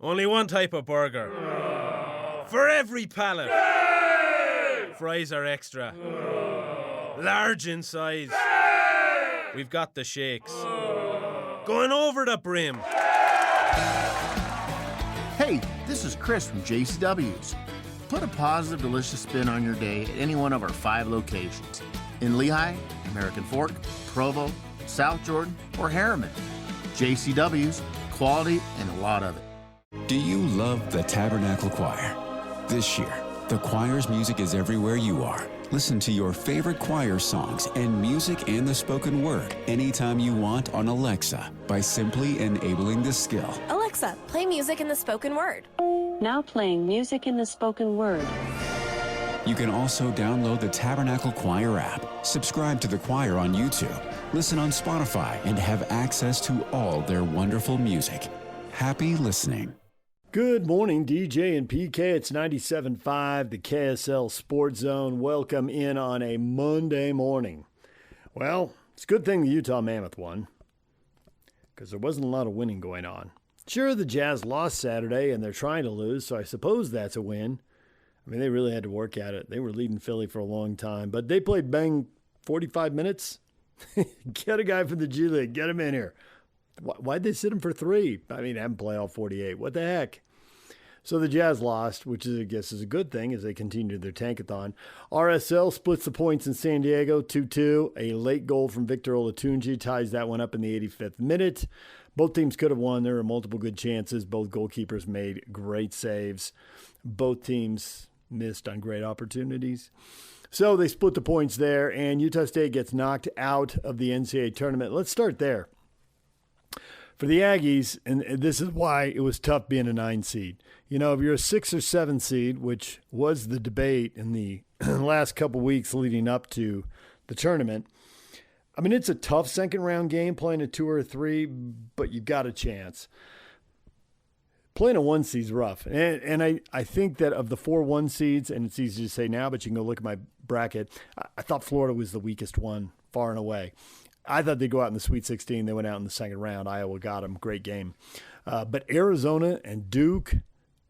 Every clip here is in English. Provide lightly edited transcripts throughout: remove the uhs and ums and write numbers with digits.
Only one type of burger. For every pallet. Fries are extra. Large in size. We've got the shakes. Going over the brim. Hey, this is Chris from JCW's. Put a positive, delicious spin on your day at any one of our 5 locations. In Lehigh, American Fork, Provo, South Jordan, or Harriman. JCW's, quality and a lot of it. Do you love the Tabernacle Choir? This year, the choir's music is everywhere you are. Listen to your favorite choir songs and music and the spoken word anytime you want on Alexa by simply enabling the skill. Alexa, play music in the spoken word. Now playing music in the spoken word. You can also download the Tabernacle Choir app, subscribe to the choir on YouTube, listen on Spotify, and have access to all their wonderful music. Happy listening. Good morning, DJ and PK. It's 97.5, the KSL Sports Zone. Welcome in on a Monday morning. Well, it's a good thing the Utah Mammoth won, because there wasn't a lot of winning going on. Sure, the Jazz lost Saturday, and they're trying to lose, so I suppose that's a win. I mean, they really had to work at it. They were leading Philly for a long time, but they played bang 45 minutes. Get a guy from the G League. Get him in here. Why'd they sit him for 3? I mean, have him play all 48. What the heck? So the Jazz lost, which I guess is a good thing as they continue their tankathon. RSL splits the points in San Diego 2-2. A late goal from Victor Olatunji ties that one up in the 85th minute. Both teams could have won. There were multiple good chances. Both goalkeepers made great saves. Both teams missed on great opportunities. So they split the points there, and Utah State gets knocked out of the NCAA tournament. Let's start there. For the Aggies, and this is why it was tough being a 9 seed. You know, if you're a 6 or 7 seed, which was the debate in the last couple weeks leading up to the tournament, I mean, it's a tough second-round game playing a 2 or a 3, but you've got a chance. Playing a 1 seed's rough. And I think that of the 4 1 seeds, and it's easy to say now, but you can go look at my bracket, I thought Florida was the weakest one, far and away. I thought they'd go out in the Sweet 16. They went out in the second round. Iowa got them. Great game. But Arizona and Duke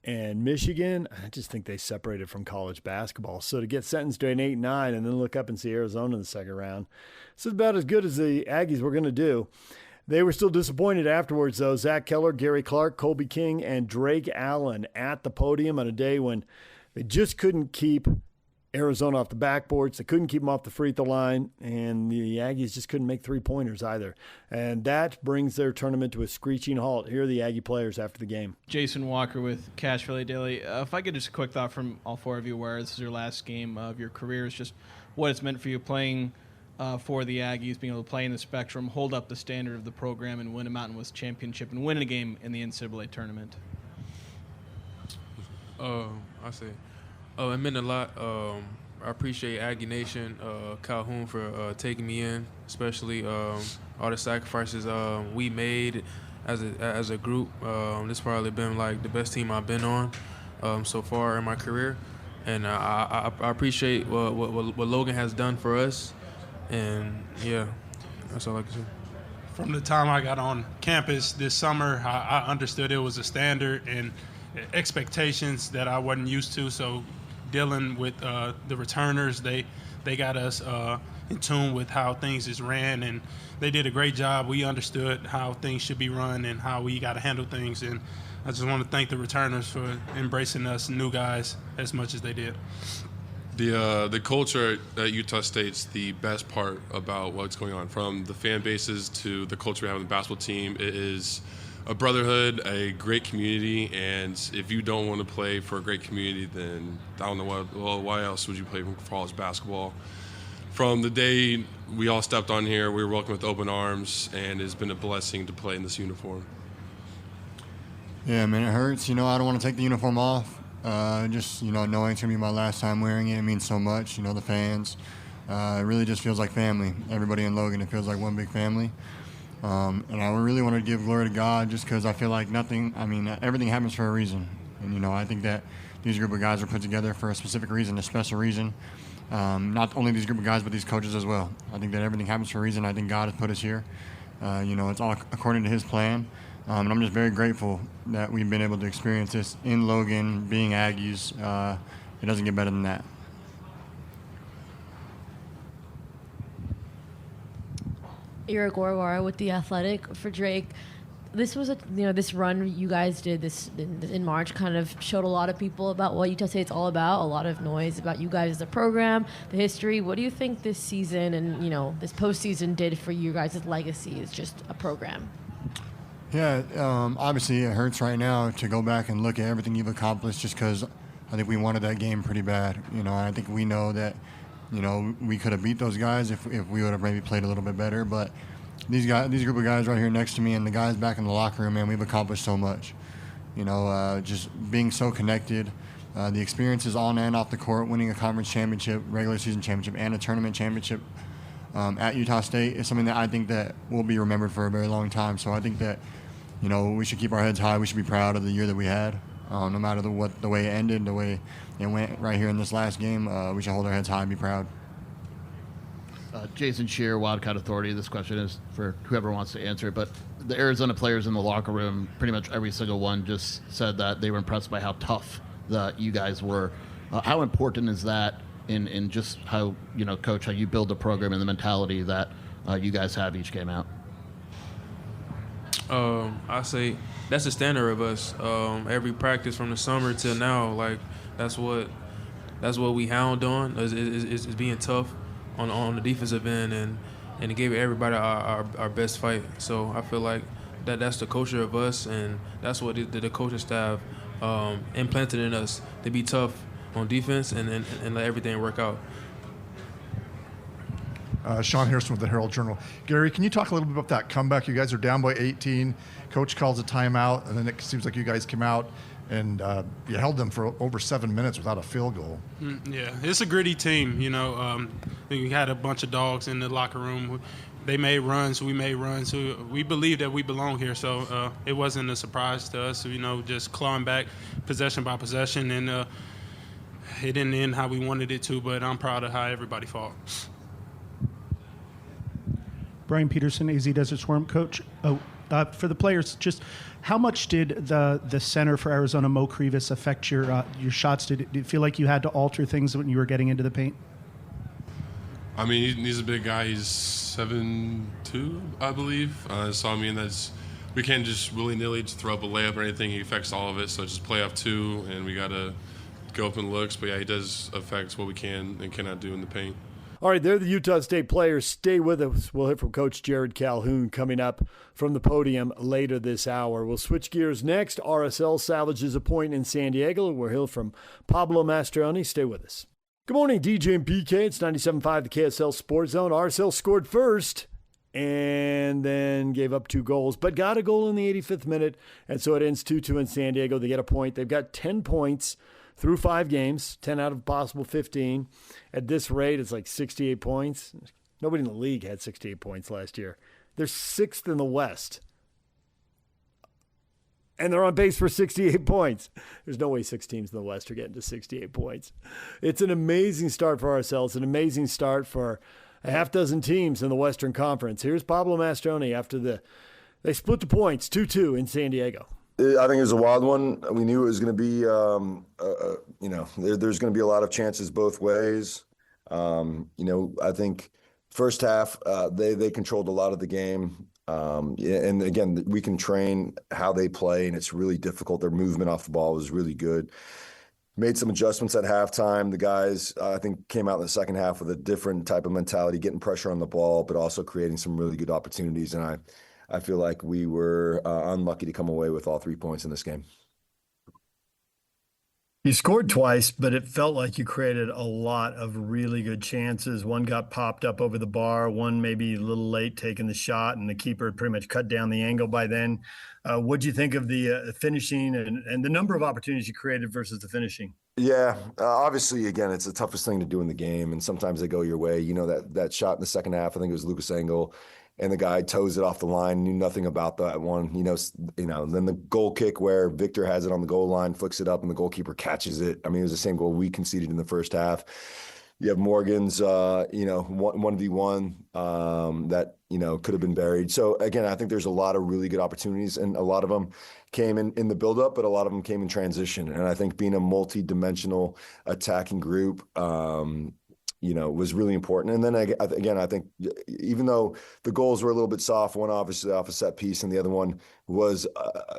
and Michigan, I just think they separated from college basketball. So to get sentenced to an 8-9 and then look up and see Arizona in the second round, this is about as good as the Aggies were going to do. They were still disappointed afterwards, though. Zach Keller, Gary Clark, Colby King, and Drake Allen at the podium on a day when they just couldn't keep Arizona off the backboards. They couldn't keep them off the free throw line, and the Aggies just couldn't make 3-pointers either. And that brings their tournament to a screeching halt. Here are the Aggie players after the game. Jason Walker with Cash Philly Daily. If I could just a quick thought from all 4 of you, where this is your last game of your careers, just what it's meant for you playing for the Aggies, being able to play in the Spectrum, hold up the standard of the program, and win a Mountain West championship and win a game in the NCAA tournament. It meant a lot. I appreciate Aggie Nation, Calhoun for taking me in, especially all the sacrifices we made as a group. This probably been like the best team I've been on so far in my career, and I appreciate what Logan has done for us, and yeah, that's all I can say. From the time I got on campus this summer, I understood it was a standard and expectations that I wasn't used to. So dealing with the returners, they got us in tune with how things is ran, and they did a great job. We understood how things should be run and how we got to handle things, and I just want to thank the returners for embracing us new guys as much as they did. The culture at Utah State's the best part about what's going on, from the fan bases to the culture we have on the basketball team. It is a brotherhood, a great community, and if you don't want to play for a great community, then I don't know why else would you play for college basketball. From the day we all stepped on here, we were welcomed with open arms, and it's been a blessing to play in this uniform. Yeah, man, it hurts. You know, I don't want to take the uniform off. Just, you know, knowing it's going to be my last time wearing it, it means so much. You know, the fans. It really just feels like family. Everybody in Logan, it feels like one big family. And I really want to give glory to God just because I feel like everything happens for a reason. And, you know, I think that these group of guys are put together for a specific reason, a special reason. Not only these group of guys, but these coaches as well. I think that everything happens for a reason. I think God has put us here. You know, it's all according to his plan. And I'm just very grateful that we've been able to experience this in Logan, being Aggies. It doesn't get better than that. Ira Gorwara with The Athletic for Drake. This was this run you guys did this in March kind of showed a lot of people about what Utah State's all about. A lot of noise about you guys as a program, the history. What do you think this season and this postseason did for you guys' legacy as just a program? Yeah, obviously it hurts right now to go back and look at everything you've accomplished, just because I think we wanted that game pretty bad. I think we know that we could have beat those guys if we would have maybe played a little bit better, but. These group of guys right here next to me and the guys back in the locker room, man, we've accomplished so much. Just being so connected, the experiences on and off the court, winning a conference championship, regular season championship, and a tournament championship at Utah State is something that I think that will be remembered for a very long time. So I think that, we should keep our heads high. We should be proud of the year that we had. No matter the way it ended, the way it went right here in this last game, we should hold our heads high and be proud. Jason Shear, Wildcat Authority. This question is for whoever wants to answer it, but the Arizona players in the locker room, pretty much every single one just said that they were impressed by how tough you guys were. How important is that in just how, Coach, how you build the program and the mentality that you guys have each game out? I say that's the standard of us. Every practice from the summer till now, like that's what we hound on is being tough on the defensive end, and it gave everybody our best fight. So I feel like that's the culture of us, and that's what the coaching staff implanted in us, to be tough on defense and let everything work out. Sean Harrison with the Herald Journal. Gary, can you talk a little bit about that comeback? You guys are down by 18. Coach calls a timeout, and then it seems like you guys came out and you held them for over 7 minutes without a field goal. Yeah, it's a gritty team. We had a bunch of dogs in the locker room. They made runs, we made runs. We believe that we belong here, so it wasn't a surprise to us. Just clawing back possession by possession, and it didn't end how we wanted it to, but I'm proud of how everybody fought. Brian Peterson, AZ Desert Swarm coach. For the players, just how much did the center for Arizona, Mo Krivas, affect your shots? Did it feel like you had to alter things when you were getting into the paint? I mean, he's a big guy. He's 7'2", I believe. So, I mean, we can't just willy-nilly just throw up a layup or anything. He affects all of it. So just play off two, and we got to go up in looks. But, yeah, he does affect what we can and cannot do in the paint. All right, they're the Utah State players. Stay with us. We'll hear from Coach Jerrod Calhoun coming up from the podium later this hour. We'll switch gears next. RSL salvages a point in San Diego. We'll hear from Pablo Mastroeni. Stay with us. Good morning, DJ and PK. It's 97.5, the KSL Sports Zone. RSL scored first and then gave up 2 goals, but got a goal in the 85th minute, and so it ends 2-2 in San Diego. They get a point. They've got 10 points through 5 games, 10 out of possible 15. At this rate, it's like 68 points. Nobody in the league had 68 points last year. They're 6th in the West. And they're on base for 68 points. There's no way 6 teams in the West are getting to 68 points. It's an amazing start for ourselves, an amazing start for a half dozen teams in the Western Conference. Here's Pablo Mastroeni after they split the points 2-2 in San Diego. I think it was a wild one. We knew it was going to be, there's going to be a lot of chances both ways. I think first half, they controlled a lot of the game. And again, we can train how they play, and it's really difficult. Their movement off the ball was really good. Made some adjustments at halftime. The guys, I think, came out in the second half with a different type of mentality, getting pressure on the ball, but also creating some really good opportunities. And I feel like we were unlucky to come away with all 3 points in this game. You scored twice, but it felt like you created a lot of really good chances. One got popped up over the bar, one maybe a little late taking the shot, and the keeper had pretty much cut down the angle by then. What'd you think of the finishing and the number of opportunities you created versus the finishing? Yeah, obviously, again, it's the toughest thing to do in the game, and sometimes they go your way. That shot in the second half, I think it was Lucas Engel, and the guy toes it off the line, knew nothing about that one. Then the goal kick where Victor has it on the goal line, flicks it up, and the goalkeeper catches it. I mean, it was the same goal we conceded in the first half. you have Morgan's, 1v1 that, could have been buried. So again, I think there's a lot of really good opportunities, and a lot of them came in the buildup, but a lot of them came in transition. And I think being a multi-dimensional attacking group, was really important. And then again, I think even though the goals were a little bit soft, one obviously off a set piece, and the other one was,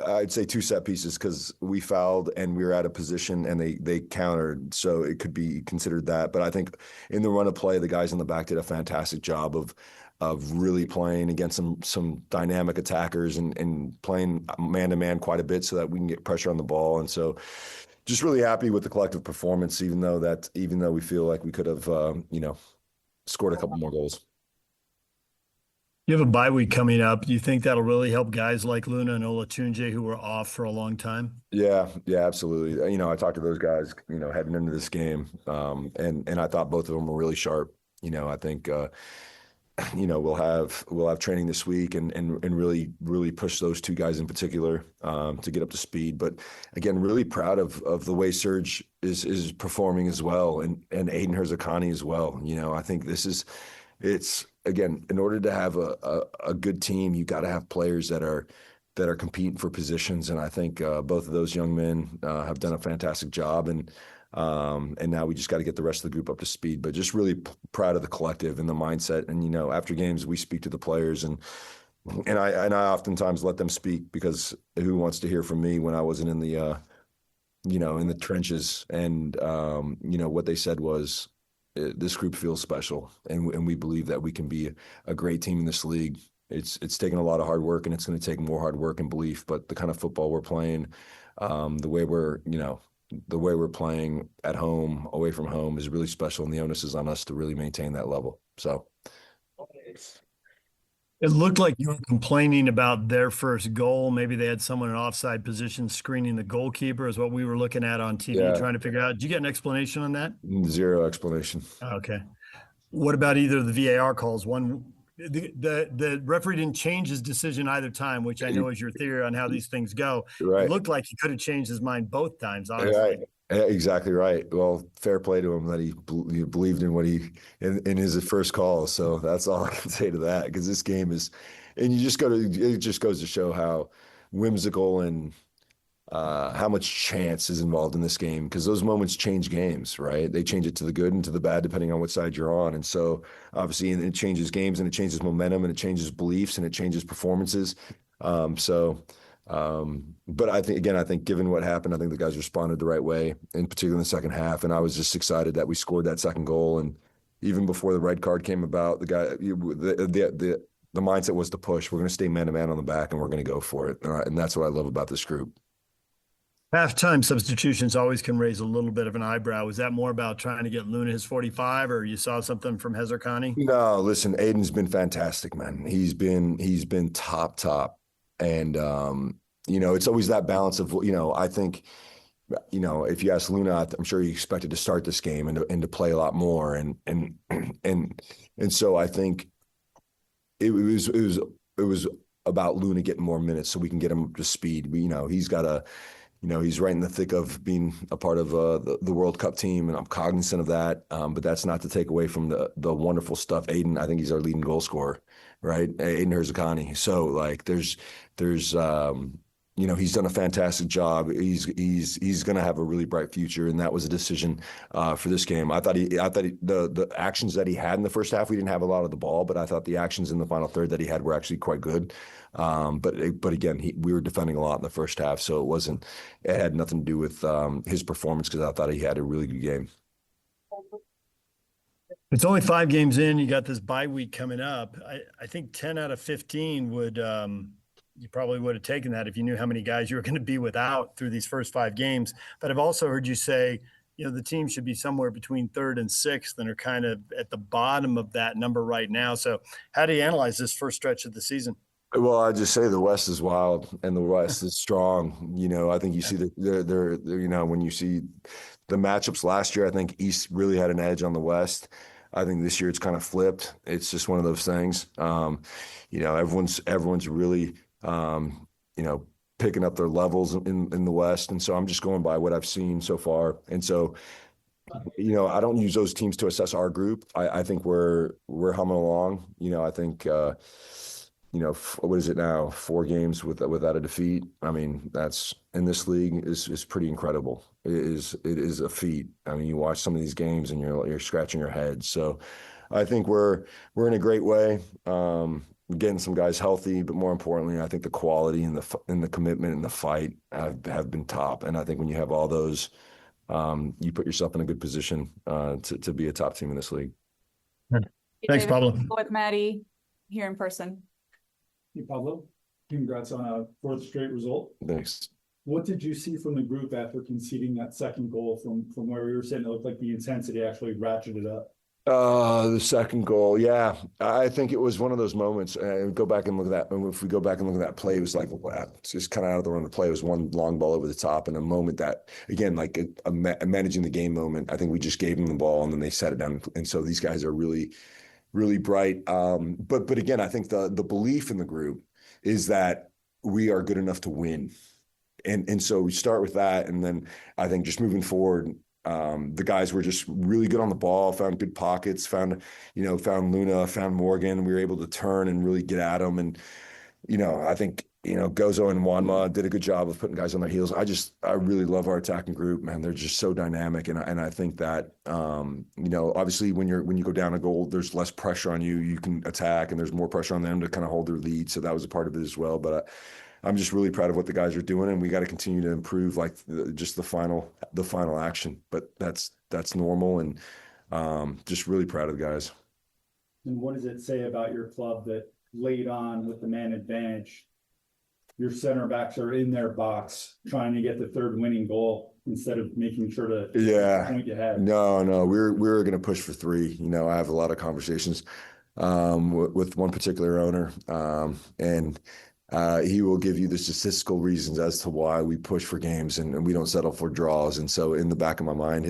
I'd say 2 set pieces, because we fouled and we were out of position and they countered. So it could be considered that. But I think in the run of play, the guys in the back did a fantastic job of really playing against some dynamic attackers and playing man-to-man quite a bit so that we can get pressure on the ball. And so just really happy with the collective performance, even though we feel like we could have, scored a couple more goals. You have a bye week coming up. Do you think that'll really help guys like Luna and Olatunji, who were off for a long time? Yeah, absolutely. I talked to those guys, heading into this game, and I thought both of them were really sharp. I think, we'll have training this week and really push those 2 guys in particular to get up to speed. But again, really proud of the way Serge is performing as well, and Aiden Herzakani as well. I think it's again, in order to have a good team, you got to have players that are competing for positions, and I think both of those young men have done a fantastic job. And now we just got to get the rest of the group up to speed, but just really proud of the collective and the mindset. And, after games, we speak to the players, and I oftentimes let them speak, because who wants to hear from me when I wasn't in the, in the trenches. And, what they said was, this group feels special, and we believe that we can be a great team in this league. It's taken a lot of hard work, and it's going to take more hard work and belief, but the kind of football we're playing, the way we're playing at home, away from home, is really special, and the onus is on us to really maintain that level. So it looked like you were complaining about their first goal. Maybe they had someone in offside position screening the goalkeeper, is what we were looking at on TV, trying to figure out. Did you get an explanation on that? Zero explanation. Okay. What about either of the VAR calls? One, the referee didn't change his decision either time, which I know is your theory on how these things go. Right. It looked like he could have changed his mind both times, honestly. Right. Exactly right. Well, fair play to him that he believed in what in his first call. So that's all I can say to that, because this game is, and it just goes to show how whimsical and how much chance is involved in this game, because those moments change games, right? They change it to the good and to the bad, depending on what side you're on. And so obviously it changes games, and it changes momentum, and it changes beliefs, and it changes performances. But I think given what happened, I think the guys responded the right way, in particular in the second half. And I was just excited that we scored that second goal. And even before the red card came about, the mindset was to push. We're going to stay man-to-man on the back, and we're going to go for it. And that's what I love about this group. Halftime substitutions always can raise a little bit of an eyebrow. Was that more about trying to get Luna his 45, or you saw something from Herzakani? No, listen, Aiden's been fantastic, man. He's been top. And, it's always that balance of, I think, if you ask Luna, I'm sure he expected to start this game and to play a lot more. And so I think it was about Luna getting more minutes so we can get him up to speed. He's right in the thick of being a part of the World Cup team, and I'm cognizant of that. But that's not to take away from the wonderful stuff. Aiden, I think he's our leading goal scorer, right? Aiden Herzakani. So there's he's done a fantastic job. He's going to have a really bright future, and that was a decision for this game. I thought the actions that he had in the first half, we didn't have a lot of the ball, but I thought the actions in the final third that he had were actually quite good. But again, we were defending a lot in the first half, so it had nothing to do with his performance, because I thought he had a really good game. It's only 5 games in. You got this bye week coming up. I think 10 out of 15 would you probably would have taken that if you knew how many guys you were going to be without through these first 5 games. But I've also heard you say, the team should be somewhere between 3rd and 6th, and are kind of at the bottom of that number right now. So how do you analyze this first stretch of the season? Well, I just say the West is wild and the West is strong. I think you see when you see the matchups last year, I think East really had an edge on the West. I think this year it's kind of flipped. It's just one of those things. Everyone's really, picking up their levels in the West. And so I'm just going by what I've seen so far. And so, I don't use those teams to assess our group. I think we're humming along. I think what is it now? 4 games without a defeat. I mean, that's in this league is pretty incredible. It is a feat. I mean, you watch some of these games and you're scratching your head. So I think we're in a great way. Getting some guys healthy, but more importantly, I think the quality and the commitment and the fight have been top. And I think when you have all those, you put yourself in a good position to be a top team in this league. Thanks, Pablo. With Maddie here in person. Hey, Pablo, congrats on a 4th straight result. Thanks. What did you see from the group after conceding that second goal from where we were sitting? It looked like the intensity actually ratcheted up. The second goal, yeah, I think it was one of those moments. Go back and look at that. If we go back and look at that play, it was like, wow, it's just kind of out of the run of the play. It was one long ball over the top, and a moment that, again, like a managing the game moment. I think we just gave them the ball, and then they set it down. And so these guys are really, really bright. But again, I think the belief in the group is that we are good enough to win, and so we start with that, and then I think just moving forward. The guys were just really good on the ball, found good pockets, found Luna, found Morgan. We were able to turn and really get at them. And, I think, Gozo and Wanma did a good job of putting guys on their heels. I really love our attacking group, man. They're just so dynamic. And I think that, obviously when you go down a goal, there's less pressure on you. You can attack, and there's more pressure on them to kind of hold their lead. So that was a part of it as well. But I'm just really proud of what the guys are doing, and we got to continue to improve, like just the final action. But that's normal, and just really proud of the guys. And what does it say about your club that late on with the man advantage, your center backs are in their box trying to get the 3rd winning goal instead of making sure to point you ahead? No, we're going to push for 3. I have a lot of conversations with one particular owner, and he will give you the statistical reasons as to why we push for games and we don't settle for draws. And so in the back of my mind,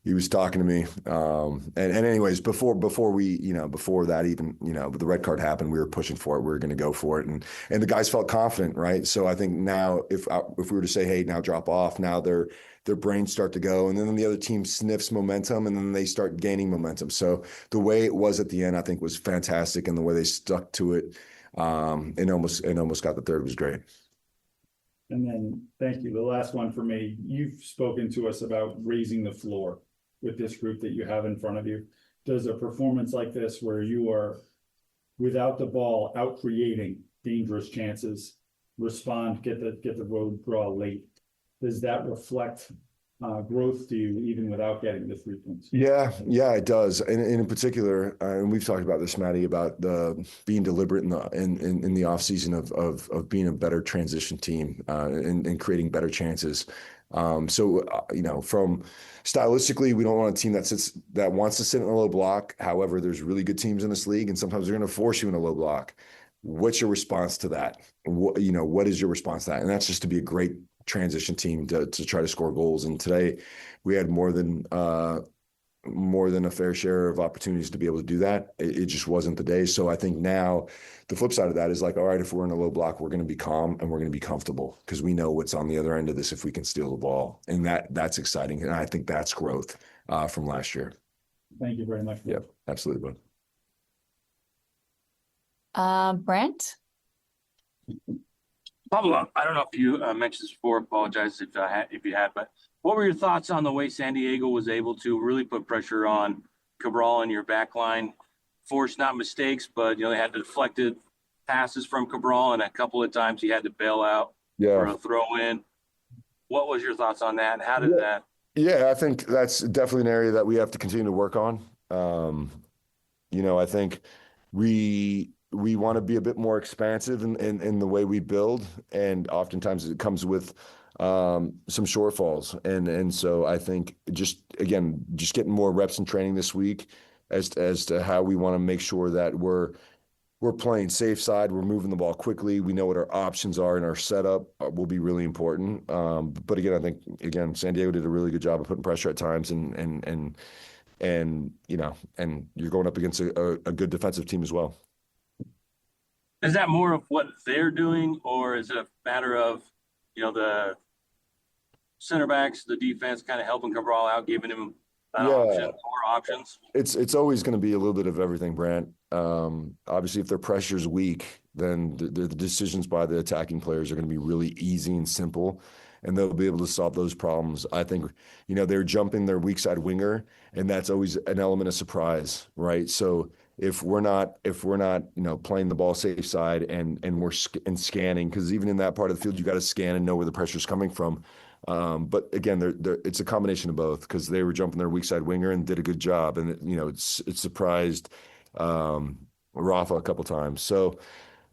he was talking to me. And anyways, before that even, the red card happened, we were pushing for it. We were going to go for it. And the guys felt confident, right? So I think now if we were to say, hey, now drop off, now their brains start to go, and then the other team sniffs momentum, and then they start gaining momentum. So the way it was at the end, I think was fantastic. And the way they stuck to it, and almost got the 3rd was great. And then, thank you. The last one for me, you've spoken to us about raising the floor with this group that you have in front of you. Does a performance like this, where you are without the ball out creating dangerous chances, respond, get the road draw late, does that reflect growth to you even without getting the 3 points? Yeah, it does. And in particular, and we've talked about this, Maddie, about being deliberate in the off season of being a better transition team and creating better chances. So from stylistically, we don't want a team that wants to sit in a low block. However, there's really good teams in this league, and sometimes they're going to force you in a low block. What's your response to that? What is your response to that? And that's just to be a great transition team to try to score goals. And today we had more than a fair share of opportunities to be able to do that. It just wasn't the day. So I think now the flip side of that is like, all right, if we're in a low block, we're going to be calm and we're going to be comfortable because we know what's on the other end of this if we can steal the ball. And that's exciting. And I think that's growth from last year. Thank you very much. Yep, absolutely. Brent? Pablo, I don't know if you mentioned this before. Apologize if you had, but what were your thoughts on the way San Diego was able to really put pressure on Cabral and your back line? Forced not mistakes, but they had deflected passes from Cabral, and a couple of times he had to bail out for a throw in. What was your thoughts on that? And how did that? Yeah, I think that's definitely an area that we have to continue to work on. I think we want to be a bit more expansive in the way we build, and oftentimes it comes with some shortfalls. And so I think just getting more reps in training this week as to how we want to make sure that we're playing safe side, we're moving the ball quickly, we know what our options are, and our setup will be really important. But again, I think San Diego did a really good job of putting pressure at times, and you're going up against a good defensive team as well. Is that more of what they're doing, or is it a matter of, the center backs, the defense kind of helping Cabral out, giving him option or options? It's always going to be a little bit of everything, Brant. Obviously, if their pressure's weak, then the decisions by the attacking players are going to be really easy and simple, and they'll be able to solve those problems. I think, they're jumping their weak side winger, and that's always an element of surprise, right? So if we're not, playing the ball safe side and we're scanning, because even in that part of the field, you got to scan and know where the pressure's coming from. But again, it's a combination of both, because they were jumping their weak side winger and did a good job, and it surprised Rafa a couple times. So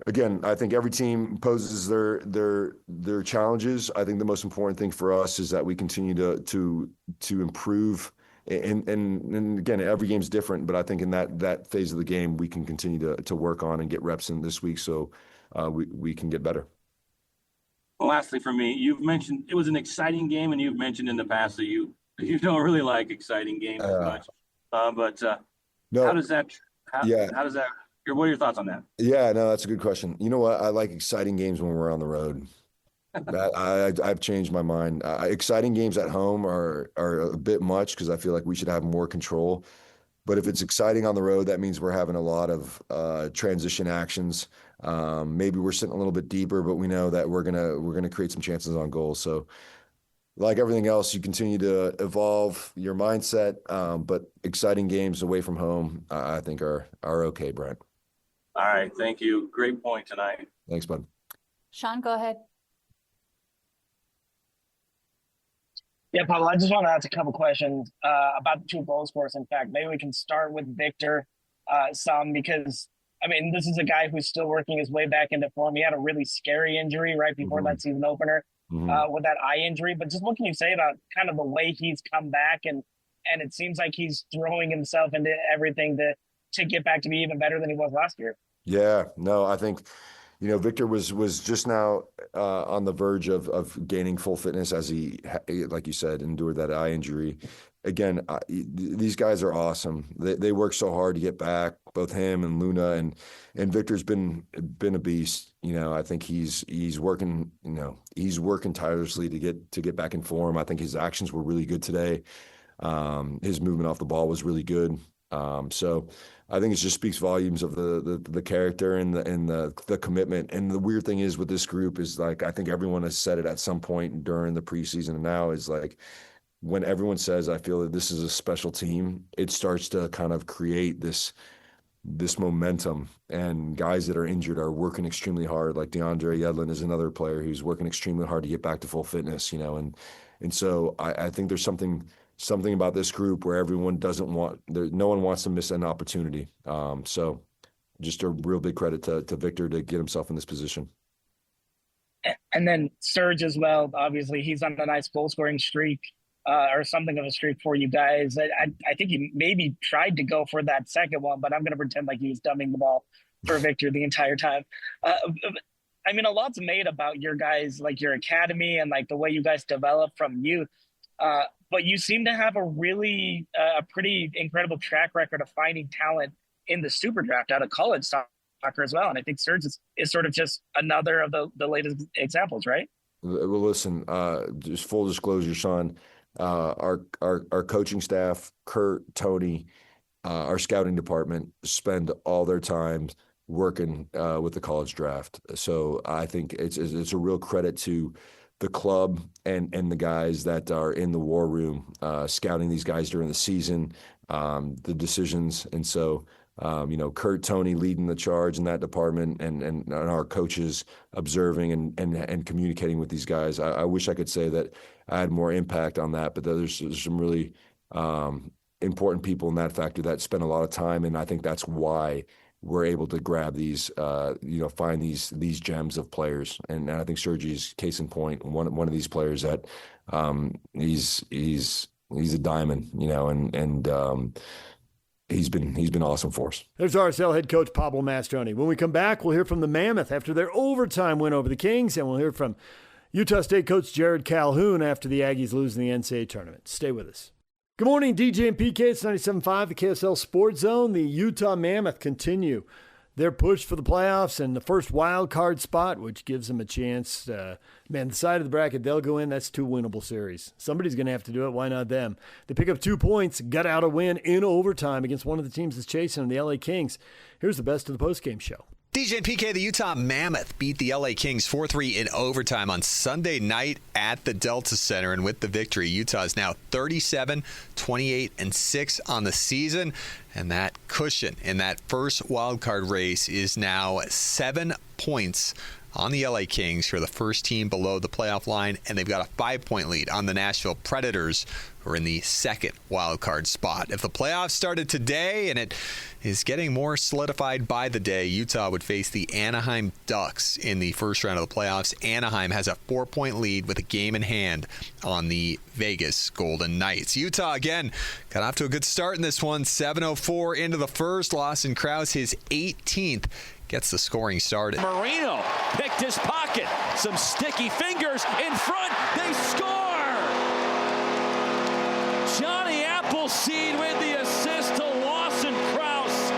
again, I think every team poses their challenges. I think the most important thing for us is that we continue to improve. And again, every game's different, but I think in that phase of the game, we can continue to work on and get reps in this week, so we can get better. Well, lastly, for me, you've mentioned it was an exciting game, and you've mentioned in the past that you don't really like exciting games as much. But no, how does that? What are your thoughts on that? Yeah, no, that's a good question. You know what? I like exciting games when we're on the road. I've changed my mind. Exciting games at home are a bit much, because I feel like we should have more control. But if it's exciting on the road, that means we're having a lot of transition actions. Maybe we're sitting a little bit deeper, but we know that we're gonna create some chances on goal. So, like everything else, you continue to evolve your mindset. But exciting games away from home, I think are okay, Brent. All right, thank you. Great point tonight. Thanks, bud. Sean, go ahead. Yeah, Pablo, I just want to ask a couple questions about the two goal scorers. In fact, maybe we can start with Victor because, this is a guy who's still working his way back into form. He had a really scary injury right before that season opener with that eye injury. But just what can you say about kind of the way he's come back? And it seems like he's throwing himself into everything to get back to be even better than he was last year. Yeah, no, I think Victor was just now on the verge of gaining full fitness, as he, like you said, endured that eye injury. Again, these guys are awesome. They work so hard to get back, both him and Luna, and Victor's been a beast. I think he's working tirelessly to get back in form. I think his actions were really good today. His movement off the ball was really good. So I think it just speaks volumes of the character and the commitment. And the weird thing is with this group is, like, I think everyone has said it at some point during the preseason, and now is like, when everyone says, I feel that this is a special team, it starts to kind of create this momentum, and guys that are injured are working extremely hard. Like DeAndre Yedlin is another player who's working extremely hard to get back to full fitness, and so I think there's something about this group where everyone no one wants to miss an opportunity. So just a real big credit to Victor to get himself in this position. And then Serge as well. Obviously, he's on a nice goal scoring streak or something of a streak for you guys. I think he maybe tried to go for that second one, but I'm going to pretend like he was dumbing the ball for Victor the entire time. A lot's made about your guys, like your academy and like the way you guys develop from youth. But you seem to have a pretty incredible track record of finding talent in the super draft out of college soccer as well. And I think Serge is sort of just another of the latest examples, right? Well, listen, just full disclosure, Sean, our coaching staff, Kurt, Tony, our scouting department spend all their time working with the college draft. So I think it's a real credit to the club and the guys that are in the war room, scouting these guys during the season, the decisions. And so, Kurt, Tony leading the charge in that department, and our coaches observing and communicating with these guys. I wish I could say that I had more impact on that, but there's some really important people in that factor that spend a lot of time. And I think that's why we're able to grab these, find these gems of players. And I think Sergi's case in point, one of these players that he's a diamond, and he's been awesome for us. There's RSL head coach Pablo Mastroeni. When we come back, we'll hear from the Mammoth after their overtime win over the Kings, and we'll hear from Utah State coach Jerrod Calhoun after the Aggies lose in the NCAA Tournament. Stay with us. Good morning, DJ and PK. It's 97.5, the KSL Sports Zone. The Utah Mammoth continue They're pushed for the playoffs and the first wild card spot, which gives them a chance. The side of the bracket they'll go in, that's 2 winnable series. Somebody's going to have to do it. Why not them? They pick up 2 points, got out a win in overtime against one of the teams that's chasing them, the LA Kings. Here's the best of the postgame show. DJ and PK, the Utah Mammoth beat the LA Kings 4-3 in overtime on Sunday night at the Delta Center. And with the victory, Utah is now 37-28-6 on the season. And that cushion in that first wildcard race is now 7 points on the LA Kings, who are the first team below the playoff line. And they've got a 5-point lead on the Nashville Predators, who are in the second wildcard spot. If the playoffs started today, and it is getting more solidified by the day, Utah would face the Anaheim Ducks in the first round of the playoffs. Anaheim has a 4-point lead with a game in hand on the Vegas Golden Knights. Utah, again, got off to a good start in this one. 7:04 into the first. Lawson Krause, his 18th, gets the scoring started. Marino picked his pocket. Some sticky fingers in front. They score! Johnny Appleseed with the assist to Lawson Krause.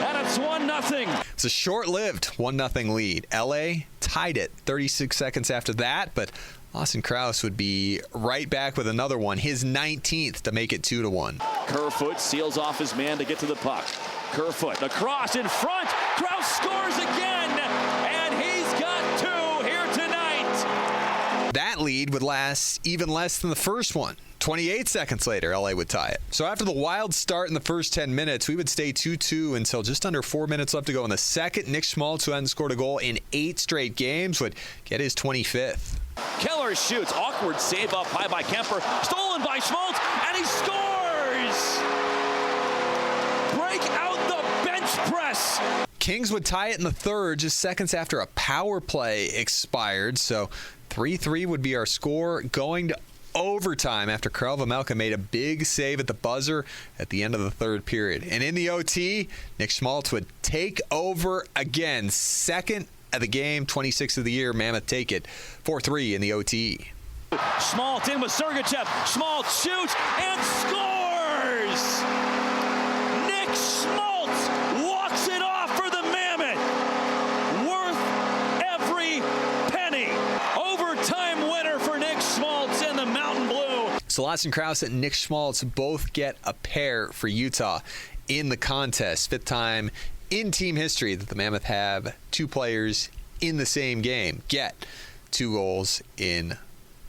And it's 1-0. It's a short-lived 1-0 lead. LA tied it 36 seconds after that, but Lawson Krause would be right back with another one, his 19th, to make it 2-1. Kerfoot seals off his man to get to the puck. Kerfoot across in front. Krause scores again, and he's got 2 here tonight. That lead would last even less than the first one. 28 seconds later, LA would tie it. So after the wild start in the first 10 minutes, we would stay 2-2 until just under 4 minutes left to go in the second. Nick Schmaltz, who hadn't scored a goal in 8 straight games, would get his 25th. Keller shoots. Awkward save up high by Kemper. Stolen by Schmaltz, and he scores! Break out the bench press. Kings would tie it in the third just seconds after a power play expired. So 3-3 would be our score going to overtime after Karel Vejmelka made a big save at the buzzer at the end of the third period. And in the OT, Nick Schmaltz would take over again. Second of the game, 26th of the year. Mammoth take it 4-3 in the OT. Schmaltz in with Sergachev. Schmaltz shoots and scores! Nick Schmaltz walks it off for the Mammoth. Worth every penny. Overtime winner for Nick Schmaltz and the Mountain Blue. So Lawson Krause and Nick Schmaltz both get a pair for Utah in the contest. 5th time in team history that the Mammoth have 2 players in the same game get 2 goals in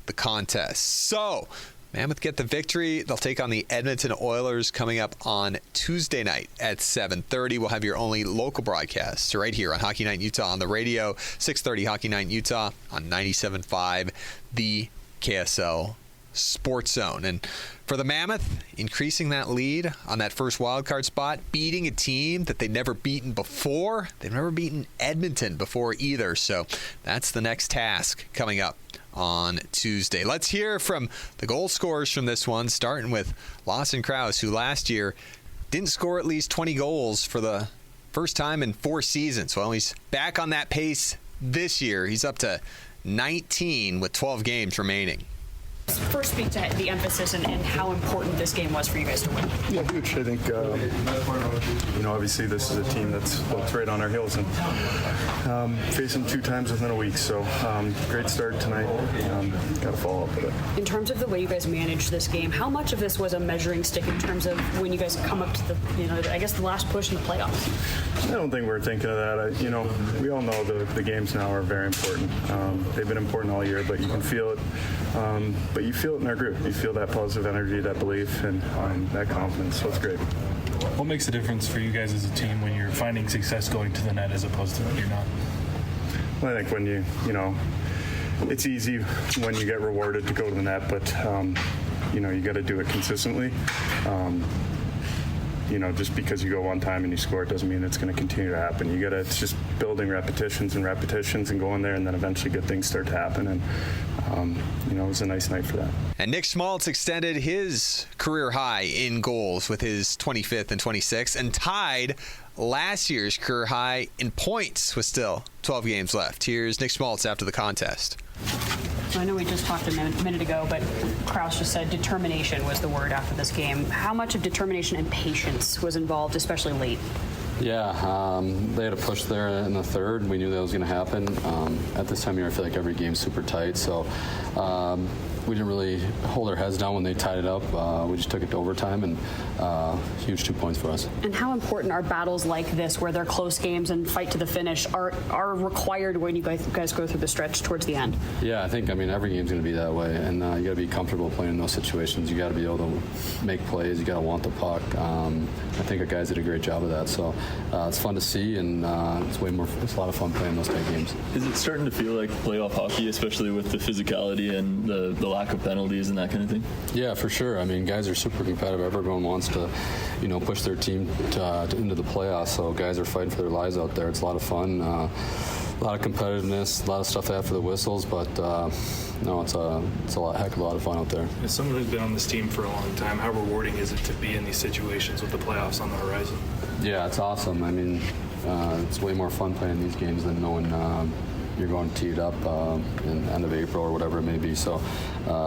the contest. So Mammoth get the victory. They'll take on the Edmonton Oilers coming up on Tuesday night at 7:30. We'll have your only local broadcast right here on Hockey Night in Utah on the radio. 6:30 Hockey Night in Utah on 97.5, the KSL Sports Zone. And for the Mammoth, increasing that lead on that first wildcard spot, beating a team that they've never beaten before. They've never beaten Edmonton before either. So that's the next task coming up on Tuesday. Let's hear from the goal scorers from this one, starting with Lawson Krause, who last year didn't score at least 20 goals for the first time in 4 seasons. Well, he's back on that pace this year. He's up to 19 with 12 games remaining. First, speak to the emphasis and how important this game was for you guys to win. Yeah, huge. I think, obviously this is a team that's right on our heels and facing 2 times within a week. So great start tonight. Got to follow up with it. In terms of the way you guys managed this game, how much of this was a measuring stick in terms of when you guys come up to the, I guess the last push in the playoffs? I don't think we're thinking of that. We all know the games now are very important. They've been important all year, but you can feel it. But you feel it in our group. You feel that positive energy, that belief, and that confidence. So it's great. What makes the difference for you guys as a team when you're finding success going to the net as opposed to when you're not? Well, I think when it's easy when you get rewarded to go to the net, but you got to do it consistently. Just because you go one time and you score, it doesn't mean it's going to continue to happen. It's just building repetitions and going there, and then eventually good things start to happen. And, it was a nice night for that. And Nick Schmaltz extended his career high in goals with his 25th and 26th, and tied last year's career high in points with still 12 games left. Here's Nick Schmaltz after the contest. So I know we just talked a minute ago, but Krause just said determination was the word after this game. How much of determination and patience was involved, especially late? Yeah, they had a push there in the third. We knew that was going to happen. At this time of year, I feel like every game's super tight, so we didn't really hold our heads down when they tied it up. We just took it to overtime, and huge 2 points for us. And how important are battles like this, where they're close games and fight to the finish, are required when you guys go through the stretch towards the end? Yeah, I think, every game's going to be that way, and you got to be comfortable playing in those situations. You got to be able to make plays. You got to want the puck. I think our guys did a great job of that, so it's fun to see, and it's a lot of fun playing those type games. Is it starting to feel like playoff hockey, especially with the physicality and the lack of penalties and that kind of thing? Yeah, for sure. Guys are super competitive. Everyone wants to, push their team into the playoffs. So guys are fighting for their lives out there. It's a lot of fun, a lot of competitiveness, a lot of stuff after the whistles. But no, it's a heck of a lot of fun out there. As someone who's been on this team for a long time, how rewarding is it to be in these situations with the playoffs on the horizon? Yeah, it's awesome. It's way more fun playing these games than knowing you're going to tee it up in end of April or whatever it may be. So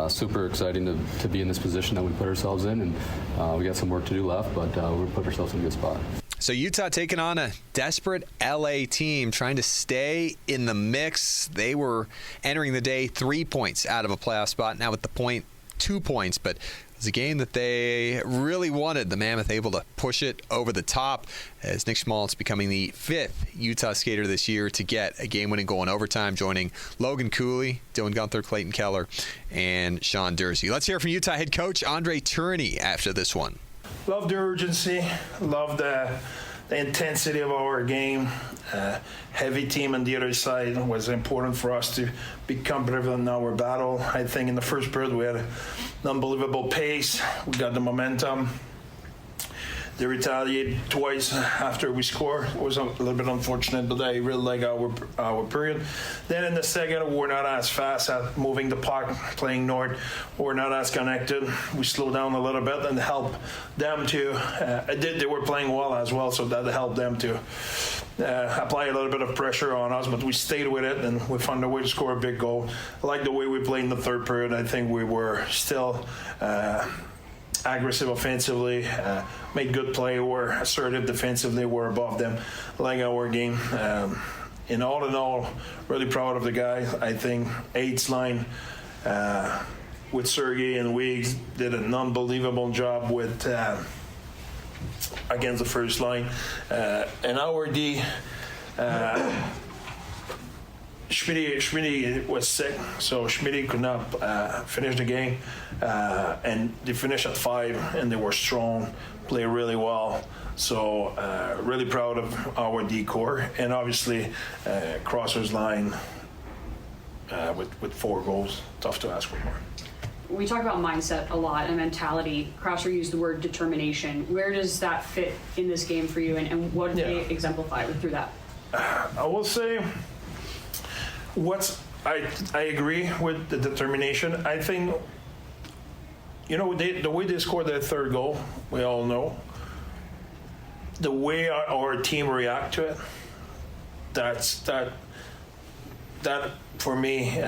super exciting to be in this position that we put ourselves in, and we got some work to do left, but we put ourselves in a good spot. So Utah taking on a desperate LA team, trying to stay in the mix. They were entering the day 3 points out of a playoff spot. Now with the point, 2 points, but it was a game that they really wanted. The Mammoth able to push it over the top as Nick Schmaltz becoming the 5th Utah skater this year to get a game-winning goal in overtime, joining Logan Cooley, Dylan Gunther, Clayton Keller, and Sean Dursey. Let's hear from Utah head coach Andre Tourney after this one. Love the urgency, love the intensity of our game. Heavy team on the other side was important for us to be competitive in our battle. I think in the first period we had an unbelievable pace. We got the momentum. They retaliated twice after we scored. It was a little bit unfortunate, but I really like our period. Then in the second, we're not as fast at moving the puck, playing north. We're not as connected. We slowed down a little bit and helped them to. They were playing well as well, so that helped them to apply a little bit of pressure on us. But we stayed with it, and we found a way to score a big goal. I like the way we played in the third period. I think we were still aggressive offensively, made good play, were assertive defensively, we're above them, like our game. In all, really proud of the guys. I think Eight's line with Sergey and Weeks did an unbelievable job with against the first line. And our D, Schmidt was sick, so Schmidt could not finish the game, and they finished at 5, and they were strong, played really well. So really proud of our D-core, and obviously Crosser's line with 4 goals, tough to ask for more. We talk about mindset a lot and mentality. Crosser used the word determination. Where does that fit in this game for you, and what did they exemplify through that? I will say, I agree with the determination. I think, the way they scored their third goal, we all know. The way our team react to it, that for me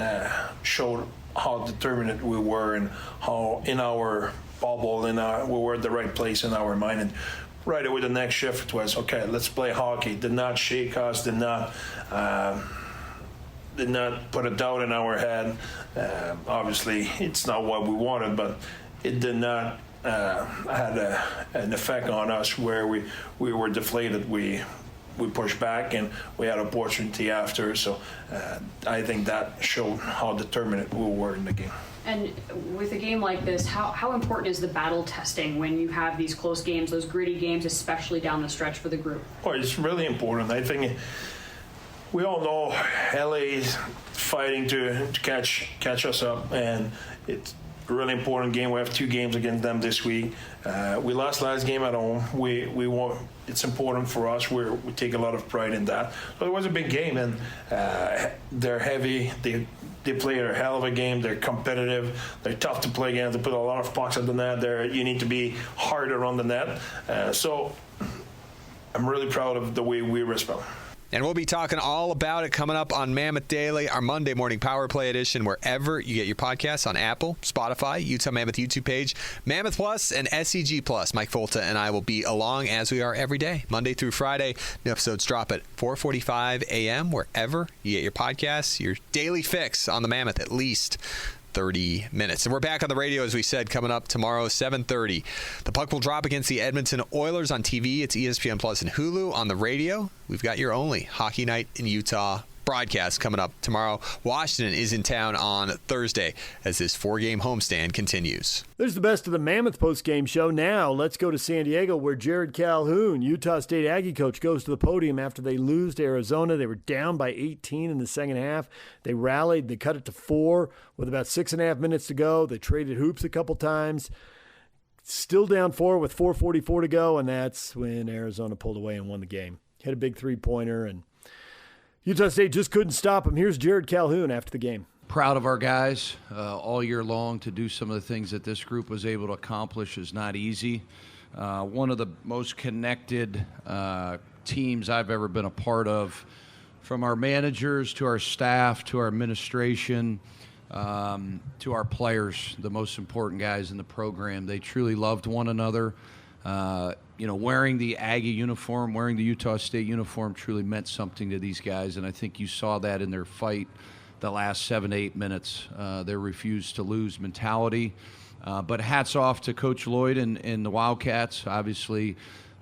showed how determined we were and how in our bubble, we were at the right place in our mind. And right away, the next shift was, okay, let's play hockey. Did not shake us, did not put a doubt in our head. Obviously, it's not what we wanted, but it did not had an effect on us where we were deflated. We pushed back and we had opportunity after. So I think that showed how determined we were in the game. And with a game like this, how important is the battle testing when you have these close games, those gritty games, especially down the stretch for the group? Well, it's really important. I think we all know LA is fighting to catch us up, and it's a really important game. We have 2 games against them this week. We lost last game at home. We want. It's important for us. We take a lot of pride in that. But it was a big game, and they're heavy. They play a hell of a game. They're competitive. They're tough to play against. They put a lot of pucks at the net. You need to be harder on the net. So I'm really proud of the way we respond. And we'll be talking all about it coming up on Mammoth Daily, our Monday morning Power Play edition, wherever you get your podcasts, on Apple, Spotify, Utah Mammoth YouTube page, Mammoth Plus, and SEG Plus. Mike Folta and I will be along as we are every day, Monday through Friday. New episodes drop at 4:45 a.m. wherever you get your podcasts, your daily fix on the Mammoth, at least 30 minutes. And we're back on the radio, as we said, coming up tomorrow, 7:30. The puck will drop against the Edmonton Oilers on TV. It's ESPN Plus and Hulu. On the radio, we've got your only Hockey Night in Utah broadcast coming up tomorrow. Washington is in town on Thursday as this 4-game homestand continues. There's the best of the Mammoth postgame show. Now let's go to San Diego, where Jerrod Calhoun, Utah State Aggie coach, goes to the podium after they lose to Arizona. They were down by 18 in the second half. They rallied. They cut it to 4 with about 6.5 minutes to go. They traded hoops a couple times. Still down 4 with 4:44 to go, and that's when Arizona pulled away and won the game. Hit a big three-pointer, and Utah State just couldn't stop him. Here's Jerrod Calhoun after the game. Proud of our guys all year long. To do some of the things that this group was able to accomplish is not easy. One of the most connected teams I've ever been a part of, from our managers to our staff to our administration to our players, the most important guys in the program. They truly loved one another. Wearing the Aggie uniform, wearing the Utah State uniform truly meant something to these guys, and I think you saw that in their fight the last 7 to 8 minutes. Their refuse to lose mentality. But hats off to Coach Lloyd and the Wildcats. Obviously,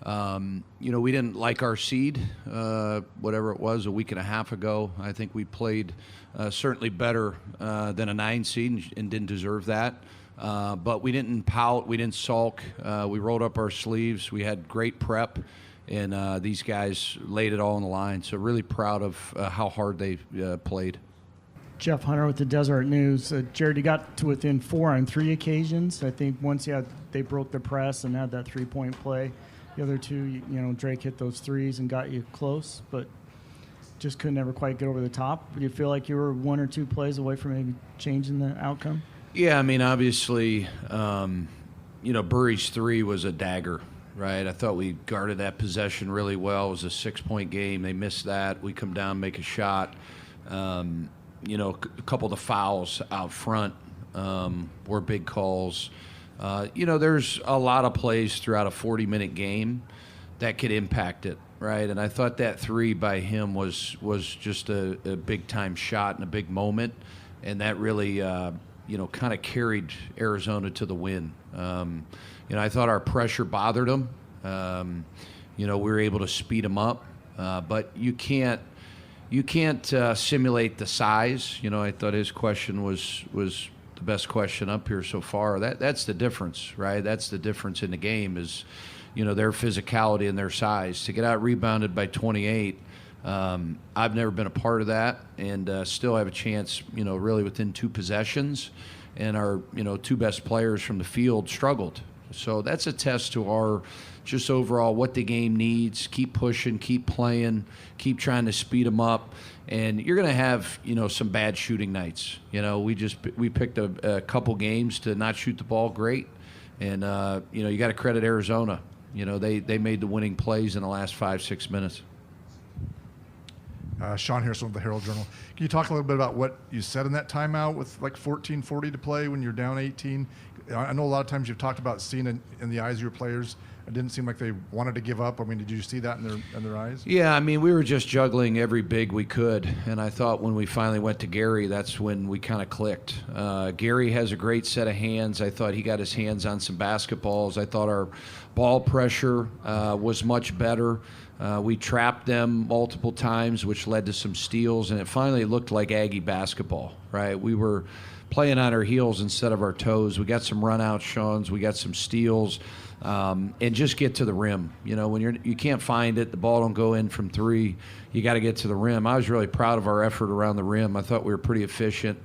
we didn't like our seed, whatever it was, a week and a half ago. I think we played certainly better than a 9 seed and didn't deserve that. But we didn't pout, we didn't sulk, we rolled up our sleeves, we had great prep, and these guys laid it all on the line. So really proud of how hard they played. Jeff Hunter with the Desert News. Jerrod, you got to within 4 on 3 occasions. I think once they broke the press and had that 3-point play. The other 2, Drake hit those threes and got you close, but just couldn't ever quite get over the top. Do you feel like you were 1 or 2 plays away from maybe changing the outcome? Yeah, I mean, obviously, Burry's 3 was a dagger, right? I thought we guarded that possession really well. It was a 6-point game. They missed that. We come down, make a shot. A couple of the fouls out front were big calls. There's a lot of plays throughout a 40-minute game that could impact it, right? And I thought that 3 by him was just a big-time shot and a big moment, and that really kind of carried Arizona to the win. I thought our pressure bothered them. We were able to speed them up, but you can't simulate the size. I thought his question was the best question up here so far. That's the difference, right? That's the difference in the game is, their physicality and their size. To get out rebounded by 28, I've never been a part of that, and still have a chance, really within 2 possessions, and our, 2 best players from the field struggled. So that's a test to our just overall what the game needs. Keep pushing, keep playing, keep trying to speed them up, and you're going to have, some bad shooting nights. We picked a couple games to not shoot the ball great, and you got to credit Arizona. They made the winning plays in the last 5-6 minutes. Sean Harrison with the Herald Journal. Can you talk a little bit about what you said in that timeout with like 14:40 to play when you're down 18? I know a lot of times you've talked about seeing it in the eyes of your players. It didn't seem like they wanted to give up. I mean, did you see that in their eyes? Yeah, I mean, we were just juggling every big we could, and I thought when we finally went to Gary, that's when we kind of clicked. Gary has a great set of hands. I thought he got his hands on some basketballs. I thought our ball pressure was much better. We trapped them multiple times, which led to some steals, and it finally looked like Aggie basketball, right? We were playing on our heels instead of our toes. We got some run-out Seans. We got some steals. And just get to the rim. When you can't find it, the ball don't go in from 3. You got to get to the rim. I was really proud of our effort around the rim. I thought we were pretty efficient.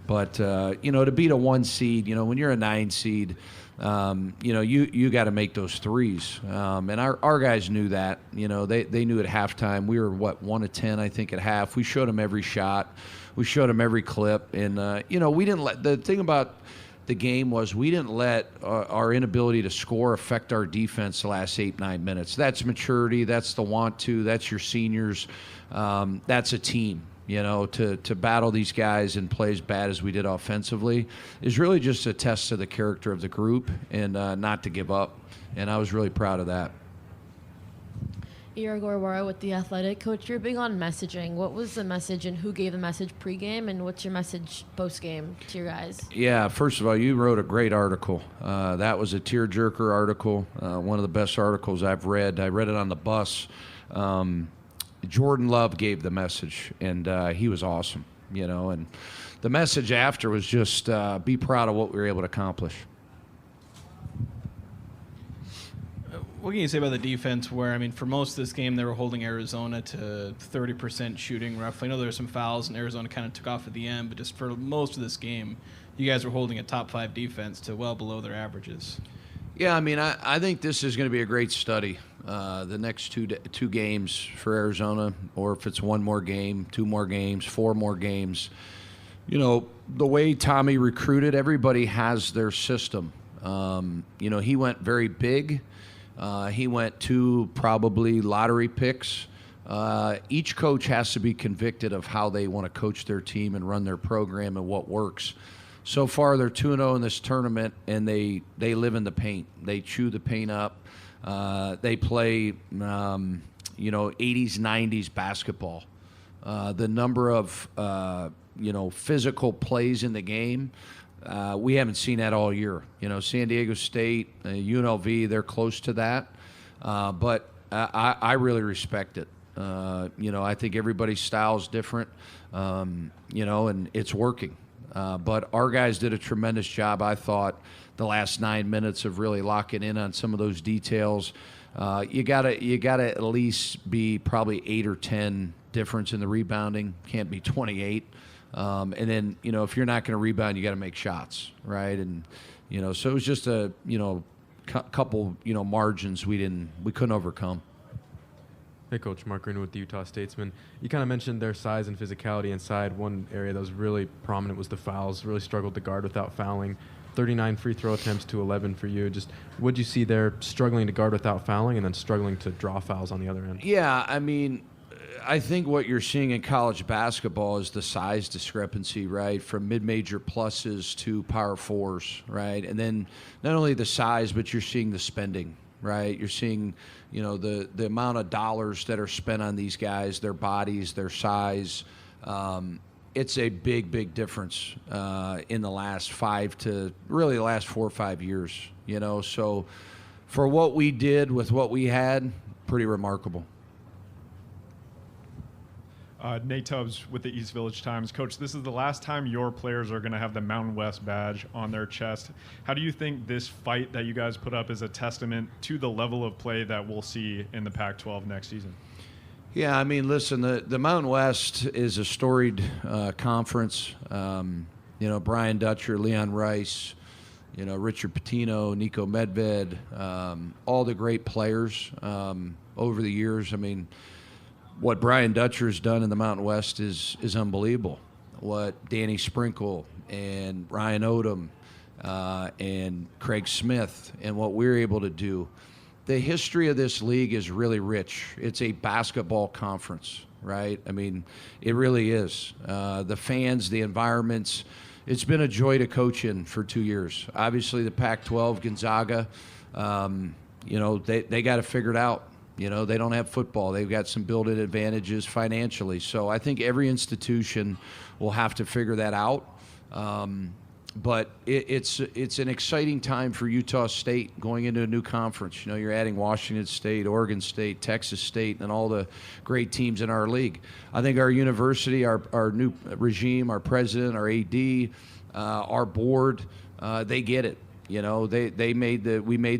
But, to beat a 1 seed, when you're a 9 seed, you got to make those threes. And our guys knew that. They knew at halftime. We were, 1 of 10, I think, at half. We showed them every shot. We showed them every clip. And, we didn't let – the thing about – the game was we didn't let our inability to score affect our defense the last 8-9 minutes. That's maturity. That's the want to. That's your seniors. That's a team. You know, to battle these guys and play as bad as we did offensively is really just a test to the character of the group and not to give up. And I was really proud of that. Igor Gorwara with The Athletic. Coach, you're big on messaging. What was the message and who gave the message pregame, and what's your message postgame to your guys? Yeah, first of all, you wrote a great article. That was a tearjerker article, one of the best articles I've read. I read it on the bus. Jordan Love gave the message, and he was awesome, you know. And the message after was just be proud of what we were able to accomplish. What can you say about the defense where, I mean, for most of this game, they were holding Arizona to 30% shooting roughly. I know there were some fouls, and Arizona kind of took off at the end, but just for most of this game, you guys were holding a top 5 defense to well below their averages. Yeah, I mean, I think this is going to be a great study. The next two games for Arizona, or if it's one more game, 2 more games, 4 more games. You know, the way Tommy recruited, everybody has their system. You know, he went very big. He went 2 probably lottery picks. Each coach has to be convicted of how they want to coach their team and run their program and what works. So far, they're 2-0 in this tournament, and they live in the paint. They chew the paint up. They play, you know, 80s, 90s basketball. The number of, you know, physical plays in the game, we haven't seen that all year. You know, San Diego State, UNLV, they're close to that. But I really respect it. You know, I think everybody's style is different, you know, and it's working. But our guys did a tremendous job, I thought, the last 9 minutes of really locking in on some of those details. You gotta at least be probably 8 or 10 difference in the rebounding. Can't be 28. And then, you know, if you're not going to rebound, you got to make shots, right? And, you know, so it was just a, you know, couple, you know, margins we couldn't overcome. Hey, Coach, Mark Green with the Utah Statesman. You kind of mentioned their size and physicality inside. One area that was really prominent was the fouls. Really struggled to guard without fouling. 39 free throw attempts to 11 for you. Just what did you see there, struggling to guard without fouling and then struggling to draw fouls on the other end? Yeah, I mean, I think what you're seeing in college basketball is the size discrepancy, right? From mid-major pluses to power fours, right? And then not only the size, but you're seeing the spending, right? You're seeing, you know, the amount of dollars that are spent on these guys, their bodies, their size. It's a big, big difference in the last 5 to really the last 4 or 5 years, you know? So for what we did with what we had, pretty remarkable. Nate Tubbs with the East Village Times. Coach, this is the last time your players are going to have the Mountain West badge on their chest. How do you think this fight that you guys put up is a testament to the level of play that we'll see in the Pac-12 next season? Yeah, I mean, listen, the Mountain West is a storied conference. You know, Brian Dutcher, Leon Rice, you know, Richard Pitino, Nico Medved, all the great players over the years. I mean, what Brian Dutcher's done in the Mountain West is unbelievable. What Danny Sprinkle and Ryan Odom and Craig Smith and what we're able to do. The history of this league is really rich. It's a basketball conference, right? I mean, it really is. The fans, the environments, it's been a joy to coach in for 2 years. Obviously, the Pac-12, Gonzaga, you know, they got to figure it out. You know, they don't have football. They've got some built-in advantages financially. So I think every institution will have to figure that out. But it's an exciting time for Utah State going into a new conference. You know, you're adding Washington State, Oregon State, Texas State, and all the great teams in our league. I think our university, our new regime, our president, our AD, our board, they get it. You know, we made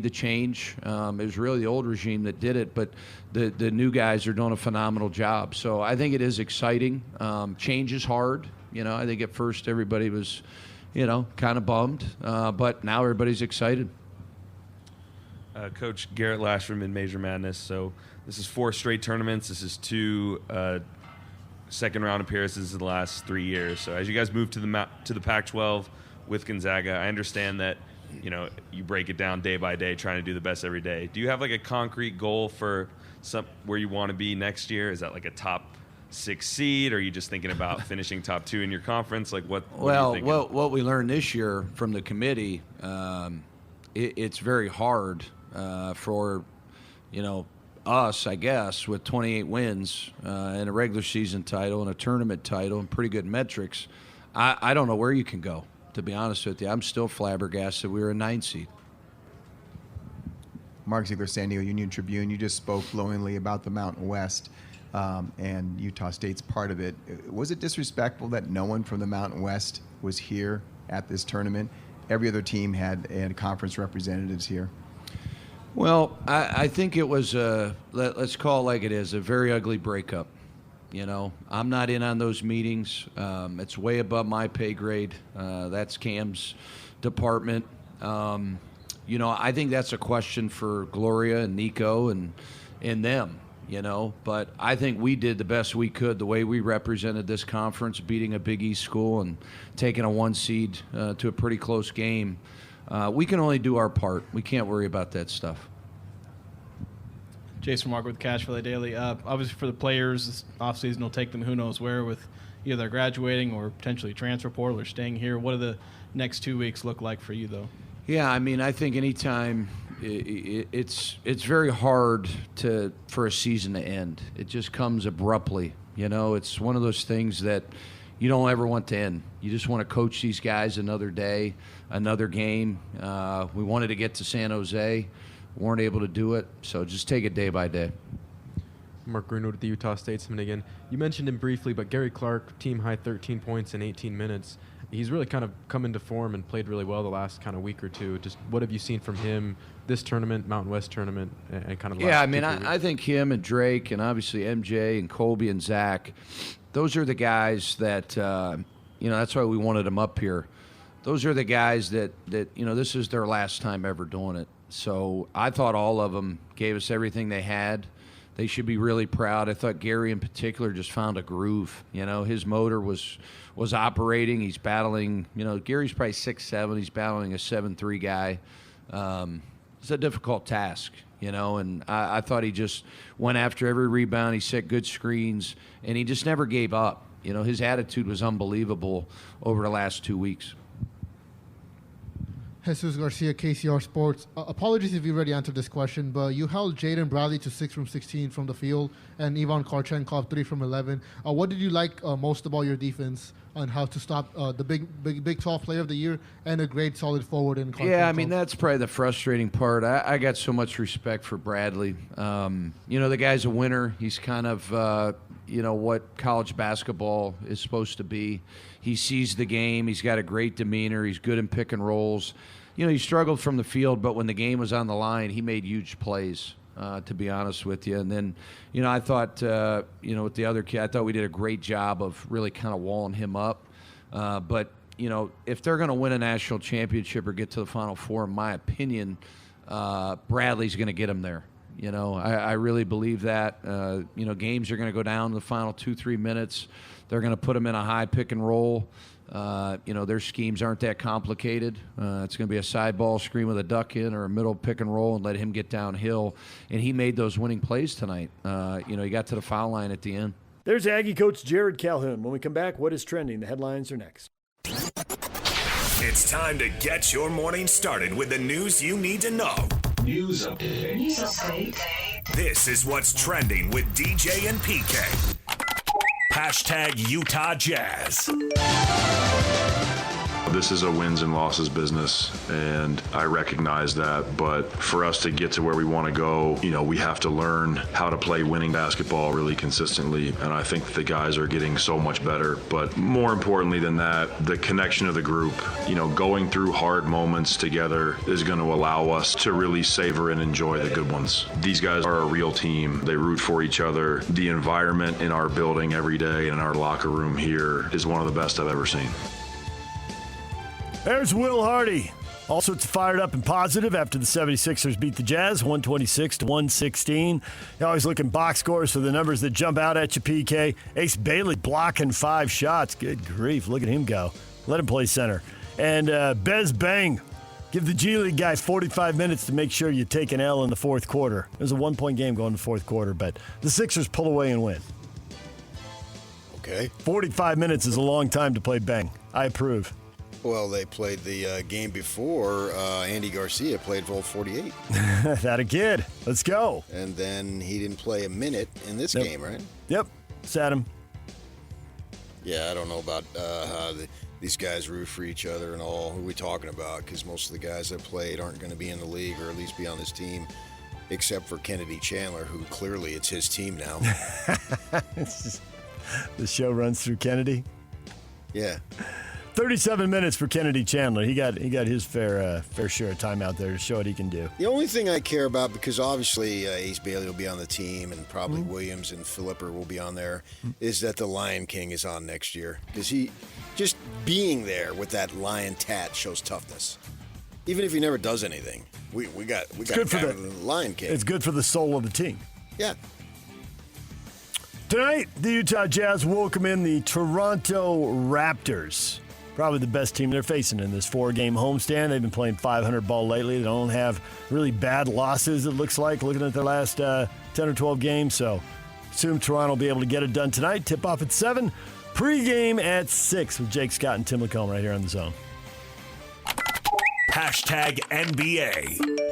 the change. It was really the old regime that did it, but the new guys are doing a phenomenal job. So I think it is exciting. Change is hard. You know, I think at first everybody was, you know, kind of bummed, but now everybody's excited. Coach Garrett Lashram in Major Madness. So this is 4 straight tournaments. This is 2 second round appearances in the last 3 years. So as you guys move to the Pac-12, with Gonzaga. I understand that, you break it down day by day, trying to do the best every day. Do you have like a concrete goal for where you want to be next year? Is that like a top 6 seed, or are you just thinking about finishing top 2 in your conference? Like what are you thinking? What we learned this year from the committee, it's very hard for, us, I guess, with 28 wins and a regular season title and a tournament title and pretty good metrics. I don't know where you can go, to be honest with you. I'm still flabbergasted we were a 9 seed. Mark Ziegler, San Diego Union Tribune. You just spoke glowingly about the Mountain West. And Utah State's part of it. Was it disrespectful that no one from the Mountain West was here at this tournament? Every other team had conference representatives here. Well, I think it was, let's call it like it is, a very ugly breakup. I'm not in on those meetings. It's way above my pay grade. That's Cam's department. I think that's a question for Gloria and Nico and them. But I think we did the best we could the way we represented this conference, beating a Big East school and taking a 1 seed to a pretty close game. We can only do our part. We can't worry about that stuff. Jason Walker with Cash Valley Daily. Obviously for the players, this offseason will take them who knows where with either graduating or potentially transfer portal or staying here. What do the next 2 weeks look like for you, though? Yeah, I think anytime it's very hard for a season to end. It just comes abruptly. It's one of those things that you don't ever want to end. You just want to coach these guys another day, another game. We wanted to get to San Jose, weren't able to do it, so just take it day by day. Mark Greenwood with the Utah Statesman again. You mentioned him briefly, but Gary Clark, team high 13 points in 18 minutes. He's really kind of come into form and played really well the last kind of week or two. Just what have you seen from him this tournament, Mountain West tournament, and kind of the last I think him and Drake and obviously MJ and Colby and Zach, those are the guys that, that's why we wanted them up here. Those are the guys that this is their last time ever doing it. So I thought all of them gave us everything they had. They should be really proud. I thought Gary in particular just found a groove. His motor was operating. He's battling. Gary's probably 6'7". He's battling a 7'3" guy. It's a difficult task, and I thought he just went after every rebound. He set good screens, and he just never gave up. His attitude was unbelievable over the last 2 weeks. Jesus Garcia, KCR Sports. Apologies if you already answered this question, but you held Jaden Bradley to 6 from 16 from the field and Ivan Karchenkov 3 from 11. What did you like most about your defense on how to stop the Big 12 Player of the Year and a great solid forward in Karchenkov? Yeah, that's probably the frustrating part. I got so much respect for Bradley. The guy's a winner. He's kind of, what college basketball is supposed to be. He sees the game. He's got a great demeanor. He's good in pick and rolls. He struggled from the field, but when the game was on the line, he made huge plays, to be honest with you. And then, I thought, with the other kid, I thought we did a great job of really kind of walling him up. But, if they're going to win a national championship or get to the Final Four, in my opinion, Bradley's going to get them there. I really believe that. Games are going to go down to the final 2-3 minutes. They're going to put them in a high pick and roll. Their schemes aren't that complicated. It's going to be a side ball screen with a duck in or a middle pick and roll and let him get downhill. And he made those winning plays tonight. He got to the foul line at the end. There's Aggie coach Jerrod Calhoun. When we come back, what is trending? The headlines are next. It's time to get your morning started with the news you need to know. News update. News update. This is what's trending with DJ and PK. Hashtag Utah Jazz. This is a wins and losses business, and I recognize that. But for us to get to where we want to go, we have to learn how to play winning basketball really consistently. And I think the guys are getting so much better. But more importantly than that, the connection of the group, going through hard moments together is going to allow us to really savor and enjoy the good ones. These guys are a real team. They root for each other. The environment in our building every day and in our locker room here is one of the best I've ever seen. There's Will Hardy. All sorts of fired up and positive after the 76ers beat the Jazz 126-116. You're always looking box scores for the numbers that jump out at you, PK. Ace Bailey blocking 5 shots. Good grief, look at him go. Let him play center. And Bez Bang, give the G League guy 45 minutes to make sure you take an L in the fourth quarter. It was a 1-point game going to the fourth quarter, but the Sixers pull away and win. Okay. 45 minutes is a long time to play Bang. I approve. Well, they played the game before. Andy Garcia played for all 48. That a kid. Let's go. And then he didn't play a minute in this game, right? Yep. Sat him. Yeah, I don't know about how these guys root for each other and all. Who are we talking about? Because most of the guys that played aren't going to be in the league or at least be on this team, except for Kennedy Chandler, who clearly it's his team now. The show runs through Kennedy. Yeah. 37 minutes for Kennedy Chandler. He got his fair share of time out there to show what he can do. The only thing I care about, because obviously Ace Bailey will be on the team and probably Williams and Philipper will be on there, is that the Lion King is on next year. Because he, just being there with that lion tat shows toughness. Even if he never does anything, we got good for the Lion King. It's good for the soul of the team. Yeah. Tonight, the Utah Jazz welcome in the Toronto Raptors. Probably the best team they're facing in this 4-game homestand. They've been playing 500 ball lately. They don't have really bad losses, it looks like, looking at their last 10 or 12 games. So assume Toronto will be able to get it done tonight. Tip off at 7. Pre-game at 6 with Jake Scott and Tim Lacombe right here on The Zone. Hashtag NBA.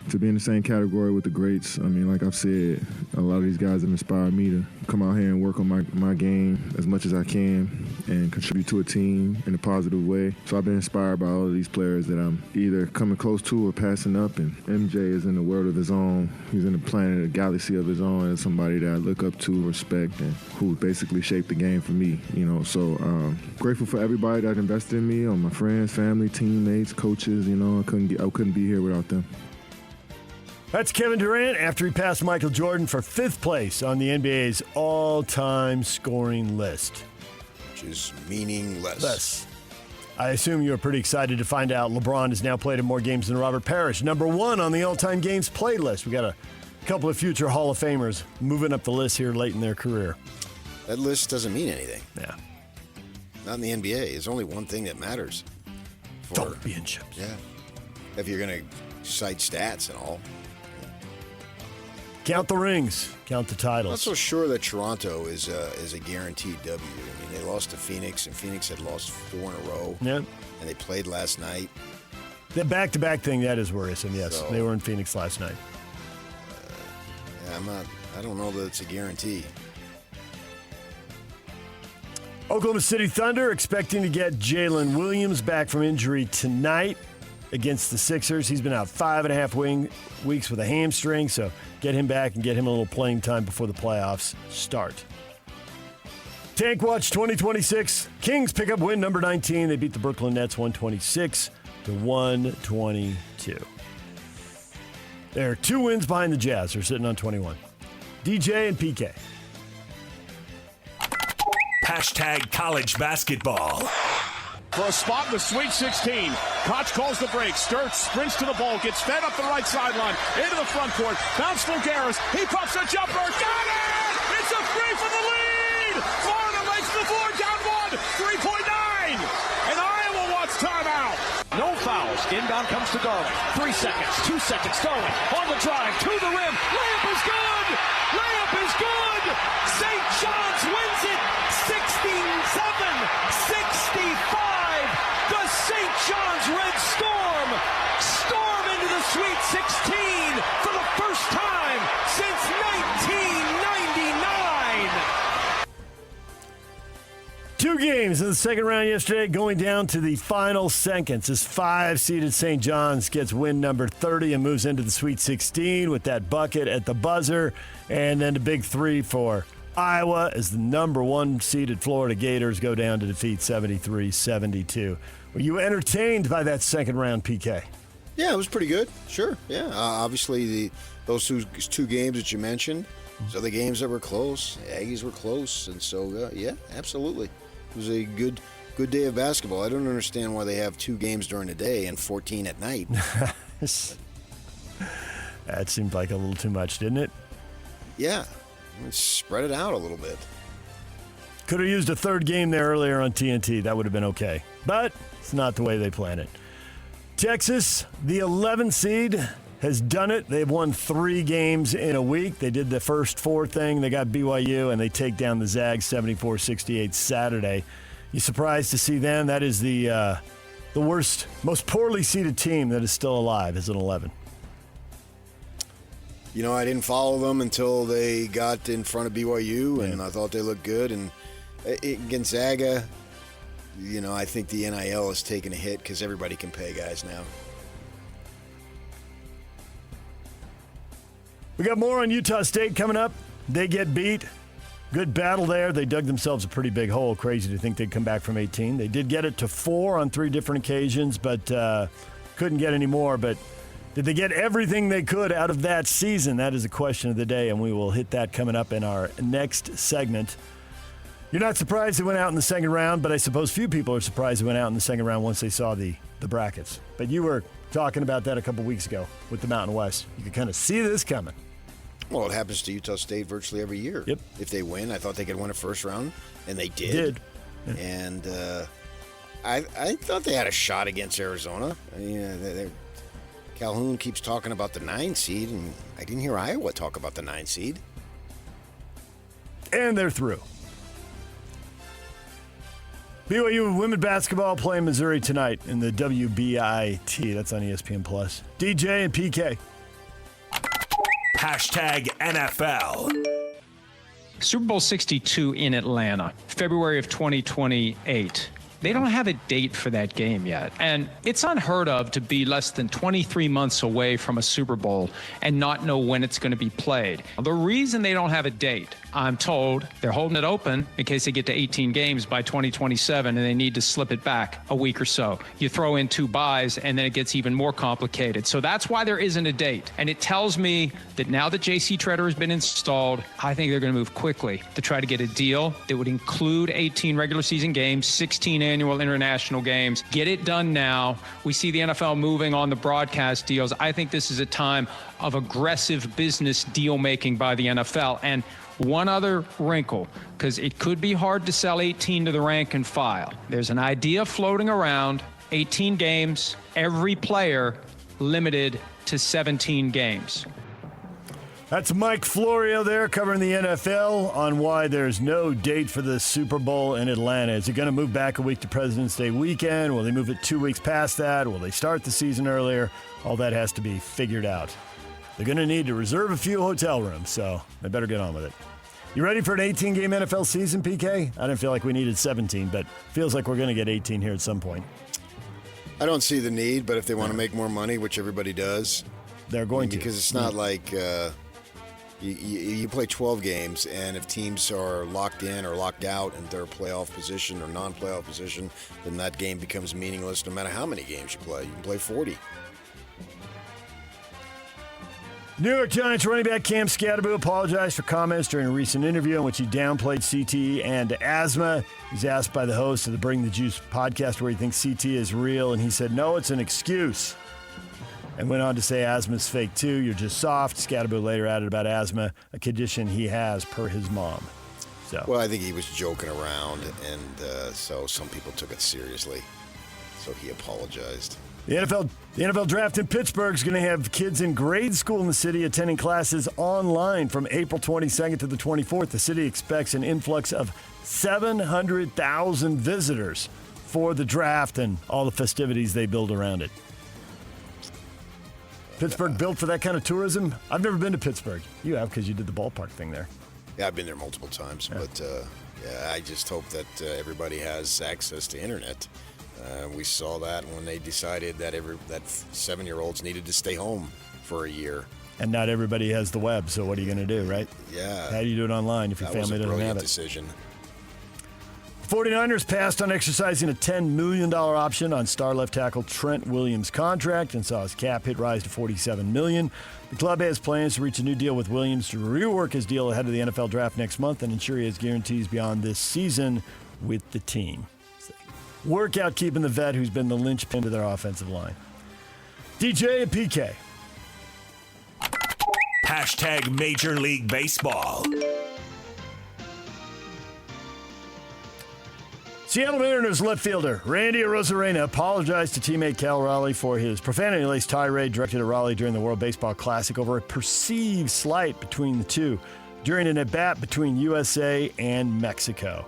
To be in the same category with the greats, I mean, like I've said, a lot of these guys have inspired me to come out here and work on my game as much as I can and contribute to a team in a positive way. So I've been inspired by all of these players that I'm either coming close to or passing up. And MJ is in the world of his own. He's in a planet, a galaxy of his own, and somebody that I look up to, respect, and who basically shaped the game for me. So grateful for everybody that invested in me, on my friends, family, teammates, coaches. I couldn't be here without them. That's Kevin Durant after he passed Michael Jordan for 5th place on the NBA's all-time scoring list. Which is meaningless. Less. I assume you were pretty excited to find out LeBron has now played in more games than Robert Parrish. Number 1 on the all-time games played list. We got a couple of future Hall of Famers moving up the list here late in their career. That list doesn't mean anything. Yeah. Not in the NBA. There's only one thing that matters. Championships. Yeah. If you're going to cite stats and all. Count the rings. Count the titles. I'm not so sure that Toronto is a guaranteed W. I mean, they lost to Phoenix, and Phoenix had lost 4 in a row. Yeah. And they played last night. The back-to-back thing, that is worrisome, yes. So, they were in Phoenix last night. I don't know that it's a guarantee. Oklahoma City Thunder expecting to get Jalen Williams back from injury tonight against the Sixers. He's been out 5.5 weeks with a hamstring, so get him back and get him a little playing time before the playoffs start. Tank Watch 2026. Kings pick up win number 19. They beat the Brooklyn Nets 126-122. They're 2 wins behind the Jazz. They're sitting on 21. DJ and PK. Hashtag college basketball. For a spot in the Sweet 16. Koch calls the break. Sturts sprints to the ball. Gets fed up the right sideline. Into the front court. Bounce for Garris. He pops a jumper. Got it! It's a three for the lead! Florida makes the board down 1. 3.9. And Iowa wants timeout. No fouls. Inbound comes to Garland. 3 seconds. 2 seconds. Garland on the drive. To the rim. Layup is good! Layup is good! St. John's wins it. 67-65. The St. John's Red Storm into the Sweet 16 for the first time since 1999. 2 games in the second round yesterday, going down to the final seconds as 5-seeded St. John's gets win number 30 and moves into the Sweet 16 with that bucket at the buzzer. And then the big 3 for Iowa as the number 1 seeded Florida Gators go down to defeat 73-72. Were you entertained by that second round, PK? Yeah, it was pretty good. Sure. Yeah. Obviously, those two games that you mentioned, so the games that were close, the Aggies were close, and so yeah, absolutely, it was a good day of basketball. I don't understand why they have 2 games during the day and 14 at night. That seemed like a little too much, didn't it? Yeah. Spread it out a little bit. Could have used a third game there earlier on TNT. That would have been okay. But it's not the way they planned it. Texas, the 11th seed, has done it. They've won 3 games in a week. They did the first 4 thing. They got BYU, and they take down the Zags 74-68 Saturday. You surprised to see them? That is the worst, most poorly seeded team that is still alive as an 11. You know, I didn't follow them until they got in front of BYU, and I thought they looked good. And Gonzaga, you know, I think the NIL has taken a hit because everybody can pay guys now. We got more on Utah State coming up. They get beat. Good battle there. They dug themselves a pretty big hole. Crazy to think they'd come back from 18. They did get it to 4 on 3 different occasions, but couldn't get any more. But did they get everything they could out of that season? That is the question of the day, and we will hit that coming up in our next segment. You're not surprised they went out in the second round, but I suppose few people are surprised they went out in the second round once they saw the brackets. But you were talking about that a couple weeks ago with the Mountain West. You could kind of see this coming. Well, it happens to Utah State virtually every year. Yep. If they win, I thought they could win a first round, and they did. Yeah. And I thought they had a shot against Arizona. I mean, Calhoun keeps talking about the 9 seed, and I didn't hear Iowa talk about the 9 seed. And they're through. BYU women basketball playing Missouri tonight in the WBIT. That's on ESPN+. DJ and PK. #NFL. Super Bowl 62 in Atlanta, February of 2028. They don't have a date for that game yet. And it's unheard of to be less than 23 months away from a Super Bowl and not know when it's going to be played. The reason they don't have a date, I'm told, they're holding it open in case they get to 18 games by 2027 and they need to slip it back a week or so. You throw in 2 buys and then it gets even more complicated. So that's why there isn't a date. And it tells me that now that J.C. Treader has been installed, I think they're going to move quickly to try to get a deal that would include 18 regular season games, 16 annual international games. Get it done now. We see the NFL moving on the broadcast deals. I think this is a time of aggressive business deal making by the NFL. And one other wrinkle, because it could be hard to sell 18 to the rank and file. There's an idea floating around, 18 games, every player limited to 17 games. That's Mike Florio there covering the NFL on why there's no date for the Super Bowl in Atlanta. Is it going to move back a week to President's Day weekend? Will they move it 2 weeks past that? Will they start the season earlier? All that has to be figured out. They're going to need to reserve a few hotel rooms, so they better get on with it. You ready for an 18-game NFL season, PK? I didn't feel like we needed 17, but feels like we're going to get 18 here at some point. I don't see the need, but if they want to make more money, which everybody does, they're going to. Because it's not like you play 12 games, and if teams are locked in or locked out in their playoff position or non-playoff position, then that game becomes meaningless no matter how many games you play. You can play 40. New York Giants running back Cam Scatterbo apologized for comments during a recent interview in which he downplayed CTE and asthma. He's asked by the host of the Bring the Juice podcast where he thinks CTE is real, and he said, no, it's an excuse. And went on to say asthma's fake too. You're just soft. Scatterbo later added about asthma, a condition he has per his mom. So. Well, I think he was joking around, and so some people took it seriously. So he apologized. The NFL draft in Pittsburgh is going to have kids in grade school in the city attending classes online from April 22nd to the 24th. The city expects an influx of 700,000 visitors for the draft and all the festivities they build around it. Pittsburgh built for that kind of tourism? I've never been to Pittsburgh. You have because you did the ballpark thing there. Yeah, I've been there multiple times, but I just hope that everybody has access to internet. We saw that when they decided that 7-year-olds needed to stay home for a year. And not everybody has the web, so what are you going to do, right? Yeah. How do you do it online if your family doesn't have it? That was a brilliant decision. 49ers passed on exercising a $10 million option on star left tackle Trent Williams' contract and saw his cap hit rise to $47 million. The club has plans to reach a new deal with Williams to rework his deal ahead of the NFL draft next month and ensure he has guarantees beyond this season with the team. Work out keeping the vet who's been the linchpin to their offensive line. DJ and PK. #Major League Baseball. Seattle Mariners left fielder Randy Arozarena apologized to teammate Cal Raleigh for his profanity-laced tirade directed at Raleigh during the World Baseball Classic over a perceived slight between the two during an at-bat between USA and Mexico.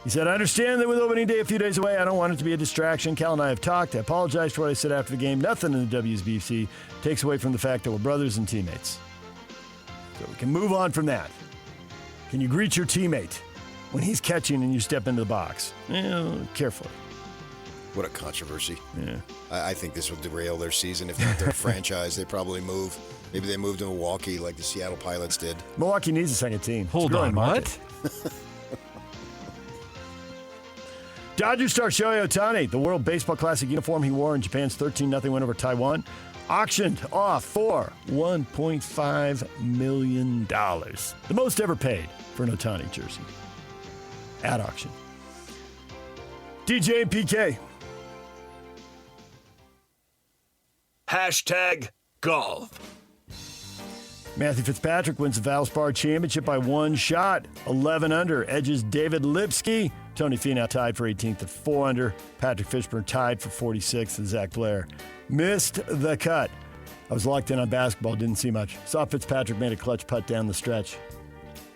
He said, I understand that with opening day a few days away, I don't want it to be a distraction. Cal and I have talked. I apologize for what I said after the game. Nothing in the WBC takes away from the fact that we're brothers and teammates. So we can move on from that. Can you greet your teammate when he's catching and you step into the box? Carefully. What a controversy. Yeah. I think this will derail their season. If not their franchise, they probably move. Maybe they move to Milwaukee like the Seattle Pilots did. Milwaukee needs a second team. Hold on, what? Dodgers star Shohei Ohtani, the World Baseball Classic uniform he wore in Japan's 13-0 win over Taiwan, auctioned off for $1.5 million. The most ever paid for an Ohtani jersey at auction. DJ and PK. #golf. Matthew Fitzpatrick wins the Valspar Championship by one shot. 11 under. Edges David Lipsky. Tony Finau tied for 18th at 4 under. Patrick Fishburne tied for 46th. And Zach Blair missed the cut. I was locked in on basketball. Didn't see much. Saw Fitzpatrick made a clutch putt down the stretch.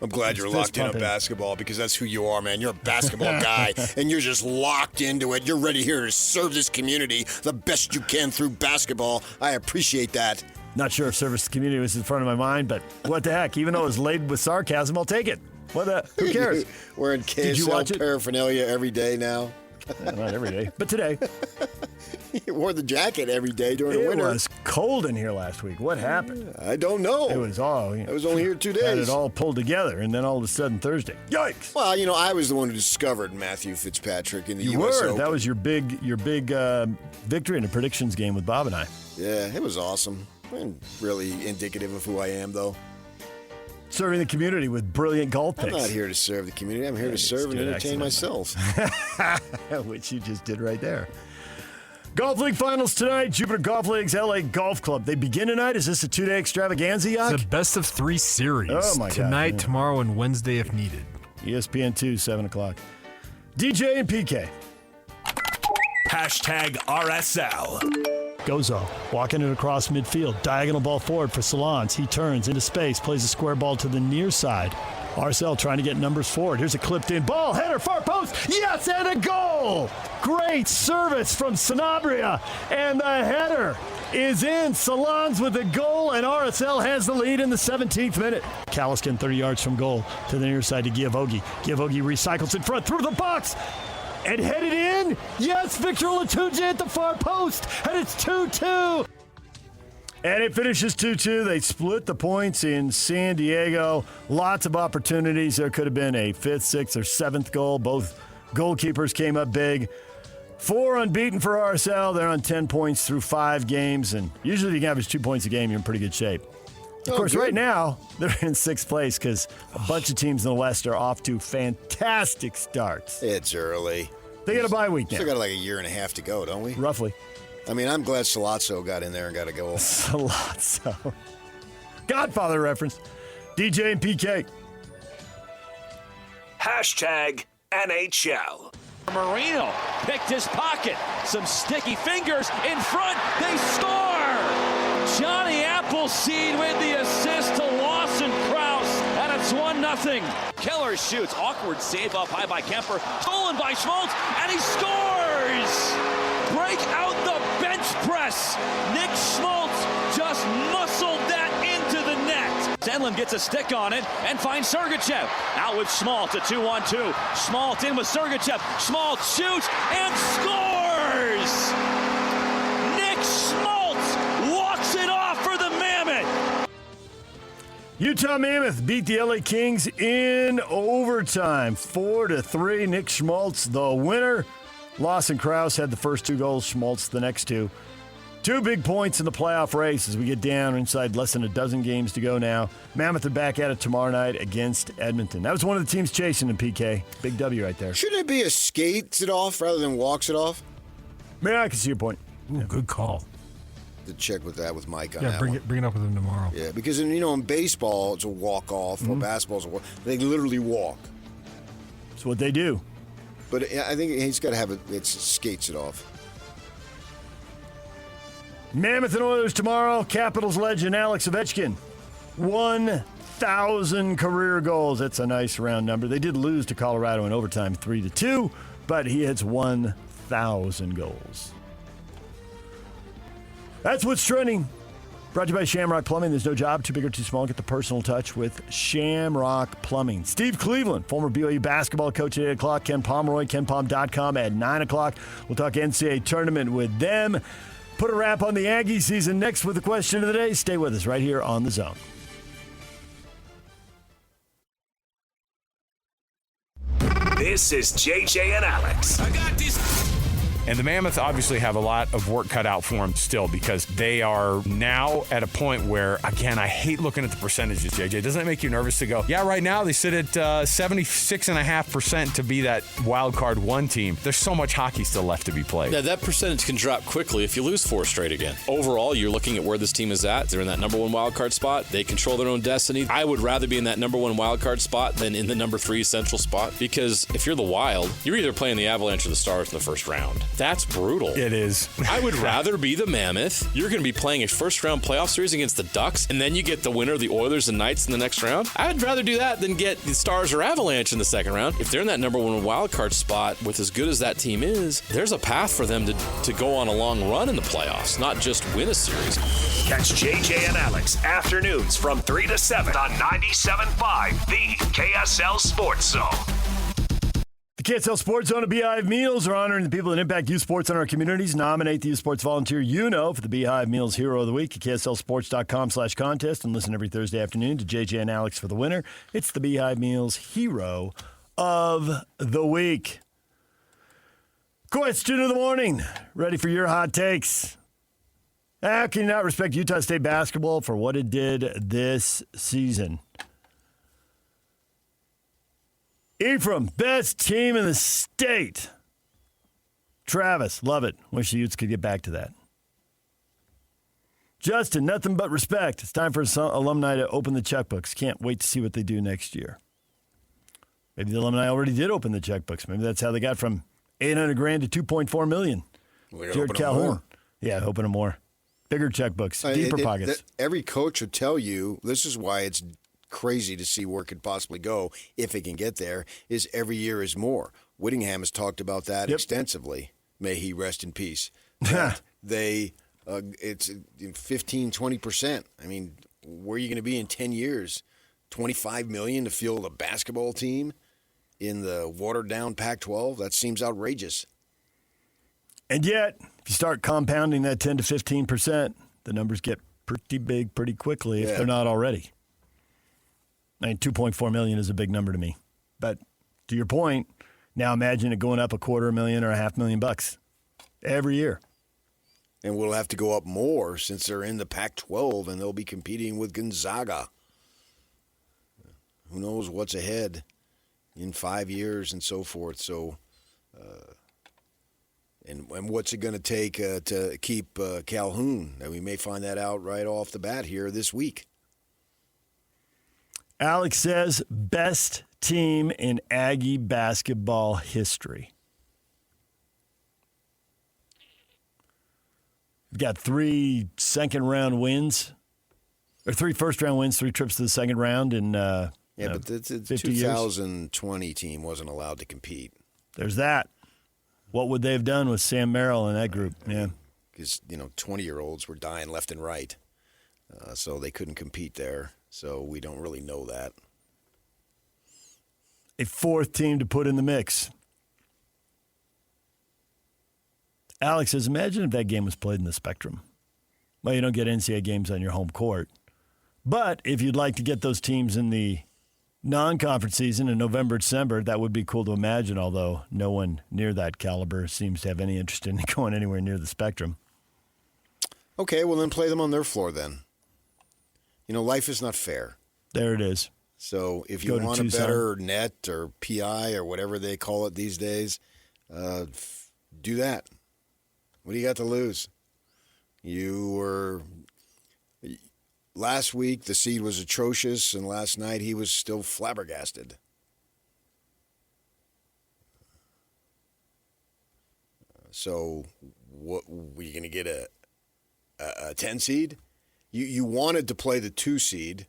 I'm glad you're locked in on basketball because that's who you are, man. You're a basketball guy, and you're just locked into it. You're ready here to serve this community the best you can through basketball. I appreciate that. Not sure if service to the community was in front of my mind, but what the heck? Even though it was laden with sarcasm, I'll take it. Who cares? Wearing KSL paraphernalia every day now. Not every day, but today. You wore the jacket every day during the winter. It was cold in here last week. What happened? I don't know. It was all. I was only here 2 days. Had it all pulled together, and then all of a sudden Thursday. Yikes! Well, I was the one who discovered Matthew Fitzpatrick in the U.S. US Open. Open. That was your big victory in a predictions game with Bob and I. Yeah, it was awesome. And really indicative of who I am, though. Serving the community with brilliant golf picks. I'm not here to serve the community. I'm here to serve and entertain myself. Which you just did right there. Golf League Finals tonight. Jupiter Golf League's LA Golf Club. They begin tonight. Is this a 2-day extravaganza, Yak? It's a best of 3 series. Oh, my God. Tonight, tomorrow, and Wednesday if needed. ESPN 2, 7 o'clock. DJ and PK. #RSL. Gozo walking it across midfield. Diagonal ball forward for Salons. He turns into space, plays a square ball to the near side. RSL trying to get numbers forward. Here's a clipped in ball. Header, far post. Yes, and a goal. Great service from Sanabria. And the header is in. Salons with the goal, and RSL has the lead in the 17th minute. Caliskin 30 yards from goal to the near side to Giavogi. Giavogi recycles in front through the box. And headed in. Yes, Victor Latuja at the far post. And it's 2-2. And it finishes 2-2. They split the points in San Diego. Lots of opportunities. There could have been a 5th, 6th, or 7th goal. Both goalkeepers came up big. 4 unbeaten for RSL. They're on 10 points through 5 games. And usually if you can average 2 points a game, you're in pretty good shape. Of course, good. right now, they're in 6th place because a bunch of teams in the West are off to fantastic starts. It's early. They got a bye week now. Still got like a year and a half to go, don't we? Roughly. I mean, I'm glad Salazzo got in there and got a goal. Salazzo. Godfather reference. DJ and PK. #NHL. Marino picked his pocket. Some sticky fingers in front. They score! Johnny Appleseed with the assist to Lawson Krause, and it's 1-0. Keller shoots. Awkward save up high by Kemper. Stolen by Schmaltz, and he scores! Break out the bench press. Nick Schmaltz just muscled that into the net. Zenlin gets a stick on it and finds Sergachev. Out with Schmaltz, a 2-on-2. Schmaltz in with Sergachev. Schmaltz shoots and scores! Nick Schmaltz walks it off for the Mammoth. Utah Mammoth beat the LA Kings in overtime. 4-3. Nick Schmaltz, the winner. Lawson Krause had the first 2 goals. Schmaltz the next 2. 2 big points in the playoff race as we get down inside less than a dozen games to go now. Mammoth are back at it tomorrow night against Edmonton. That was one of the teams chasing in PK. Big W right there. Shouldn't it be a skates it off rather than walks it off? Man, I can see your point. Ooh, good call. To check with that with Mike on Yeah, that bring one. it up with him tomorrow. Yeah, because in baseball it's a walk off or basketball's a walk. They literally walk. That's what they do. But I think he's got to have it skates it off. Mammoth and Oilers tomorrow. Capitals legend Alex Ovechkin. 1,000 career goals. That's a nice round number. They did lose to Colorado in overtime 3-2, but he hits 1,000 goals. That's what's trending. Brought to you by Shamrock Plumbing. There's no job too big or too small. Get the personal touch with Shamrock Plumbing. Steve Cleveland, former BYU basketball coach at 8 o'clock. Ken Pomeroy, KenPom.com at 9 o'clock. We'll talk NCAA Tournament with them. Put a wrap on the Aggie season next with the question of the day. Stay with us right here on The Zone. This is JJ and Alex. I got this. And the Mammoth obviously have a lot of work cut out for them still because they are now at a point where, again, I hate looking at the percentages, JJ. Doesn't it make you nervous to go, yeah, right now they sit at 76.5% to be that wild card 1 team. There's so much hockey still left to be played. Yeah, that percentage can drop quickly if you lose 4 straight again. Overall, you're looking at where this team is at. They're in that number 1 wild card spot. They control their own destiny. I would rather be in that number 1 wild card spot than in the number 3 central spot because if you're the Wild, you're either playing the Avalanche or the Stars in the first round. That's brutal. It is. I would rather be the Mammoth. You're going to be playing a first-round playoff series against the Ducks, and then you get the winner of the Oilers and Knights in the next round. I'd rather do that than get the Stars or Avalanche in the second round. If they're in that number 1 wild card spot with as good as that team is, there's a path for them to go on a long run in the playoffs, not just win a series. Catch JJ and Alex afternoons from 3 to 7 on 97.5, the KSL Sports Zone. The KSL Sports Zone of Beehive Meals are honoring the people that impact youth sports in our communities. Nominate the youth sports volunteer you know for the Beehive Meals Hero of the Week at KSLSports.com/contest and listen every Thursday afternoon to JJ and Alex for the winner. It's the Beehive Meals Hero of the Week. Question of the morning. Ready for your hot takes. How can you not respect Utah State basketball for what it did this season? Ephraim, best team in the state. Travis, love it. Wish the Utes could get back to that. Justin, nothing but respect. It's time for alumni to open the checkbooks. Can't wait to see what they do next year. Maybe the alumni already did open the checkbooks. Maybe that's how they got from $800,000 to $2.4 million. Jerrod Calhoun. Yeah, open them more. Bigger checkbooks, deeper pockets. Every coach would tell you this is why it's crazy to see where it could possibly go if it can get there, is every year is more. Whittingham has talked about that extensively. May he rest in peace. It's 15, 20%. I mean, where are you going to be in 10 years? $25 million to field a basketball team in the watered-down Pac-12? That seems outrageous. And yet, if you start compounding that 10 to 15%, the numbers get pretty big pretty quickly if they're not already. I mean, $2.4 million is a big number to me. But to your point, now imagine it going up $250,000 or $500,000 every year. And we'll have to go up more since they're in the Pac-12 and they'll be competing with Gonzaga. Who knows what's ahead in 5 years and so forth. So, and what's it going to take to keep Calhoun? And we may find that out right off the bat here this week. Alex says, best team in Aggie basketball history. We've got 3 second-round wins, or 3 first-round wins, 3 trips to the second round in but the 2020 years. Team wasn't allowed to compete. There's that. What would they have done with Sam Merrill in that group? Yeah, because 20-year-olds were dying left and right, so they couldn't compete there. So we don't really know that. A 4th team to put in the mix. Alex says, imagine if that game was played in the Spectrum. Well, you don't get NCAA games on your home court. But if you'd like to get those teams in the non-conference season in November, December, that would be cool to imagine, although no one near that caliber seems to have any interest in going anywhere near the Spectrum. Okay, well then play them on their floor then. Life is not fair. There it is. So if you want a better net or PI or whatever they call it these days, do that. What do you got to lose? Last week the seed was atrocious, and last night he was still flabbergasted. So what were you going to get a 10 seed? You wanted to play the 2 seed,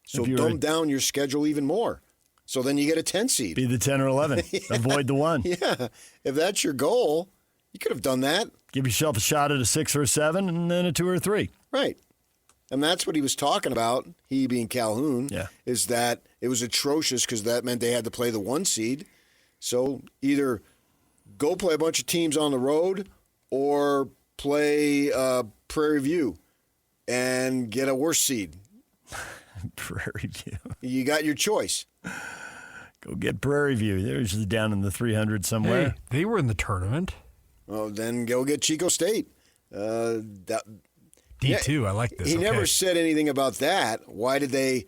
so dumb down your schedule even more. So then you get a 10 seed. Be the 10 or 11. Yeah. Avoid the 1. Yeah. If that's your goal, you could have done that. Give yourself a shot at a 6 or a 7 and then a 2 or a 3. Right. And that's what he was talking about, he being Calhoun, is that it was atrocious because that meant they had to play the 1 seed. So either go play a bunch of teams on the road or play Prairie View and get a worse seed. Prairie View. You got your choice. Go get Prairie View. They're usually down in the 300 somewhere. Hey, they were in the tournament. Well, then go get Chico State. D2, I like this. He never said anything about that. Why did they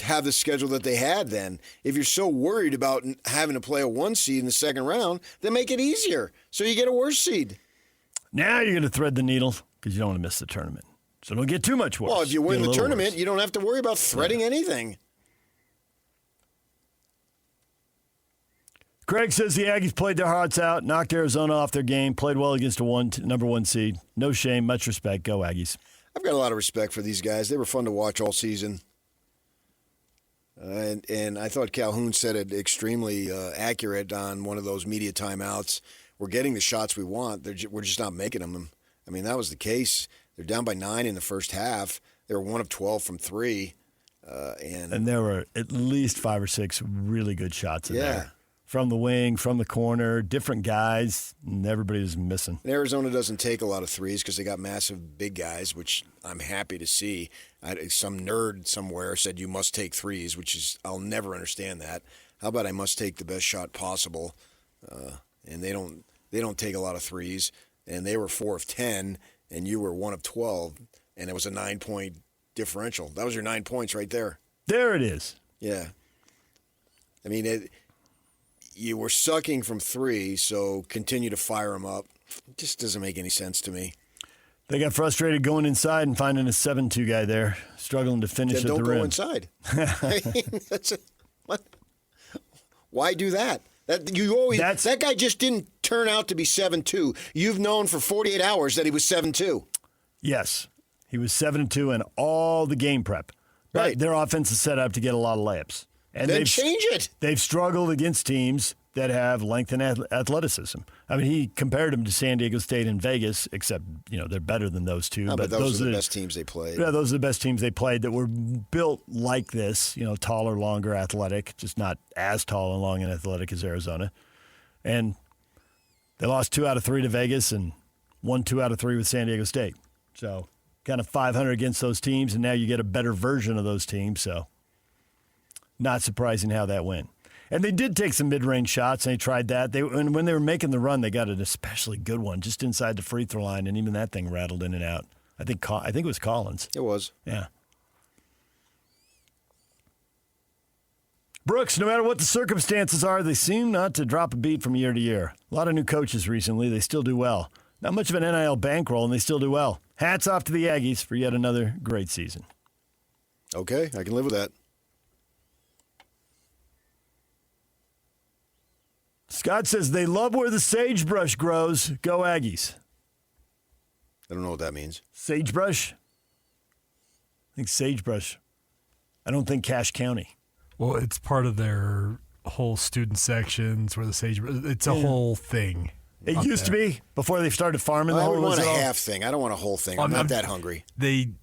have the schedule that they had then? If you're so worried about having to play a 1 seed in the second round, then make it easier so you get a worse seed. Now you're going to thread the needle because you don't want to miss the tournament. So don't get too much worse. Well, if you win Get a the little tournament, worse. you don't have to worry about threading anything. Craig says the Aggies played their hearts out, knocked Arizona off their game, played well against a number 1 seed. No shame, much respect. Go Aggies. I've got a lot of respect for these guys. They were fun to watch all season. And I thought Calhoun said it extremely accurate on one of those media timeouts. We're getting the shots we want. We're just not making them. I mean, that was the case. They're down by 9 in the first half. They were 1 of 12 from 3. And there were at least 5 or 6 really good shots in there. From the wing, from the corner, different guys, and everybody was missing. And Arizona doesn't take a lot of threes because they got massive big guys, which I'm happy to see. Some nerd somewhere said you must take threes, which is I'll never understand that. How about I must take the best shot possible? And they don't take a lot of threes, and they were 4 of 10, and you were 1 of 12, and it was a 9-point differential. That was your 9 points right there. There it is. Yeah. I mean, you were sucking from 3, so continue to fire them up. It just doesn't make any sense to me. They got frustrated going inside and finding a 7-2 guy there, struggling to finish Then at the rim. Don't go inside. What? Why do that? That guy just didn't turn out to be 7-2. You've known for 48 hours that he was 7-2. Yes. He was 7-2 in all the game prep. But their offense is set up to get a lot of layups. And then change it. They've struggled against teams that have length and athleticism. I mean, he compared them to San Diego State and Vegas, except, they're better than those two. No, but those are the best teams they played. Yeah, those are the best teams they played that were built like this, taller, longer, athletic, just not as tall and long and athletic as Arizona. And they lost 2 out of 3 to Vegas and won 2 out of 3 with San Diego State. So kind of 500 against those teams, and now you get a better version of those teams, so not surprising how that went. And they did take some mid-range shots, and they tried that. And when they were making the run, they got an especially good one just inside the free throw line, and even that thing rattled in and out. I think it was Collins. It was. Yeah. Brooks, no matter what the circumstances are, they seem not to drop a beat from year to year. A lot of new coaches recently. They still do well. Not much of an NIL bankroll, and they still do well. Hats off to the Aggies for yet another great season. Okay, I can live with that. Scott says they love where the sagebrush grows. Go Aggies. I don't know what that means. Sagebrush? I think sagebrush. I don't think Cache County. Well, it's part of their whole student sections where the sagebrush. It's a whole thing. It used to be before they started farming. I would want a half thing. I don't want a whole thing. I'm not that hungry. I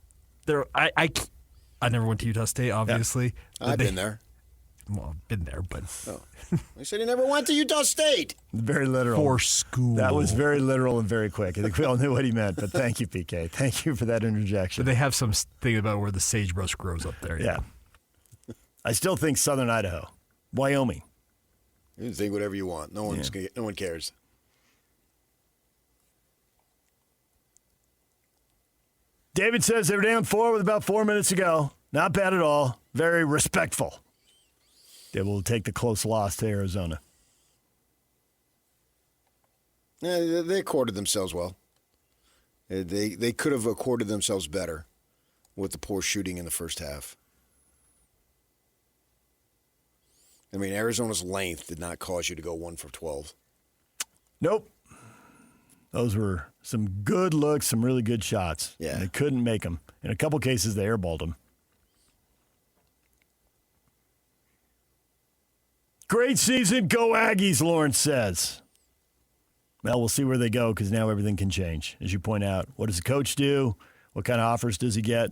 never went to Utah State, obviously. I've been there. Well, I've been there, but I said he never went to Utah State. Very literal. For school. That was very literal and very quick. I think we all knew what he meant, but thank you, PK. Thank you for that interjection. But they have some thing about where the sagebrush grows up there. Yeah. I still think southern Idaho. Wyoming. You can think whatever you want. No one cares. David says they were down 4 with about 4 minutes to go. Not bad at all. Very respectful. They will take the close loss to Arizona. Yeah, they accorded themselves well. They could have accorded themselves better with the poor shooting in the first half. I mean, Arizona's length did not cause you to go 1 for 12. Nope. Those were some good looks, some really good shots. Yeah. And they couldn't make them. In a couple cases, they airballed them. Great season. Go Aggies, Lawrence says. Well, we'll see where they go because now everything can change. As you point out, what does the coach do? What kind of offers does he get?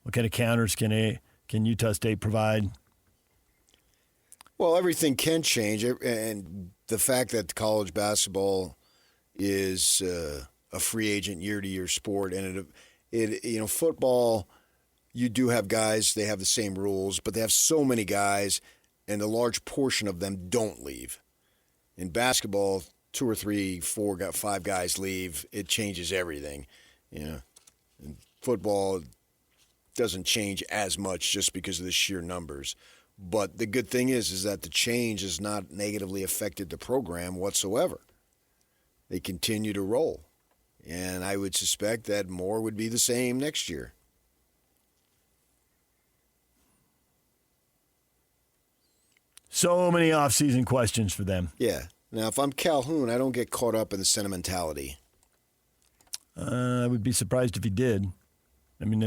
What kind of counters can Utah State provide? Well, everything can change, and the fact that college basketball is a free agent year-to-year sport, and football, you do have guys, they have the same rules, but they have so many guys, and a large portion of them don't leave. In basketball, 2 or 3, 4, 5 guys leave, it changes everything. In football, doesn't change as much just because of the sheer numbers. But the good thing is that the change has not negatively affected the program whatsoever. They continue to roll. And I would suspect that more would be the same next year. So many off-season questions for them. Yeah. Now, if I'm Calhoun, I don't get caught up in the sentimentality. I would be surprised if he did. I mean,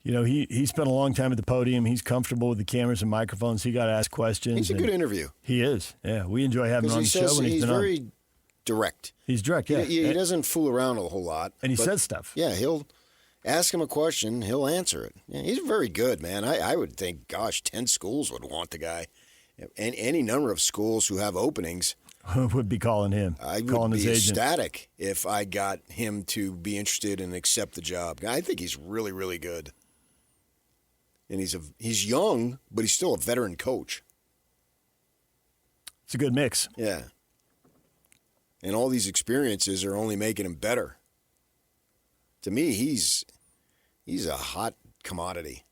he spent a long time at the podium. He's comfortable with the cameras and microphones. He got to ask questions. He's a good interview. He is. Yeah, we enjoy having him on the show when he's been on. He's very direct. He's direct, yeah. He doesn't fool around a whole lot. And he says stuff. Yeah, he'll ask him a question. He'll answer it. Yeah, he's very good, man. I would think, 10 schools would want the guy. And any number of schools who have openings would be calling him. I calling would his be agent. ecstatic if I got him to be interested and accept the job. I think he's really, really good. And he's young, but he's still a veteran coach. It's a good mix. Yeah. And all these experiences are only making him better. To me, he's a hot commodity.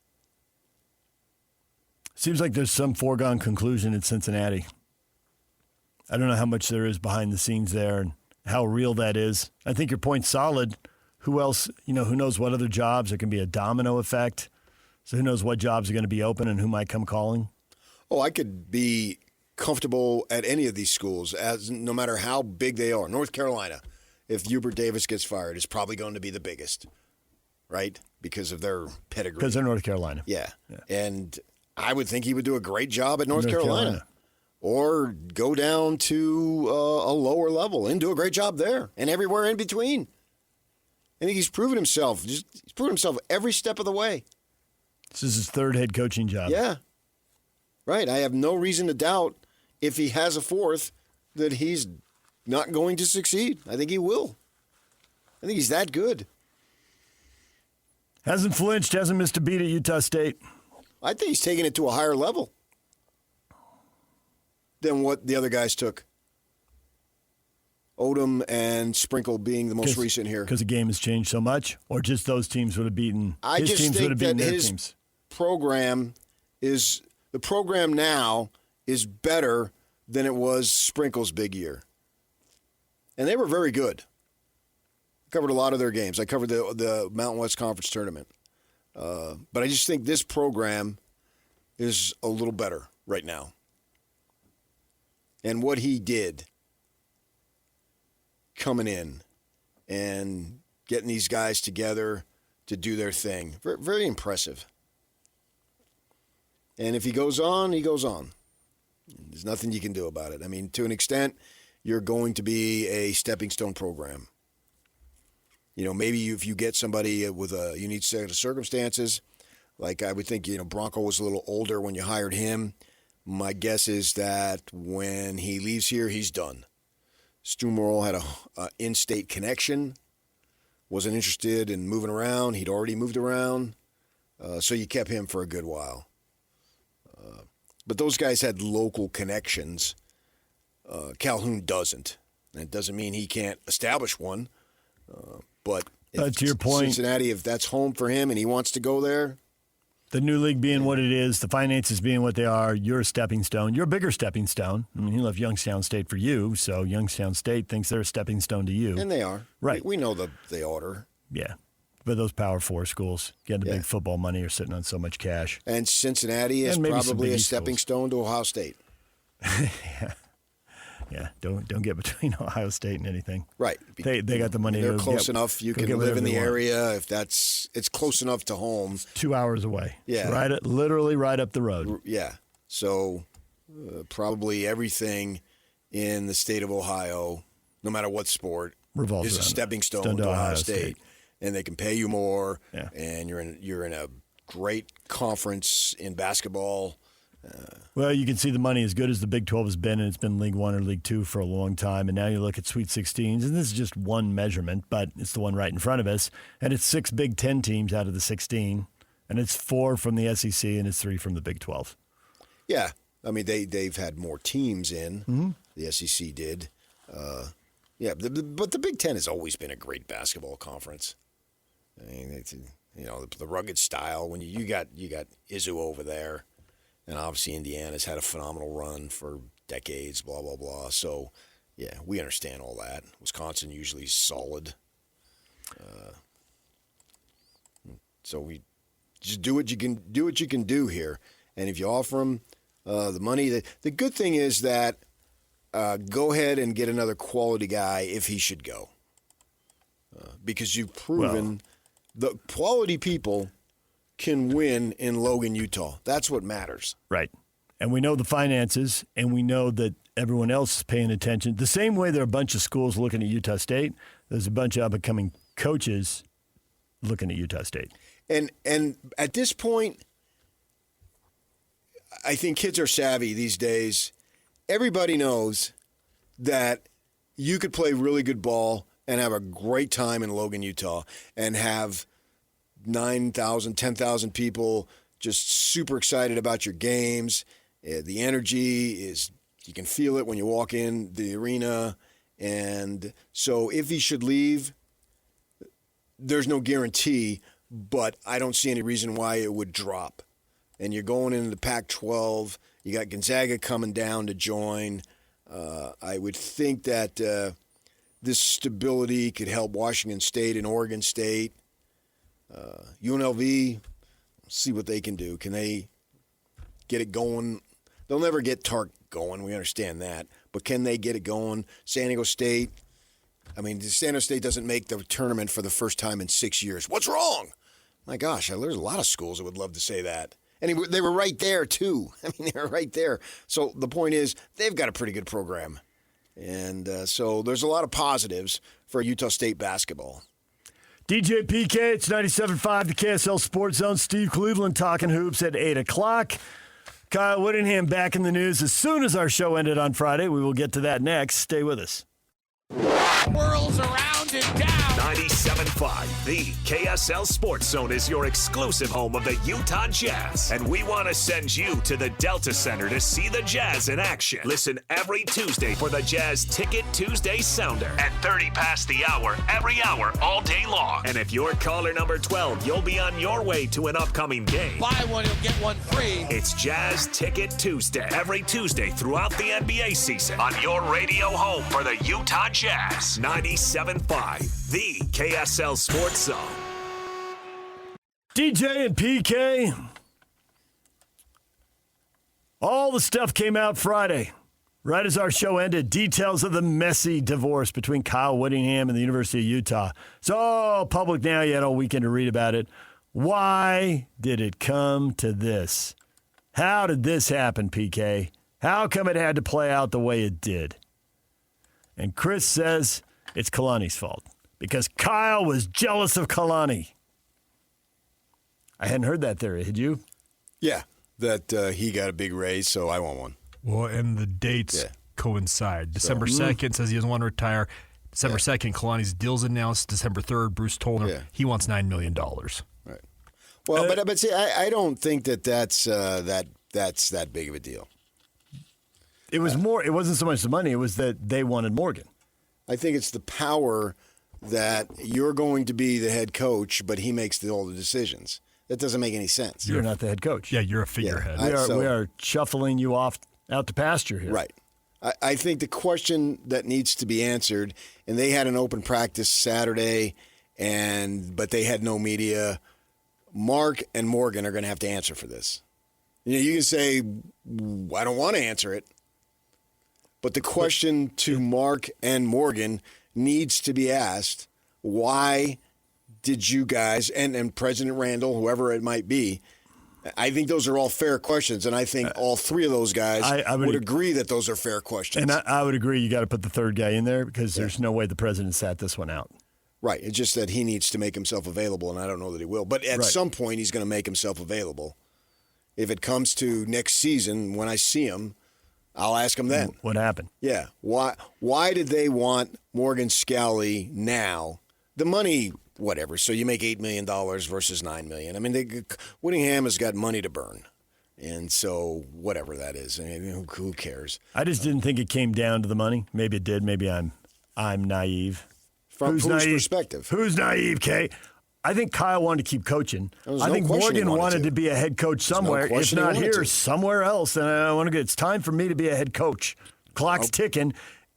Seems like there's some foregone conclusion in Cincinnati. I don't know how much there is behind the scenes there and how real that is. I think your point's solid. Who else, who knows what other jobs? There can be a domino effect. So who knows what jobs are going to be open and who might come calling? Oh, I could be comfortable at any of these schools, no matter how big they are. North Carolina, if Hubert Davis gets fired, is probably going to be the biggest, right? Because of their pedigree. Because they're North Carolina. Yeah. And I would think he would do a great job at North Carolina. Or go down to a lower level and do a great job there and everywhere in between. I think he's proven himself. He's proven himself every step of the way. This is his third head coaching job. Yeah. Right. I have no reason to doubt if he has a fourth that he's not going to succeed. I think he will. I think he's that good. Hasn't flinched, hasn't missed a beat at Utah State. I think he's taking it to a higher level than what the other guys took. Odom and Sprinkle being the most recent here. Because the game has changed so much? Or just those teams would have beaten his teams would have beaten their teams? The program now is better than it was Sprinkle's big year. And they were very good. I covered a lot of their games. I covered the Mountain West Conference Tournament. But I just think this program is a little better right now. And what he did coming in and getting these guys together to do their thing, very, very impressive. And if he goes on, he goes on. There's nothing you can do about it. I mean, to an extent, you're going to be a stepping stone program. Maybe if you get somebody with a unique set of circumstances, like I would think, Bronco was a little older when you hired him. My guess is that when he leaves here, he's done. Stu Morrill had a in-state connection, wasn't interested in moving around. He'd already moved around, so you kept him for a good while. But those guys had local connections. Calhoun doesn't. And it doesn't mean he can't establish one. But to your point, Cincinnati, if that's home for him and he wants to go there. The new league being what it is, the finances being what they are, you're a stepping stone. You're a bigger stepping stone. I mean, he left Youngstown State for you, so Youngstown State thinks they're a stepping stone to you. And they are. Right. We know the order. Yeah. But those Power 4 schools getting the big football money are sitting on so much cash. And Cincinnati is probably a stepping stone to Ohio State. Yeah. Yeah, don't get between Ohio State and anything. Right. They got the money. They're to close enough. You can live in the area if it's close enough to home. 2 hours away. Yeah. Literally right up the road. Yeah. So probably everything in the state of Ohio, no matter what sport, revolves is a around stepping stone to Ohio State. And they can pay you more. Yeah. And you're in a great conference in basketball. Well, you can see the money as good as the Big 12 has been, and it's been League One or League Two for a long time. And now you look at Sweet 16s, and this is just one measurement, but it's the one right in front of us. And it's 6 Big 10 teams out of the 16, and it's 4 from the SEC, and it's 3 from the Big 12. Yeah, I mean they've had more teams in. Mm-hmm. The SEC did. But the Big 10 has always been a great basketball conference. I mean, the rugged style. When you got Izzo over there. And obviously Indiana's had a phenomenal run for decades, blah, blah, blah. So, yeah, we understand all that. Wisconsin usually is solid. So we just do what you can do here. And if you offer them the money, the good thing is that go ahead and get another quality guy if he should go. Because you've proven the quality people can win in Logan, Utah. That's what matters. Right. And we know the finances, and we know that everyone else is paying attention. The same way there are a bunch of schools looking at Utah State, there's a bunch of up-and-coming coaches looking at Utah State. And at this point, I think kids are savvy these days. Everybody knows that you could play really good ball and have a great time in Logan, Utah, and have 9,000, 10,000 people just super excited about your games. The energy is, you can feel it when you walk in the arena. And so if he should leave, there's no guarantee, but I don't see any reason why it would drop. And you're going into the Pac-12. You got Gonzaga coming down to join. I would think that this stability could help Washington State and Oregon State. UNLV, see what they can do. Can they get it going? They'll never get Tark going. We understand that. But can they get it going? San Diego State. I mean, San Diego State doesn't make the tournament for the first time in 6 years. What's wrong? My gosh, there's a lot of schools that would love to say that. And they were right there, too. I mean, they were right there. So the point is, they've got a pretty good program. And so there's a lot of positives for Utah State basketball. DJ PK, it's 97.5, the KSL Sports Zone. Steve Cleveland talking hoops at 8 o'clock. Kyle Whittingham back in the news as soon as our show ended on Friday. We will get to that next. Stay with us. Whirls around and down. 97.5, the KSL Sports Zone is your exclusive home of the Utah Jazz. And we want to send you to the Delta Center to see the Jazz in action. Listen every Tuesday for the Jazz Ticket Tuesday Sounder at 30 past the hour, every hour, all day long. And if you're caller number 12, you'll be on your way to an upcoming game. Buy one, you'll get one free. It's Jazz Ticket Tuesday, every Tuesday throughout the NBA season on your radio home for the Utah Jazz. 97.5, the KSL Sports Zone. DJ and PK. All the stuff came out Friday. Right as our show ended, details of the messy divorce between Kyle Whittingham and the University of Utah. It's all public now. You had all weekend to read about it. Why did it come to this? How did this happen, PK? How come it had to play out the way it did? And Chris says it's Kalani's fault because Kyle was jealous of Kalani. I hadn't heard that theory. Had you? Yeah, that he got a big raise, so I want one. Well, and the dates coincide. December 2nd says he doesn't want to retire. December 2nd, Kalani's deal's announced. December 3rd, Bruce told him he wants $9 million. Right. Well, but see, I don't think that's that big of a deal. It was more. It wasn't so much the money. It was that they wanted Morgan. I think it's the power that you're going to be the head coach, but he makes all the decisions. That doesn't make any sense. You're not the head coach. Yeah, you're a figurehead. We are shuffling you off out to pasture here. Right. I think the question that needs to be answered, and they had an open practice Saturday, but they had no media. Mark and Morgan are going to have to answer for this. You can say, I don't want to answer it. But the question to Mark and Morgan needs to be asked, why did you guys, and President Randall, whoever it might be, I think those are all fair questions, and I think all three of those guys I would agree that those are fair questions. And I would agree you got to put the third guy in there because there's no way the president sat this one out. Right. It's just that he needs to make himself available, and I don't know that he will. But at some point, he's going to make himself available. If it comes to next season, when I see him, I'll ask him then. What happened? Yeah. Why did they want Morgan Scally now? The money, whatever. So you make $8 million versus $9 million. I mean, Whittingham has got money to burn. And so whatever that is, I mean, who cares? I just didn't think it came down to the money. Maybe it did. Maybe I'm naive. From whose perspective? Who's naive, Kay? I think Kyle wanted to keep coaching. I think Morgan wanted to be a head coach somewhere. If not here, somewhere else. And I want to get. It's time for me to be a head coach. Clock's ticking,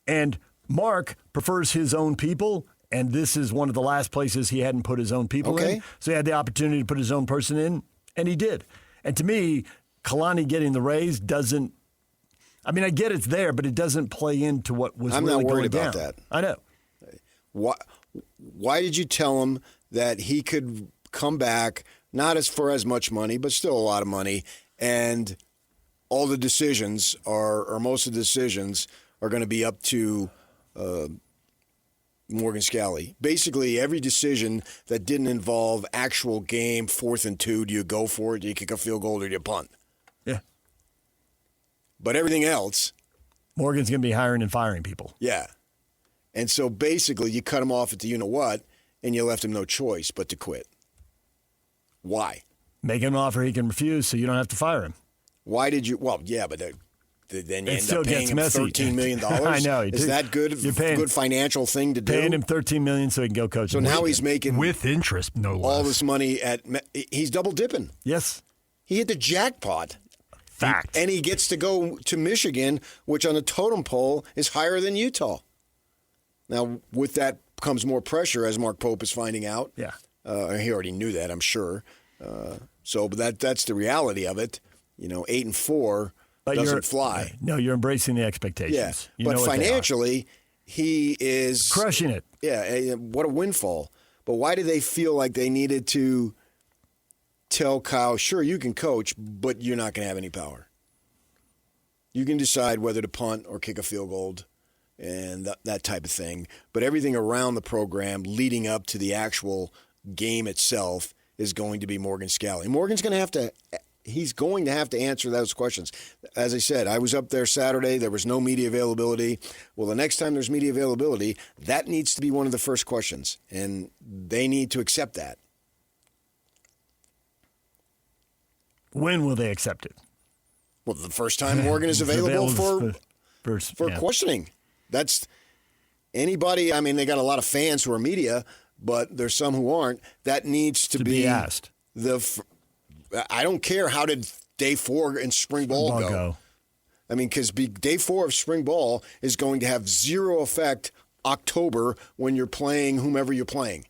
and Mark prefers his own people. And this is one of the last places he hadn't put his own people in. So he had the opportunity to put his own person in, and he did. And to me, Kalani getting the raise doesn't – I mean, I get it's there, but it doesn't play into what was really going down. I'm not worried about that. I know. Why did you tell him that he could come back, not for as much money, but still a lot of money, and all the decisions or most of the decisions are going to be up to Morgan Scally? Basically, every decision that didn't involve actual game, 4th and 2, do you go for it, do you kick a field goal, or do you punt? Yeah. But everything else. Morgan's going to be hiring and firing people. Yeah. And so basically, you cut him off at the you-know-what, and you left him no choice but to quit. Why? Make him an offer he can refuse so you don't have to fire him. Why did you? Well, yeah, but then you it end up paying him $13 million. I know. Is that good? Good financial thing to do? Paying him $13 million so he can go coach. So now he's making with interest, no less. All this money he's double dipping. Yes, he hit the jackpot. Fact. And he gets to go to Michigan, which on the totem pole is higher than Utah. Now, with that comes more pressure, as Mark Pope is finding out. Yeah, he already knew that, I'm sure. But that's the reality of it. 8-4 doesn't fly. No, you're embracing the expectations. Yeah, but financially, he is crushing it. Yeah, what a windfall. But why do they feel like they needed to tell Kyle, sure, you can coach, but you're not going to have any power? You can decide whether to punt or kick a field goal and that type of thing. But everything around the program leading up to the actual game itself is going to be Morgan Scally. Morgan's going to have to – he's going to have to answer those questions. As I said, I was up there Saturday. There was no media availability. Well, the next time there's media availability, that needs to be one of the first questions, and they need to accept that. When will they accept it? Well, the first time Morgan is available for questioning. That's anybody. I mean, they got a lot of fans who are media, but there's some who aren't. That needs to be asked. I don't care how did day 4 in spring ball go. I mean, because day 4 of spring ball is going to have zero effect October when you're playing whomever you're playing.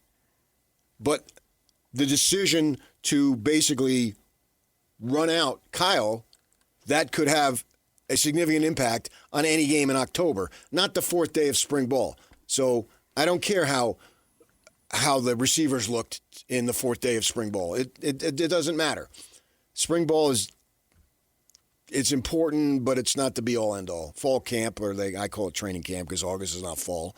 But the decision to basically run out Kyle, that could have a significant impact on any game in October, not the 4th day of spring ball. So I don't care how the receivers looked in the 4th day of spring ball. It doesn't matter. Spring ball it's important, but it's not the be-all, end-all. Fall camp, I call it training camp because August is not fall,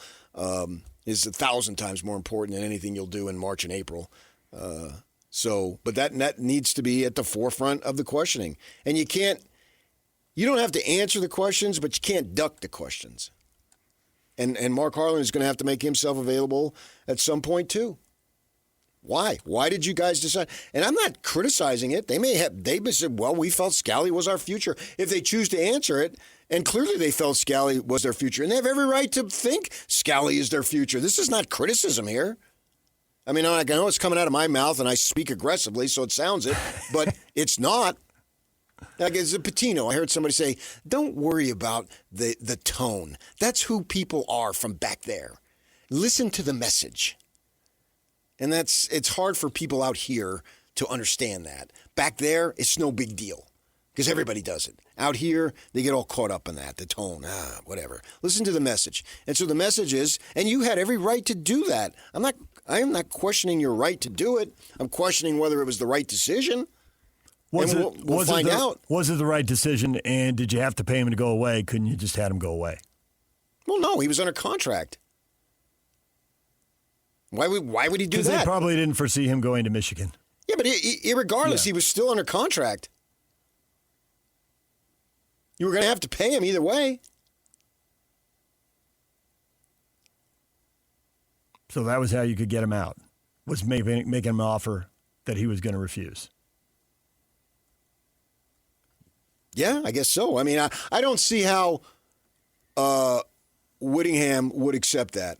is 1,000 times more important than anything you'll do in March and April. But that needs to be at the forefront of the questioning. And you don't have to answer the questions, but you can't duck the questions. And Mark Harlan is going to have to make himself available at some point too. Why? Why did you guys decide? And I'm not criticizing it. They said, well, we felt Scally was our future. If they choose to answer it, and clearly they felt Scally was their future, and they have every right to think Scally is their future. This is not criticism here. I mean, I know it's coming out of my mouth, and I speak aggressively, so it sounds it, but it's not. Like as a Patino, I heard somebody say, don't worry about the tone. That's who people are from back there. Listen to the message. And it's hard for people out here to understand that. Back there, it's no big deal because everybody does it. Out here, they get all caught up in that, the tone, whatever. Listen to the message. And so the message is, and you had every right to do that. I am not questioning your right to do it. I'm questioning whether it was the right decision. We'll find out. Was it the right decision, and did you have to pay him to go away? Couldn't you just have him go away? Well, no, he was under contract. Why would he do that? Because they probably didn't foresee him going to Michigan. Yeah, but irregardless, he was still under contract. You were going to have to pay him either way. So that was how you could get him out, was making him an offer that he was going to refuse. Yeah, I guess so. I mean, I don't see how Whittingham would accept that.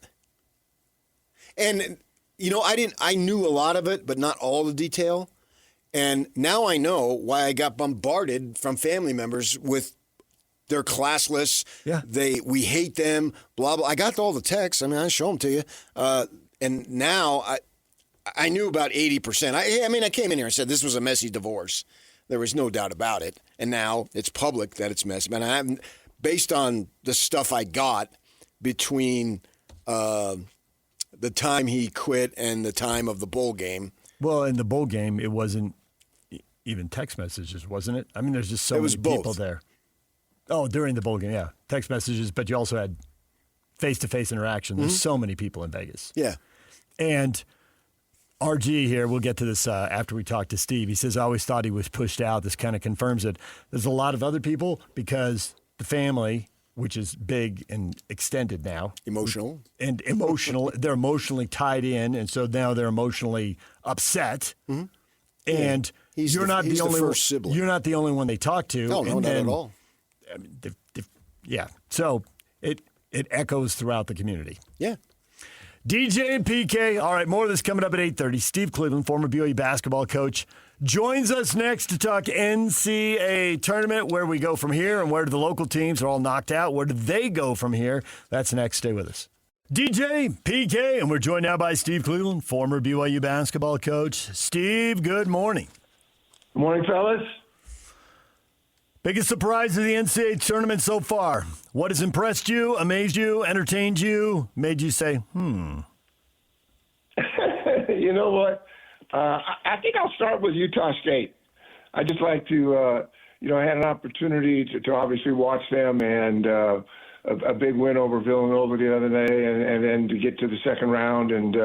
And, I knew a lot of it, but not all the detail. And now I know why I got bombarded from family members with they're classless. Yeah. We hate them, blah, blah. I got all the texts. I mean, I show them to you. And now I knew about 80%. I came in here and said this was a messy divorce. There was no doubt about it. And now it's public that it's messy. And based on the stuff I got between the time he quit and the time of the bowl game. Well, in the bowl game, it wasn't even text messages, wasn't it? I mean, there's just so many people there. Oh, during the bowl game, yeah. Text messages, but you also had face-to-face interaction. There's so many people in Vegas. Yeah. And RG here, we'll get to this after we talk to Steve. He says, I always thought he was pushed out. This kind of confirms it. There's a lot of other people because the family, which is big and extended now. Emotional. And emotional. They're emotionally tied in, and so now they're emotionally upset. Mm-hmm. And you're not the only first sibling. You're not the only one they talk to. No, not at all. I mean, yeah. So it echoes throughout the community. Yeah. DJ and PK. All right, more of this coming up at 8:30. Steve Cleveland, former BYU basketball coach, joins us next to talk NCAA Tournament, where we go from here and where do the local teams are all knocked out. Where do they go from here? That's next. Stay with us. DJ, PK, and we're joined now by Steve Cleveland, former BYU basketball coach. Steve, good morning. Good morning, fellas. Biggest surprise of the NCAA Tournament so far? What has impressed you, amazed you, entertained you, made you say, You know what? I think I'll start with Utah State. I just like to, I had an opportunity to obviously watch them and a big win over Villanova the other day and then to get to the second round. And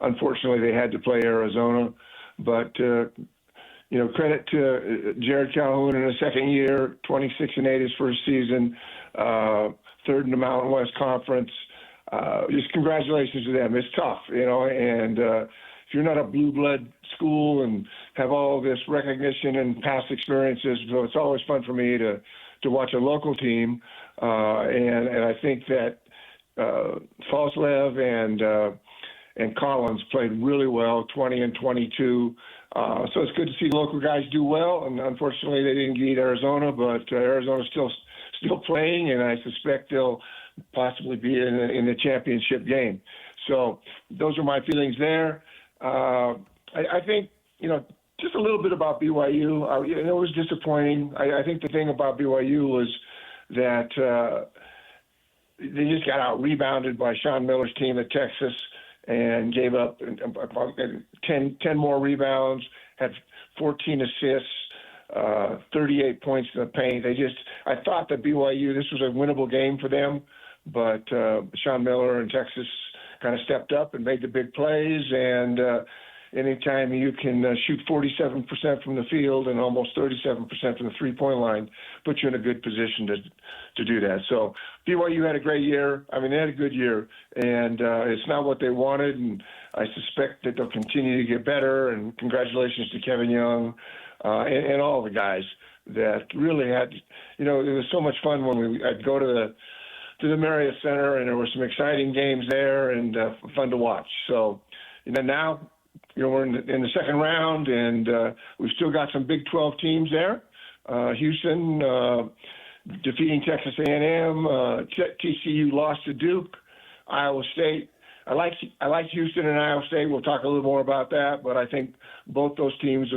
unfortunately, they had to play Arizona. But, credit to Jerrod Calhoun in his second year, 26-8 his first season, third in the Mountain West Conference. Just congratulations to them. It's tough, and if you're not a blue blood school and have all this recognition and past experiences, so it's always fun for me to watch a local team. And I think that Falslev and Collins played really well, 20 and 22. So it's good to see local guys do well. And unfortunately, they didn't beat Arizona, but Arizona's still playing, and I suspect they'll possibly be in the championship game. So those are my feelings there. I think, just a little bit about BYU. It was disappointing. I think the thing about BYU was that they just got out-rebounded by Sean Miller's team at Texas and gave up 10 more rebounds, had 14 assists, 38 points in the paint. I thought that BYU, this was a winnable game for them, but Sean Miller and Texas kind of stepped up and made the big plays. And anytime you can shoot 47% from the field and almost 37% from the three-point line, puts you in a good position to do that. So BYU had a great year. I mean, they had a good year, and it's not what they wanted, and I suspect that they'll continue to get better. And congratulations to Kevin Young and all the guys that really had, it was so much fun when I'd go to the Marriott Center, and there were some exciting games there and fun to watch. So, now, we're in the second round, and we've still got some Big 12 teams there. Houston defeating Texas A&M. TCU lost to Duke. Iowa State. I like Houston and Iowa State. We'll talk a little more about that, but I think both those teams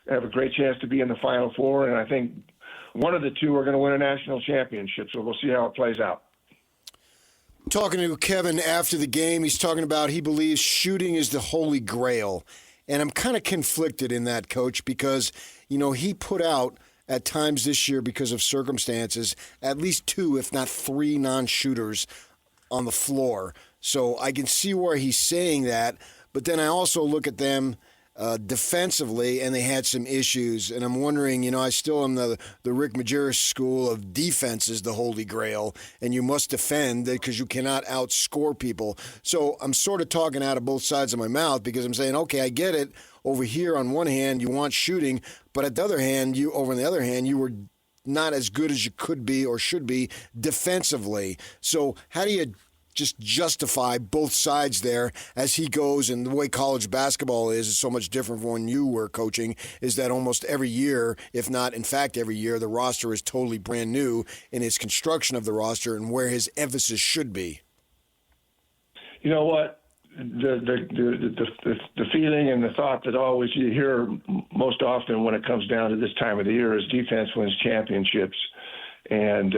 have a great chance to be in the Final Four, and I think one of the two are going to win a national championship. So we'll see how it plays out. Talking to Kevin after the game, he's talking about he believes shooting is the holy grail. And I'm kind of conflicted in that, Coach, because, he put out at times this year because of circumstances, at least 2, if not 3 non-shooters on the floor. So I can see where he's saying that. But then I also look at them defensively, and they had some issues. And I'm wondering, I still am the Rick Majerus school of defense is the holy grail, and you must defend because you cannot outscore people. So I'm sort of talking out of both sides of my mouth because I'm saying, okay, I get it. Over here, on one hand, you want shooting, but on the other hand, you were not as good as you could be or should be defensively. So how do you just justify both sides there as he goes? And the way college basketball is so much different from when you were coaching, is that almost every year, if not in fact every year, the roster is totally brand new in its construction of the roster and where his emphasis should be. You know what? The feeling and the thought that always you hear most often when it comes down to this time of the year is defense wins championships. And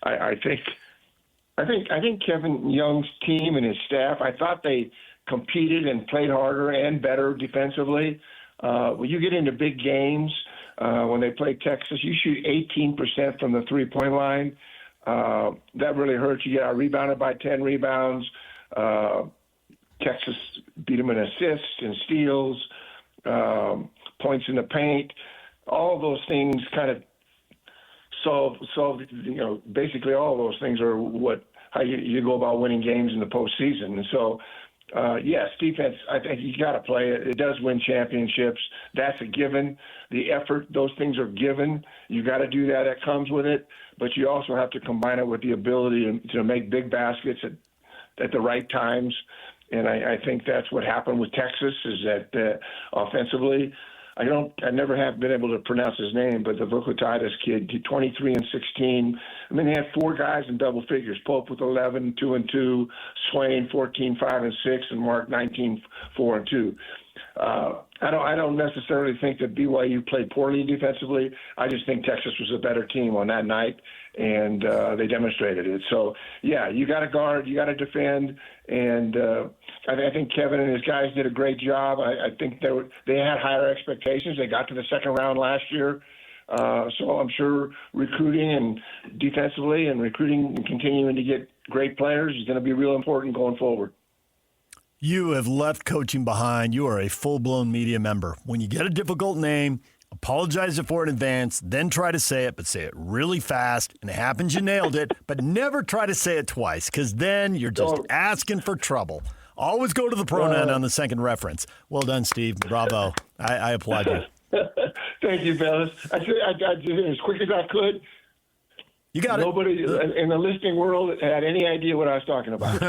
I think Kevin Young's team and his staff, I thought they competed and played harder and better defensively. When you get into big games, when they play Texas, you shoot 18% from the three-point line. That really hurts. You get out-rebounded by 10 rebounds. Texas beat them in assists and steals, points in the paint. All of those things kind of solve. Basically all of those things are how you go about winning games in the postseason. And so, yes, defense, I think you got to play it. It does win championships. That's a given. The effort, those things are given. You got to do that. That comes with it. But you also have to combine it with the ability to make big baskets at the right times. And I think that's what happened with Texas, is that offensively, I never have been able to pronounce his name, but the Vukatitis kid, 23 and 16. I mean, they had 4 guys in double figures: Pope with 11, 2 and 2, Swain 14, 5 and 6, and Mark 19, 4 and 2. I don't necessarily think that BYU played poorly defensively. I just think Texas was a better team on that night, and they demonstrated it. So, yeah, you got to guard, you got to defend, and I think Kevin and his guys did a great job. I think they had higher expectations. They got to the second round last year. So I'm sure recruiting and defensively and recruiting and continuing to get great players is going to be real important going forward. You have left coaching behind. You are a full-blown media member. When you get a difficult name, apologize for it in advance, then try to say it, but say it really fast. And it happens, you nailed it, but never try to say it twice, because then you're just asking for trouble. Always go to the pronoun on the second reference. Well done, Steve. Bravo. I applaud you. Thank you, fellas. I did it as quick as I could. You got it. Nobody in the listening world had any idea what I was talking about.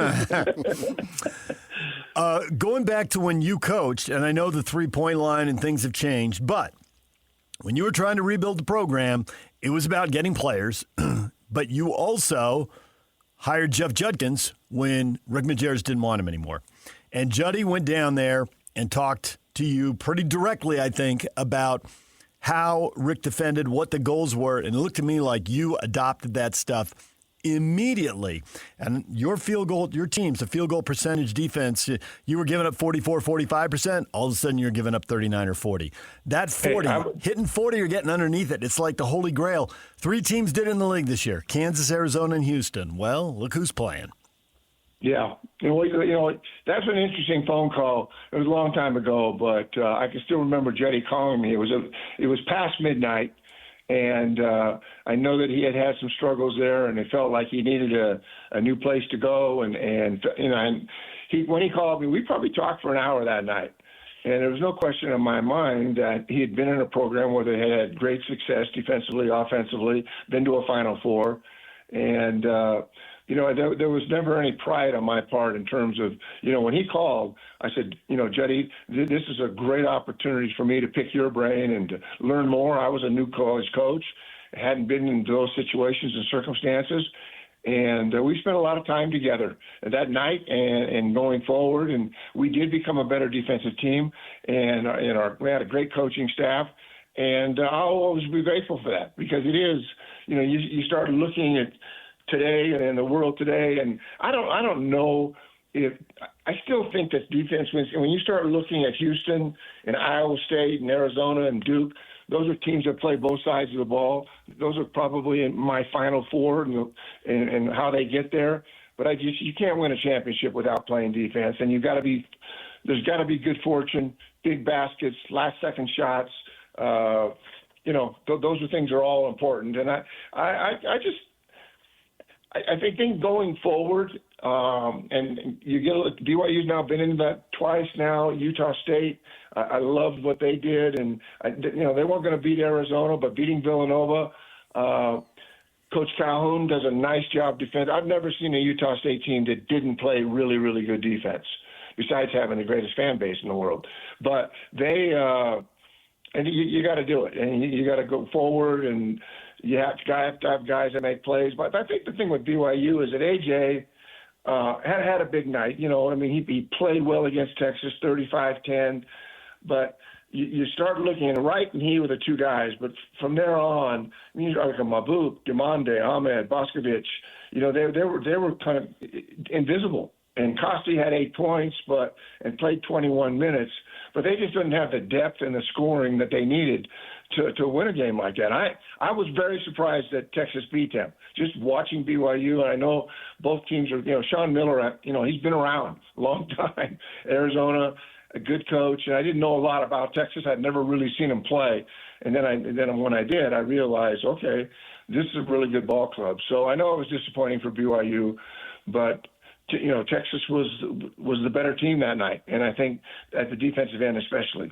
Going back to when you coached, and I know the three-point line and things have changed, but when you were trying to rebuild the program, it was about getting players, but you also hired Jeff Judkins when Rick Majerus didn't want him anymore. And Juddy went down there and talked to you pretty directly, I think, about how Rick defended, what the goals were, and it looked to me like you adopted that stuff immediately. And your team's a field goal percentage defense, you were giving up 44, 45%. All of a sudden, you're giving up 39 or 40. That 40, hitting 40, you're getting underneath it. It's like the holy grail. 3 teams did it in the league this year: Kansas, Arizona, and Houston. Well, look who's playing. Yeah. That's an interesting phone call. It was a long time ago, but I can still remember Jetty calling me. It was past midnight, and I know that he had some struggles there, and it felt like he needed a new place to go. And when he called me, we probably talked for an hour that night. And there was no question in my mind that he had been in a program where they had great success defensively, offensively, been to a Final Four. And, there was never any pride on my part in terms of, when he called, I said, Jetty, this is a great opportunity for me to pick your brain and to learn more. I was a new college coach, hadn't been in those situations and circumstances. And we spent a lot of time together that night and going forward. And we did become a better defensive team. And we had a great coaching staff. And I'll always be grateful for that, because it is, you start looking at today and in the world today, and I don't know if I still think that defense wins. And when you start looking at Houston and Iowa State and Arizona and Duke, those are teams that play both sides of the ball. Those are probably in my Final Four and how they get there. But you can't win a championship without playing defense, and there's got to be good fortune, big baskets, last-second shots. Those are things are all important. And I think going forward, and BYU's now been into that twice now. Utah State, I loved what they did, and they weren't going to beat Arizona, but beating Villanova. Coach Calhoun does a nice job defending. I've never seen a Utah State team that didn't play really, really good defense, besides having the greatest fan base in the world. But they and you got to do it, and you got to go forward, and you have to have guys that make plays. But I think the thing with BYU is that AJ had a big night. He played well against Texas, 35-10, but you start looking, and Wright and he were the two guys, but from there on, you like Mabuk, Demande, Ahmed, Boscovich, they were kind of invisible. And Costi had 8 points, and played 21 minutes, but they just didn't have the depth and the scoring that they needed to win a game like that. I was very surprised that Texas beat them. Just watching BYU, and I know both teams are. Sean Miller, he's been around a long time. Arizona, a good coach, and I didn't know a lot about Texas. I'd never really seen him play, and then when I did, I realized, okay, this is a really good ball club. So I know it was disappointing for BYU, but Texas was the better team that night, and I think at the defensive end especially.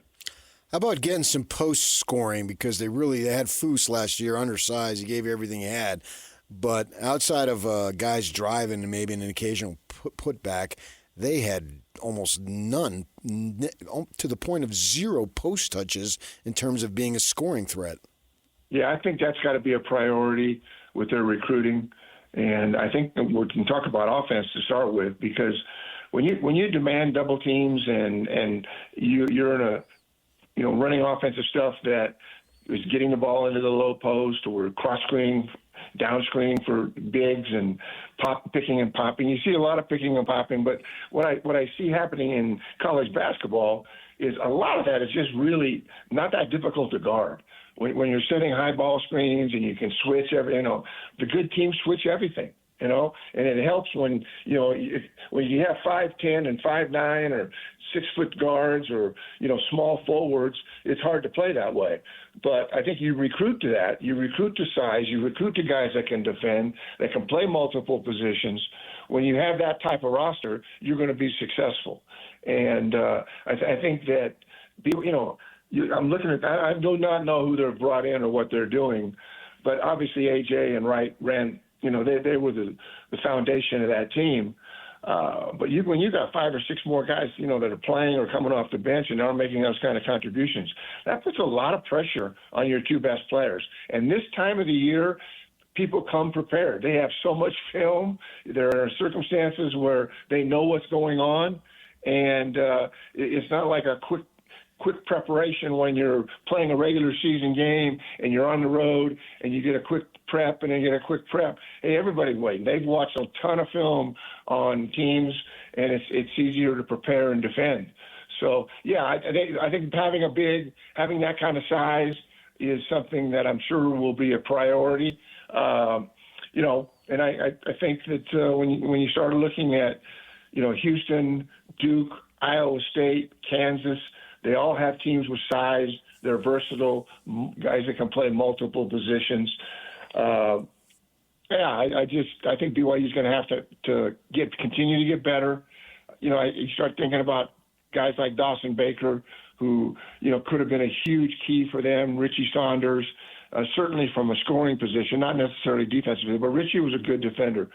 How about getting some post scoring, because they had Foose last year, undersized. He gave everything he had, but outside of guys driving and maybe an occasional putback, they had almost none, to the point of 0 post touches in terms of being a scoring threat. Yeah, I think that's got to be a priority with their recruiting. And I think we can talk about offense to start with, because when you demand double teams and you're in a running offensive stuff that is getting the ball into the low post or cross screen, down screen for bigs and picking and popping. You see a lot of picking and popping, but what I see happening in college basketball is a lot of that is just really not that difficult to guard. When you're setting high ball screens and you can switch the good teams switch everything, and it helps when when you have 5'10" and 5'9" or 6-foot guards or small forwards, it's hard to play that way. But I think you recruit to that. You recruit to size. You recruit to guys that can defend, that can play multiple positions. When you have that type of roster, you're going to be successful. And I think that I'm looking at that. I do not know who they're brought in or what they're doing, but obviously AJ and Wright ran. They were the foundation of that team. But when you got 5 or 6 more guys, that are playing or coming off the bench and are making those kind of contributions, that puts a lot of pressure on your 2 best players. And this time of the year, people come prepared. They have so much film. There are circumstances where they know what's going on, and it's not like a quick preparation when you're playing a regular season game and you're on the road and you get a quick prep and then get a quick prep. Hey, everybody's waiting. They've watched a ton of film on teams, and it's easier to prepare and defend. So, yeah, I think having that kind of size is something that I'm sure will be a priority. And I think that when you start looking at, Houston, Duke, Iowa State, Kansas, they all have teams with size. They're versatile, guys that can play multiple positions. I think BYU is going to have to continue to get better. You start thinking about guys like Dawson Baker, who could have been a huge key for them. Richie Saunders, certainly from a scoring position, not necessarily defensively, but Richie was a good defender.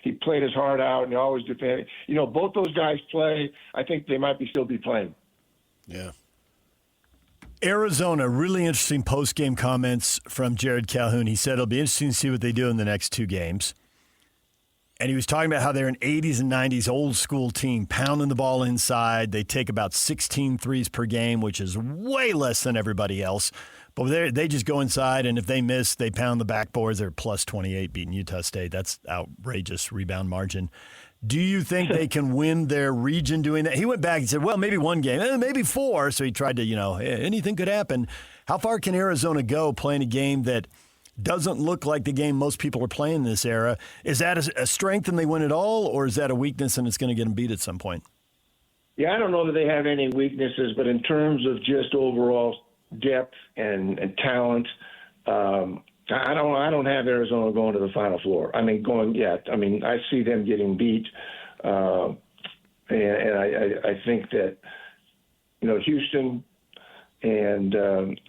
He played his heart out and he always defended. Both those guys play. I think they might still be playing. Yeah. Arizona, really interesting post-game comments from Jerrod Calhoun. He said it'll be interesting to see what they do in the next 2 games. And he was talking about how they're an 80s and 90s old school team, pounding the ball inside. They take about 16 threes per game, which is way less than everybody else. But they just go inside, and if they miss, they pound the backboards. They're plus 28 beating Utah State. That's outrageous rebound margin. Do you think they can win their region doing that? He went back and said, well, maybe one game, maybe four. So he tried to, anything could happen. How far can Arizona go playing a game that doesn't look like the game most people are playing this era? Is that a strength and they win it all, or is that a weakness and it's going to get them beat at some point? Yeah, I don't know that they have any weaknesses, but in terms of just overall depth and talent, I don't have Arizona going to the Final Four. I see them getting beat, and I think that Houston and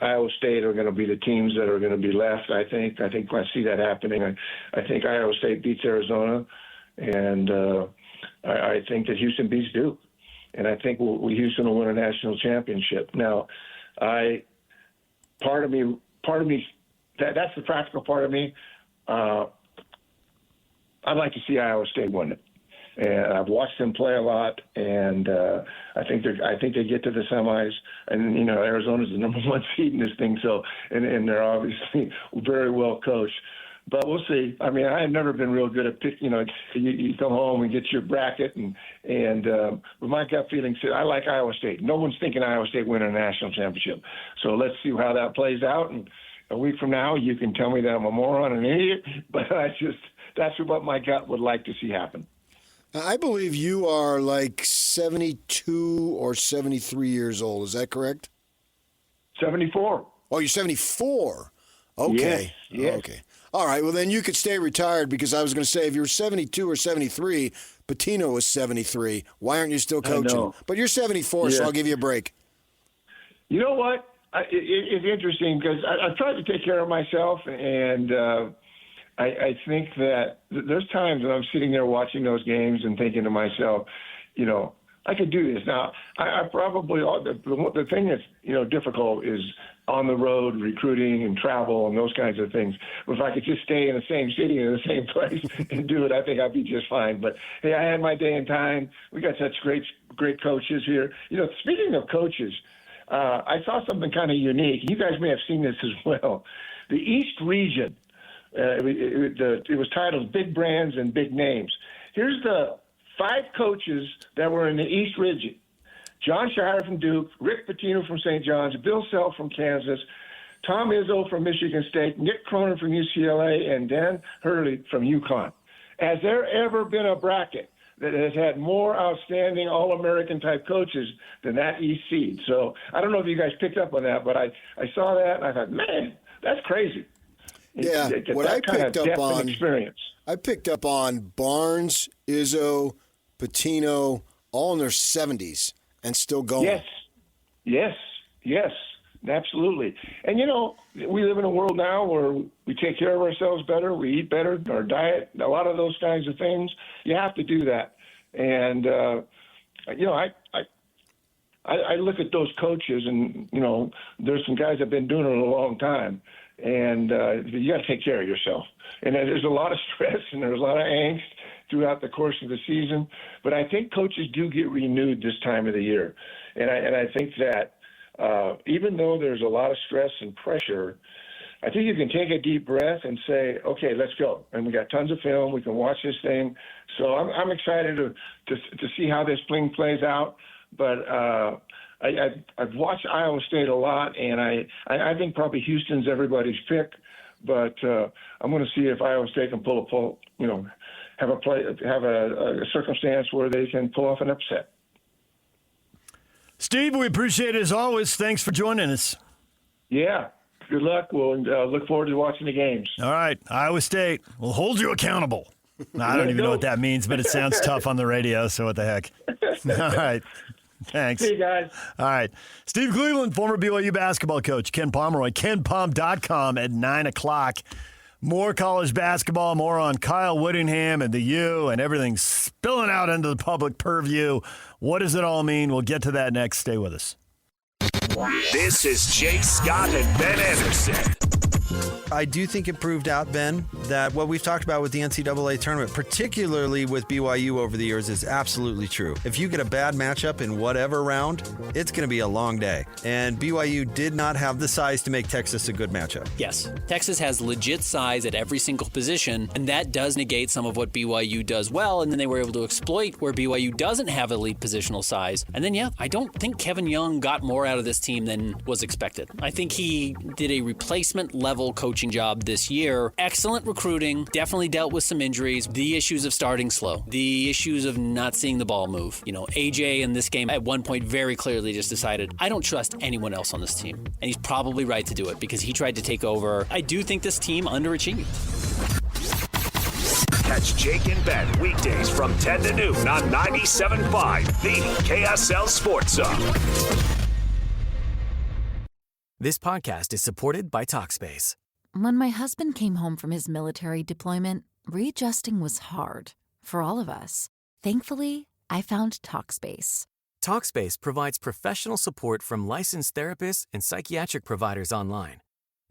Iowa State are going to be the teams that are going to be left. I think I see that happening. I think Iowa State beats Arizona, and I think that Houston beats Duke, and I think Houston will win a national championship. Now, part of me. That's the practical part of me. I'd like to see Iowa State win it, and I've watched them play a lot, and I think they get to the semis. And Arizona's the number one seed in this thing, so and they're obviously very well coached. But we'll see. I mean, I have never been real good at picking. You come home and get your bracket, but my gut feeling says I like Iowa State. No one's thinking Iowa State win a national championship, so let's see how that plays out. And a week from now, you can tell me that I'm a moron and an idiot, but that's what my gut would like to see happen. I believe you are like 72 or 73 years old. Is that correct? 74. Oh, you're 74. Okay. Yes. Okay. All right. Well, then you could stay retired, because I was going to say if you were 72 or 73, Pitino was 73. Why aren't you still coaching? But you're 74, so I'll give you a break. You know what? It's interesting because I've tried to take care of myself, and I think that there's times when I'm sitting there watching those games and thinking to myself, I could do this. Now, I probably the thing that's difficult is on the road recruiting and travel and those kinds of things. If I could just stay in the same city in the same place and do it, I think I'd be just fine. But hey, I had my day and time. We got such great coaches here. Speaking of coaches. I saw something kind of unique. You guys may have seen this as well. The East region, it was titled Big Brands and Big Names. Here's the 5 coaches that were in the East region. John Shire from Duke, Rick Pitino from St. John's, Bill Self from Kansas, Tom Izzo from Michigan State, Nick Cronin from UCLA, and Dan Hurley from UConn. Has there ever been a bracket that has had more outstanding All-American type coaches than that East seed? So I don't know if you guys picked up on that, but I saw that and I thought, man, that's crazy. Yeah, what I picked up on, experience. I picked up on Barnes, Izzo, Pitino, all in their 70s and still going. Yes, absolutely. And we live in a world now where we take care of ourselves better, we eat better, our diet, a lot of those kinds of things. You have to do that. And I look at those coaches, and there's some guys that have been doing it a long time, and you got to take care of yourself. And there's a lot of stress and there's a lot of angst throughout the course of the season. But I think coaches do get renewed this time of the year, and I think that. Even though there's a lot of stress and pressure, I think you can take a deep breath and say, okay, let's go. And we got tons of film. We can watch this thing. So I'm excited to see how this thing plays out. But I've watched Iowa State a lot, and I think probably Houston's everybody's pick. But I'm going to see if Iowa State can have a circumstance where they can pull off an upset. Steve, we appreciate it as always. Thanks for joining us. Yeah. Good luck. We'll look forward to watching the games. All right. Iowa State will hold you accountable. I don't even know what that means, but it sounds tough on the radio, so what the heck. All right. Thanks. See you guys. All right. Steve Cleveland, former BYU basketball coach. Ken Pomeroy, KenPom.com at 9 o'clock. More college basketball, more on Kyle Whittingham and the U, and everything spilling out into the public purview. What does it all mean? We'll get to that next. Stay with us. This is Jay Scott and Ben Anderson. I do think it proved out, Ben, that what we've talked about with the NCAA tournament, particularly with BYU over the years, is absolutely true. If you get a bad matchup in whatever round, it's going to be a long day. And BYU did not have the size to make Texas a good matchup. Yes, Texas has legit size at every single position, and that does negate some of what BYU does well, and then they were able to exploit where BYU doesn't have elite positional size. And then, I don't think Kevin Young got more out of this team than was expected. I think he did a replacement level coaching job this year. Excellent recruiting, definitely dealt with some injuries, the issues of starting slow, the issues of not seeing the ball move. AJ in this game at one point very clearly just decided, I don't trust anyone else on this team. And he's probably right to do it because he tried to take over. I do think this team underachieved. Catch Jake and Ben weekdays from 10 to noon on 97.5, the KSL Sports Zone. This podcast is supported by Talkspace. When my husband came home from his military deployment, readjusting was hard for all of us. Thankfully, I found Talkspace. Talkspace provides professional support from licensed therapists and psychiatric providers online.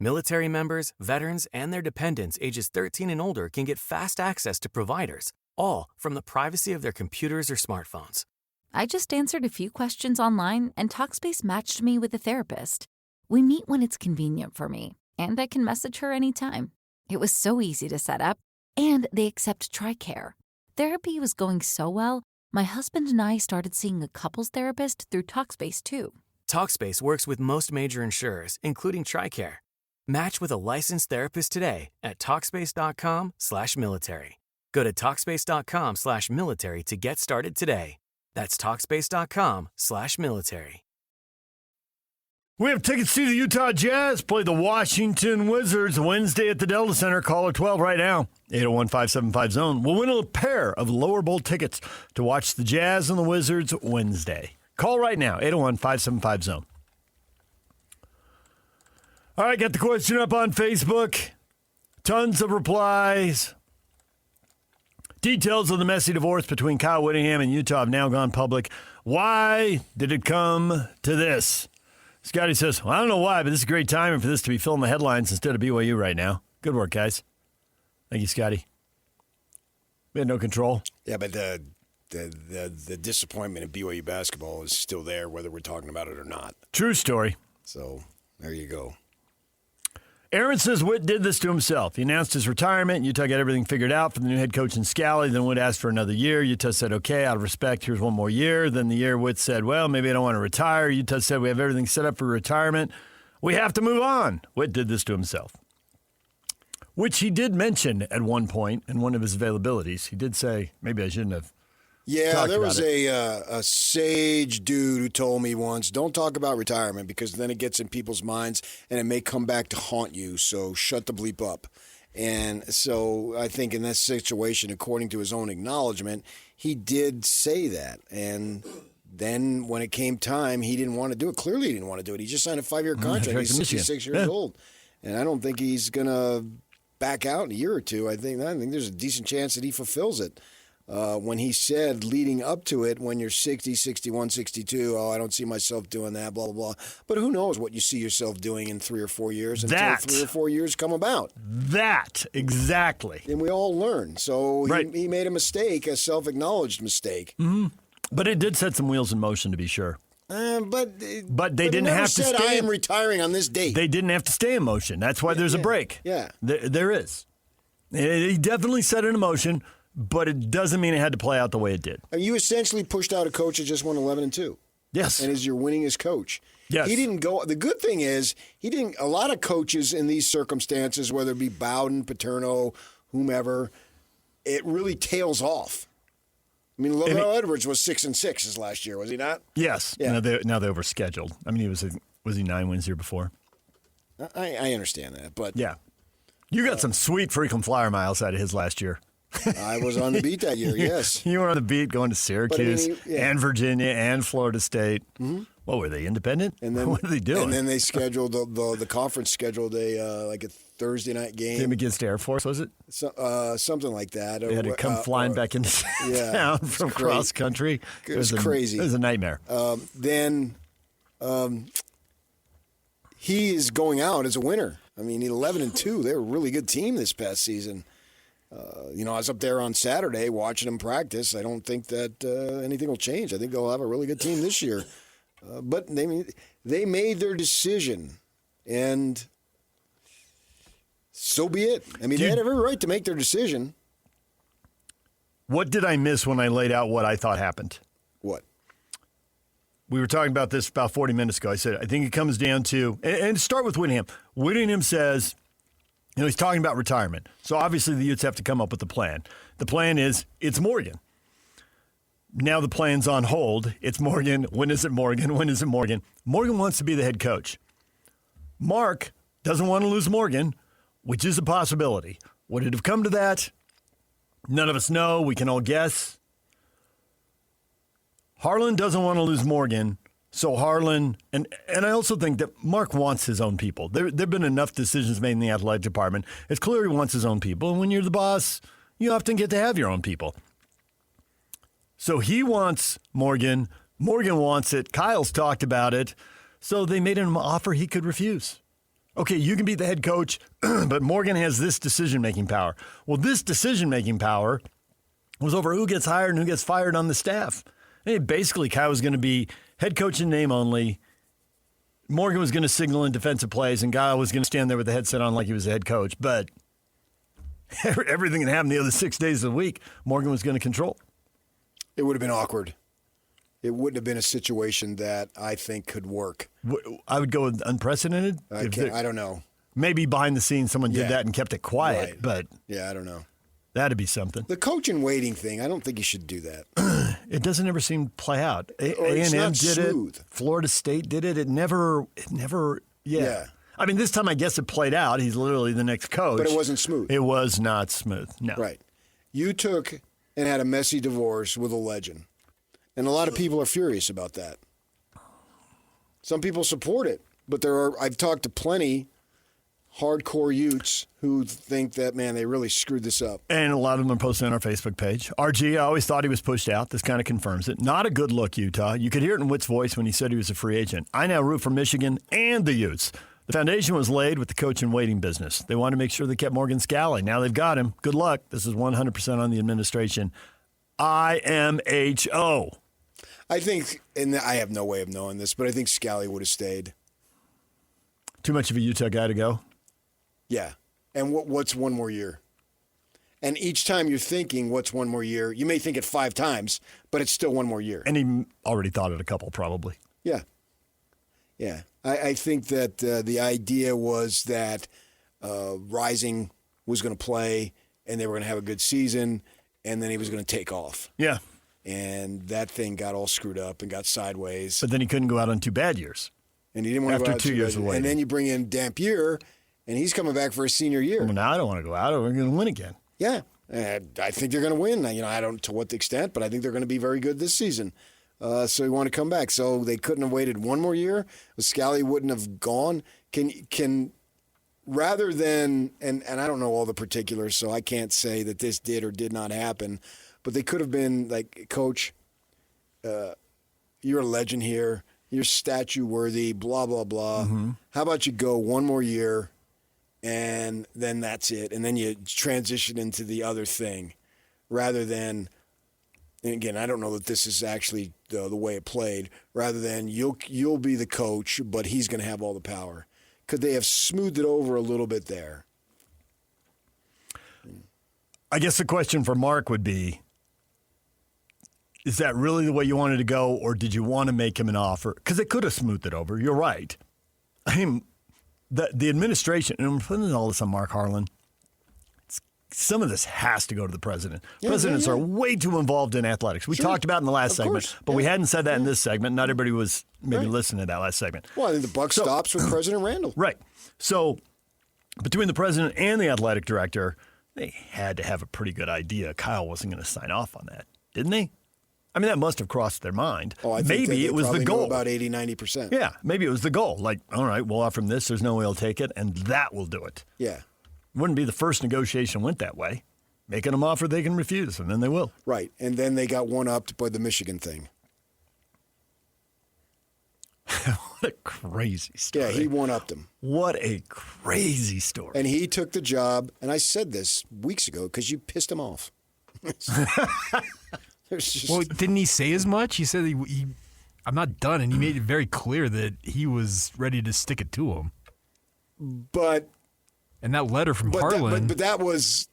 Military members, veterans, and their dependents ages 13 and older can get fast access to providers, all from the privacy of their computers or smartphones. I just answered a few questions online, and Talkspace matched me with a therapist. We meet when it's convenient for me, and I can message her anytime. It was so easy to set up, and they accept TRICARE. Therapy was going so well, my husband and I started seeing a couples therapist through Talkspace, too. Talkspace works with most major insurers, including TRICARE. Match with a licensed therapist today at Talkspace.com/military. Go to Talkspace.com/military to get started today. That's Talkspace.com/military. We have tickets to the Utah Jazz play the Washington Wizards Wednesday at the Delta Center. Caller 12 right now, 801-575-ZONE. We'll win a pair of lower bowl tickets to watch the Jazz and the Wizards Wednesday. Call right now, 801-575-ZONE. All right, got the question up on Facebook. Tons of replies. Details of the messy divorce between Kyle Whittingham and Utah have now gone public. Why did it come to this? Scotty says, well, I don't know why, but this is great timing for this to be filling the headlines instead of BYU right now. Good work, guys. Thank you, Scotty. We had no control. Yeah, but the disappointment in BYU basketball is still there, whether we're talking about it or not. True story. So there you go. Aaron says Witt did this to himself. He announced his retirement. Utah got everything figured out for the new head coach in Scally. Then Witt asked for another year. Utah said, okay, out of respect, here's one more year. Then the year Witt said, well, maybe I don't want to retire. Utah said, we have everything set up for retirement. We have to move on. Witt did this to himself, which he did mention at one point in one of his availabilities. He did say, maybe I shouldn't have. Yeah, there was a sage dude who told me once, don't talk about retirement because then it gets in people's minds and it may come back to haunt you, so shut the bleep up. And so I think in this situation, according to his own acknowledgement, he did say that. And then when it came time, he didn't want to do it. Clearly he didn't want to do it. He just signed a 5-year contract. He's 66 years old. And I don't think he's going to back out in a year or two. I think there's a decent chance that he fulfills it. When he said leading up to it, when you're 60, 61, 62, I don't see myself doing that, blah, blah, blah. But who knows what you see yourself doing in 3 or 4 years until 3 or 4 years come about. That, exactly. And we all learn. So he made a mistake, a self-acknowledged mistake. Mm-hmm. But it did set some wheels in motion, to be sure. But they didn't have to stay. I am retiring on this date. They didn't have to stay in motion. That's why there's a break. Yeah. There is. He definitely set it in motion. But it doesn't mean it had to play out the way it did. You essentially pushed out a coach that just won 11-2. Yes. And is your winningest coach. Yes. He didn't go. The good thing is, a lot of coaches in these circumstances, whether it be Bowden, Paterno, whomever, it really tails off. I mean, Lavelle Edwards was 6-6 his last year, was he not? Yes. Yeah. Now they overscheduled. I mean, was he 9 wins the year before? I understand that, but yeah, you got some sweet frequent flyer miles out of his last year. I was on the beat that year, yes. You were on the beat going to Syracuse and Virginia and Florida State. Mm-hmm. What were they, independent? And then, what are they doing? And then they scheduled, the conference scheduled a Thursday night game. Against Air Force, was it? Something like that. They had to come flying back into town from cross country. It was crazy. It was a nightmare. Then he is going out as a winner. I mean, 11-2. They were a really good team this past season. I was up there on Saturday watching them practice. I don't think that anything will change. I think they'll have a really good team this year. But they made their decision, and so be it. I mean, they had every right to make their decision. What did I miss when I laid out what I thought happened? What? We were talking about this about 40 minutes ago. I said, I think it comes down to, and start with Whittingham. Whittingham says, he's talking about retirement. So obviously the Utes have to come up with a plan. The plan is, it's Morgan. Now the plan's on hold. It's Morgan. When is it Morgan? When is it Morgan? Morgan wants to be the head coach. Mark doesn't want to lose Morgan, which is a possibility. Would it have come to that? None of us know. We can all guess. Harlan doesn't want to lose Morgan, so Harlan, and I also think that Mark wants his own people. There have been enough decisions made in the athletic department. It's clear he wants his own people, and when you're the boss, you often get to have your own people. So he wants Morgan. Morgan wants it. Kyle's talked about it. So they made him an offer he could refuse. Okay, you can be the head coach, but Morgan has this decision-making power. Well, this decision-making power was over who gets hired and who gets fired on the staff. Hey, basically, Kyle was going to be head coach in name only. Morgan was going to signal in defensive plays, and Kyle was going to stand there with the headset on like he was the head coach. But everything that happened the other 6 days of the week, Morgan was going to control. It would have been awkward. It wouldn't have been a situation that I think could work. I would go with unprecedented. I don't know. Maybe behind the scenes someone did that and kept it quiet, right. But yeah, I don't know. That'd be something. The coach in waiting thing, I don't think you should do that. It doesn't ever seem to play out. It's A&M not did smooth. it. Florida State did it. It never. Yeah. I mean, this time I guess it played out. He's literally the next coach. But it wasn't smooth. It was not smooth. No. Right. You took and had a messy divorce with a legend. And a lot of people are furious about that. Some people support it, but I've talked to plenty hardcore Utes who think that, man, they really screwed this up. And a lot of them are posting on our Facebook page. RG, I always thought he was pushed out. This kind of confirms it. Not a good look, Utah. You could hear it in Witt's voice when he said he was a free agent. I now root for Michigan and the Utes. The foundation was laid with the coach and waiting business. They wanted to make sure they kept Morgan Scally. Now they've got him. Good luck. This is 100% on the administration. IMHO. I think, and I have no way of knowing this, but I think Scally would have stayed. Too much of a Utah guy to go? Yeah. And what's one more year? And each time you're thinking, what's one more year, you may think it 5 times, but it's still one more year. And he already thought it a couple, probably. Yeah. Yeah. I think that the idea was that Rising was going to play, and they were going to have a good season, and then he was going to take off. Yeah. And that thing got all screwed up and got sideways. But then he couldn't go out on 2 bad years. And he didn't want to go out after 2 years of waiting. And then you bring in Dampier, and he's coming back for his senior year. Well, now I don't want to go out, or we're going to win again. Yeah. I think they're going to win. I don't to what extent, but I think they're going to be very good this season. So he wanted to come back. So they couldn't have waited one more year. Scally wouldn't have gone. Can rather than, and I don't know all the particulars, so I can't say that this did or did not happen, but they could have been like, Coach, you're a legend here. You're statue worthy, blah, blah, blah. Mm-hmm. How about you go one more year, and then that's it. And then you transition into the other thing rather than, and again, I don't know that this is actually the way it played, rather than you'll be the coach, but he's going to have all the power. Could they have smoothed it over a little bit there? I guess the question for Mark would be, is that really the way you wanted to go, or did you want to make him an offer? Because they could have smoothed it over. You're right. I mean, the administration, and I'm putting all this on Mark Harlan, some of this has to go to the president. Presidents are way too involved in athletics. We talked about it in the last segment, but we hadn't said that in this segment. Not everybody was maybe listening to that last segment. Well, I think the buck stops with President Randall. Right. So between the president and the athletic director, they had to have a pretty good idea Kyle wasn't going to sign off on that, didn't they? I mean, that must have crossed their mind. Oh, I think maybe it was the goal. About 80, 90%. Yeah, maybe it was the goal. Like, all right, we'll offer him this. There's no way he'll take it, and that will do it. Yeah. Wouldn't be the first negotiation went that way. Making them offer they can refuse, and then they will. Right, and then they got one-upped by the Michigan thing. What a crazy story. Yeah, he one-upped him. What a crazy story. And he took the job, and I said this weeks ago because you pissed him off. Well, didn't he say as much? He said I'm not done, and he made it very clear that he was ready to stick it to him. And that letter from Harlan. But that was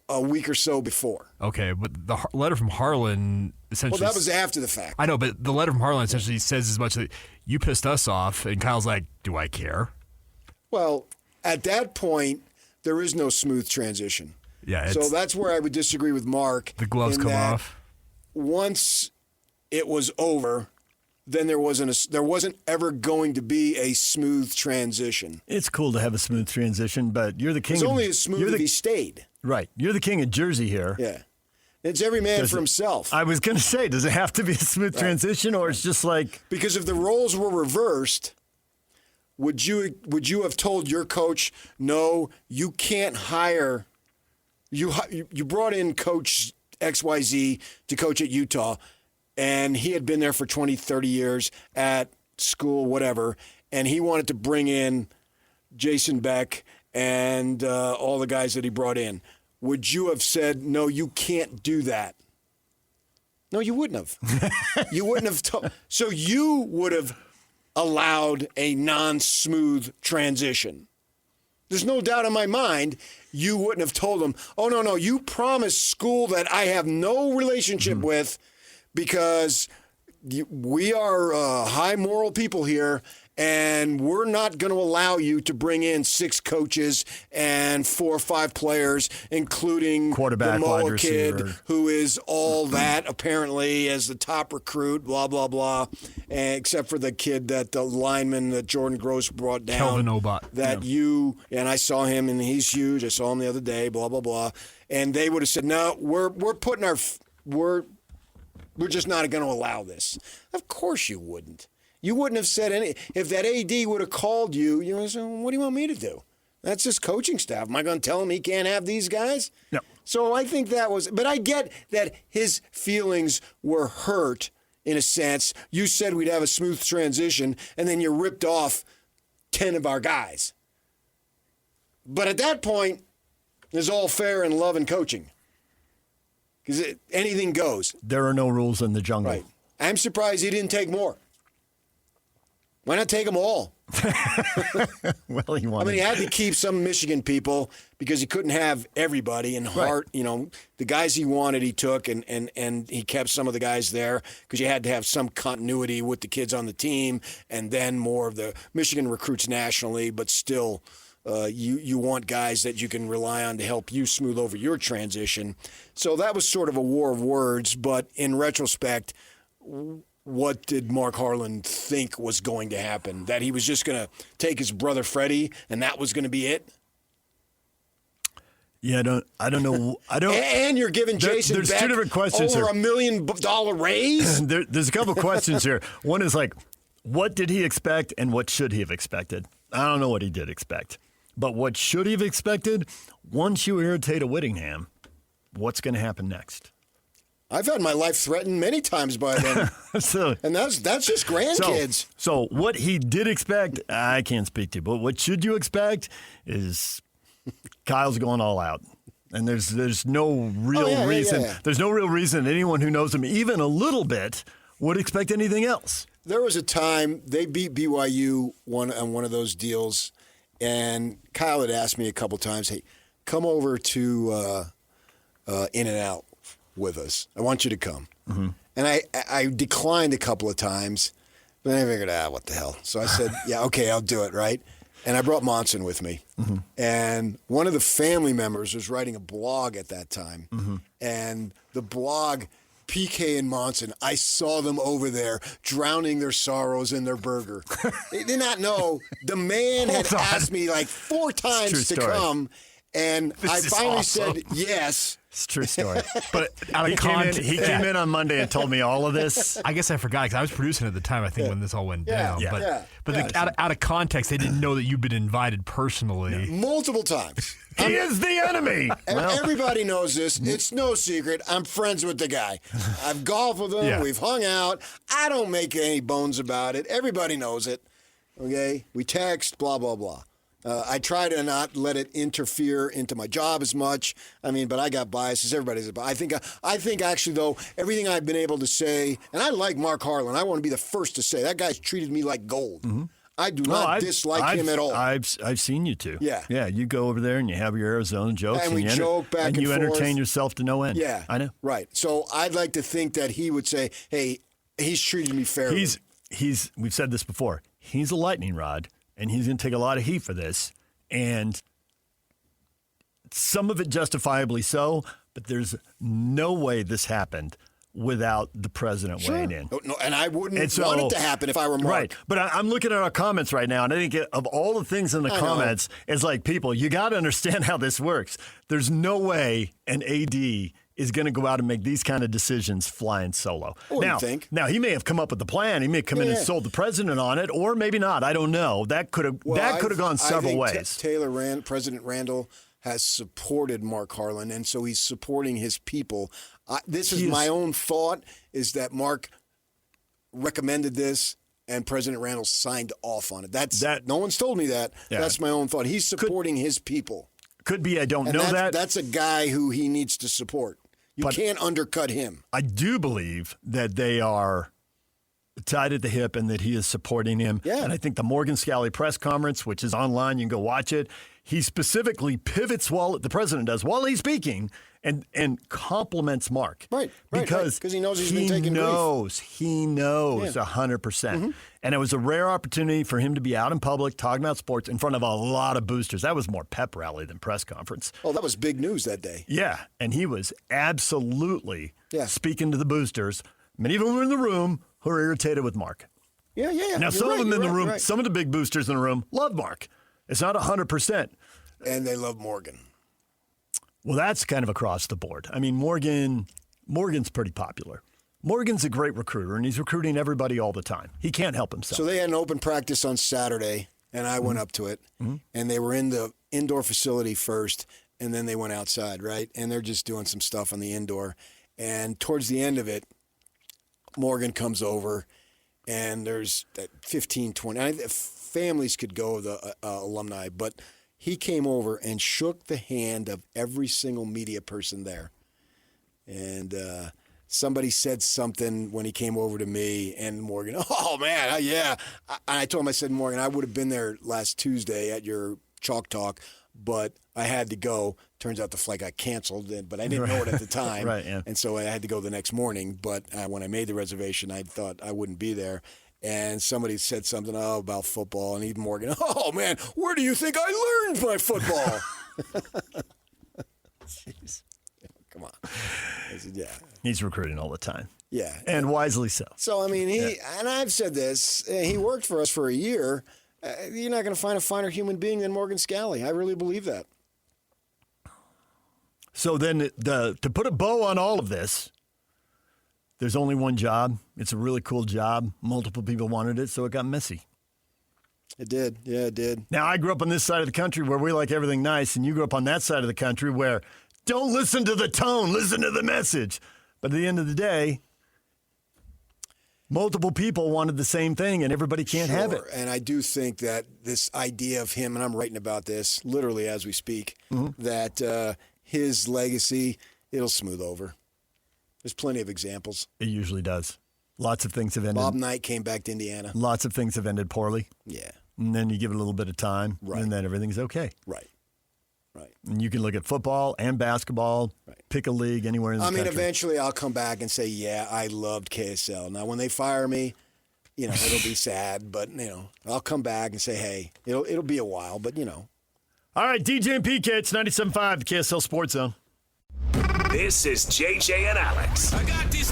a week or so before. Okay, but the letter from Harlan essentially. Well, that was after the fact. I know, but the letter from Harlan essentially says as much that you pissed us off, and Kyle's like, "Do I care?" Well, at that point, there is no smooth transition. Yeah. So that's where I would disagree with Mark. The gloves come off. Once it was over, then there wasn't ever going to be a smooth transition. It's cool to have a smooth transition, but you're the king. It's only as smooth if he stayed. Right. You're the king of Jersey here. Yeah. It's every man for himself. I was going to say, does it have to be a smooth transition, or it's just like... Because if the roles were reversed, would you have told your coach, no, you can't hire... You brought in Coach XYZ to coach at Utah, and he had been there for 20, 30 years at school, whatever, and he wanted to bring in Jason Beck and all the guys that he brought in. Would you have said, no, you can't do that? No, you wouldn't have. You wouldn't have. So you would have allowed a non-smooth transition. There's no doubt in my mind you wouldn't have told them, oh, no, you promised school that I have no relationship with because we are high moral people here, and we're not going to allow you to bring in 6 coaches and 4 or 5 players, including quarterback, the wide Moa kid, receiver, who is all that apparently as the top recruit, blah, blah, blah, except for the kid the lineman that Jordan Gross brought down. Kelvin Obot. And I saw him, and he's huge. I saw him the other day, blah, blah, blah. And they would have said, no, we're just not going to allow this. Of course you wouldn't. You wouldn't have said any. If that AD would have called you, you would have said, what do you want me to do? That's his coaching staff. Am I going to tell him he can't have these guys? No. So I think that was, but I get that his feelings were hurt in a sense. You said we'd have a smooth transition, and then you ripped off 10 of our guys. But at that point, it's all fair in love and coaching. Because anything goes. There are no rules in the jungle. Right. I'm surprised he didn't take more. Why not take them all? Well, he had to keep some Michigan people because he couldn't have everybody. And Hart, the guys he wanted, he took, and he kept some of the guys there because you had to have some continuity with the kids on the team, and then more of the Michigan recruits nationally. But still, you want guys that you can rely on to help you smooth over your transition. So that was sort of a war of words. But in retrospect, what did Mark Harlan think was going to happen? That he was just going to take his brother Freddie and that was going to be it? Yeah, I don't know. And you're giving Jason there's Beck 2 different questions over here. $1 million raise? There's a couple questions here. One is like, what did he expect and what should he have expected? I don't know what he did expect. But what should he have expected? Once you irritate a Whittingham, what's going to happen next? I've had my life threatened many times by them. And that's just grandkids. So what he did expect, I can't speak to. But what should you expect is Kyle's going all out. And there's no real reason. Yeah. There's no real reason anyone who knows him even a little bit would expect anything else. There was a time they beat BYU on one of those deals, and Kyle had asked me a couple times, hey, come over to In-N-Out with us. I want you to come. Mm-hmm. And I declined a couple of times, but then I figured, what the hell? So I said, yeah, okay, I'll do it, right? And I brought Monson with me. Mm-hmm. And one of the family members was writing a blog at that time. Mm-hmm. And the blog, PK and Monson, I saw them over there drowning their sorrows in their burger. They did not know. The man had asked me like 4 times to come. And I finally said yes. It's a true story. But he came in on Monday and told me all of this. I guess I forgot because I was producing at the time, I think, when this all went down. But out of context, they didn't know that you'd been invited personally. Multiple times. He is the enemy. Everybody knows this. It's no secret. I'm friends with the guy. I've golfed with him. We've hung out. I don't make any bones about it. Everybody knows it. Okay? We text, blah, blah, blah. I try to not let it interfere into my job as much. I mean, but I got biases. Everybody's a bias. I think actually, though, everything I've been able to say, and I like Mark Harlan. I want to be the first to say that guy's treated me like gold. Mm-hmm. I do not dislike him at all. I've seen you two. Yeah. Yeah, you go over there and you have your Arizona jokes. And we joke back and you forth. entertain yourself to no end. Yeah. I know. Right. So I'd like to think that he would say, hey, he's treated me fairly. We've said this before. He's a lightning rod, and he's going to take a lot of heat for this. And some of it justifiably so, but there's no way this happened without the president weighing in. No, and I wouldn't want it to happen if I were Mark. Right. But I'm looking at our comments right now, and I think of all the things in the comments, it's like, people, you got to understand how this works. There's no way an AD is going to go out and make these kind of decisions flying solo. Now, he may have come up with the plan. He may have come in and sold the president on it, or maybe not. I don't know. That could have gone several ways. President Randall has supported Mark Harlan, and so he's supporting his people. This is my own thought, is that Mark recommended this, and President Randall signed off on it. No one's told me that. Yeah. That's my own thought. He's supporting his people. Could be. I don't know that. That's a guy who he needs to support. You can't undercut him. I do believe that they are tied at the hip and that he is supporting him. Yeah. And I think the Morgan Scally press conference, which is online, you can go watch it, he specifically pivots the president does, while he's speaking, and compliments Mark. Right. Because he knows he's been taking grief. He knows 100%. Mm-hmm. And it was a rare opportunity for him to be out in public talking about sports in front of a lot of boosters. That was more pep rally than press conference. Oh, that was big news that day. Yeah. And he was absolutely speaking to the boosters. Many of them were in the room who are irritated with Mark. Yeah. Now, some of them in the room, some of the big boosters in the room love Mark. It's not 100%. And they love Morgan. Well, that's kind of across the board. I mean, Morgan's pretty popular. Morgan's a great recruiter, and he's recruiting everybody all the time. He can't help himself. So they had an open practice on Saturday, and I went up to it, and they were in the indoor facility first, and then they went outside, right? And they're just doing some stuff on the indoor. And towards the end of it, Morgan comes over, and there's 15, 20. Families could go, the alumni, but he came over and shook the hand of every single media person there. And somebody said something when he came over to me, and Morgan, oh, man, yeah. I told him, I said, Morgan, I would have been there last Tuesday at your Chalk Talk, but I had to go. Turns out the flight got canceled, but I didn't know it at the time. Right, yeah. And so I had to go the next morning. But when I made the reservation, I thought I wouldn't be there. And somebody said something about football, and even Morgan, oh, man, where do you think I learned my football? Jeez. Come on. I said, yeah. He's recruiting all the time. Yeah. And wisely so. So, I mean, and I've said this, he worked for us for a year. You're not going to find a finer human being than Morgan Scally. I really believe that. So then to put a bow on all of this, there's only one job. It's a really cool job. Multiple people wanted it, so it got messy. It did. Yeah, it did. Now, I grew up on this side of the country where we like everything nice, and you grew up on that side of the country where don't listen to the tone, listen to the message. But at the end of the day, multiple people wanted the same thing, and everybody can't have it. And I do think that this idea of him, and I'm writing about this literally as we speak, that his legacy, it'll smooth over. There's plenty of examples. It usually does. Lots of things have ended. Bob Knight came back to Indiana. Lots of things have ended poorly. Yeah. And then you give it a little bit of time, and then everything's okay. Right. And you can look at football and basketball, pick a league anywhere in the country. Eventually I'll come back and say, yeah, I loved KSL. Now, when they fire me, it'll be sad, but, I'll come back and say, hey, it'll be a while, but, All right, DJ and PK, it's 97.5, the KSL Sports Zone. This is JJ and Alex. I got this.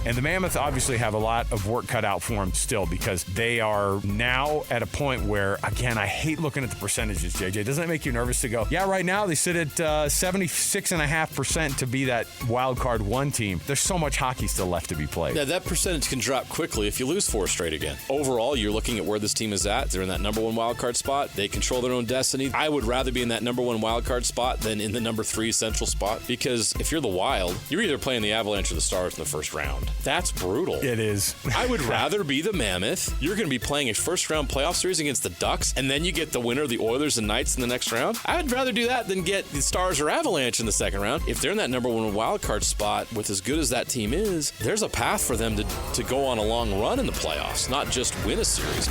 And the Mammoth obviously have a lot of work cut out for them still because they are now at a point where, again, I hate looking at the percentages, JJ. Doesn't it make you nervous to go, yeah, right now they sit at 76.5% to be that wild card one team. There's so much hockey still left to be played. Yeah, that percentage can drop quickly if you lose 4 straight again. Overall, you're looking at where this team is at. They're in that number 1 wild card spot. They control their own destiny. I would rather be in that number 1 wild card spot than in the number 3 central spot because if you're the Wild, you're either playing the Avalanche or the Stars in the first round. round. That's brutal. It is. I would rather be the Mammoth. You're going to be playing a first-round playoff series against the Ducks, and then you get the winner of the Oilers and Knights in the next round. I'd rather do that than get the Stars or Avalanche in the second round. If they're in that number one wildcard spot with as good as that team is, there's a path for them to go on a long run in the playoffs, not just win a series.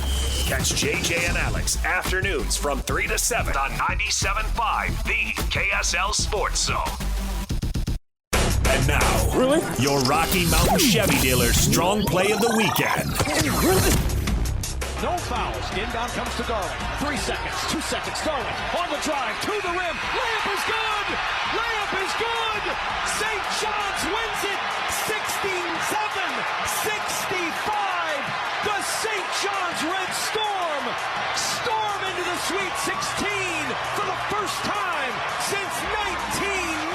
Catch JJ and Alex afternoons from 3 to 7 on 97.5, the KSL Sports Zone. And now, your Rocky Mountain Chevy dealer's strong play of the weekend. No fouls. Inbound comes to Darling. 3 seconds, 2 seconds. Darling on the drive to the rim. Layup is good. Layup is good. St. John's wins it 67-65. The St. John's Red Storm into the Sweet 16 for the first time since 1999.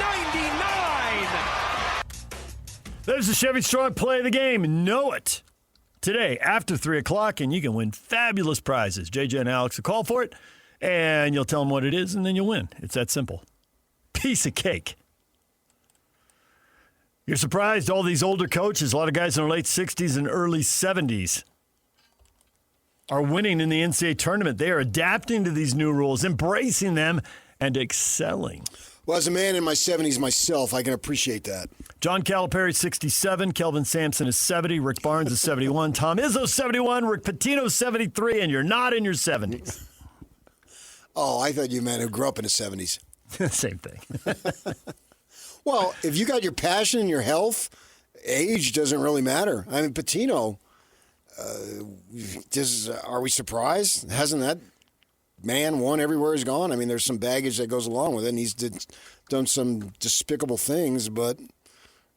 There's the Chevy Strong play of the game. Know it. Today, after 3 o'clock, and you can win fabulous prizes. JJ and Alex will call for it, and you'll tell them what it is, and then you'll win. It's that simple. Piece of cake. You're surprised all these older coaches, a lot of guys in their late 60s and early 70s, are winning in the NCAA tournament. They are adapting to these new rules, embracing them, and excelling. Well, as a man in my 70s myself, I can appreciate that. John Calipari, 67. Kelvin Sampson is 70. Rick Barnes is 71. Tom Izzo, 71. Rick Pitino, 73. And you're not in your 70s. Oh, I thought you meant who grew up in the 70s. Same thing. Well, if you got your passion and your health, age doesn't really matter. I mean, Pitino, are we surprised? Hasn't that man won everywhere he's gone? I mean, there's some baggage that goes along with it, and he's done some despicable things, but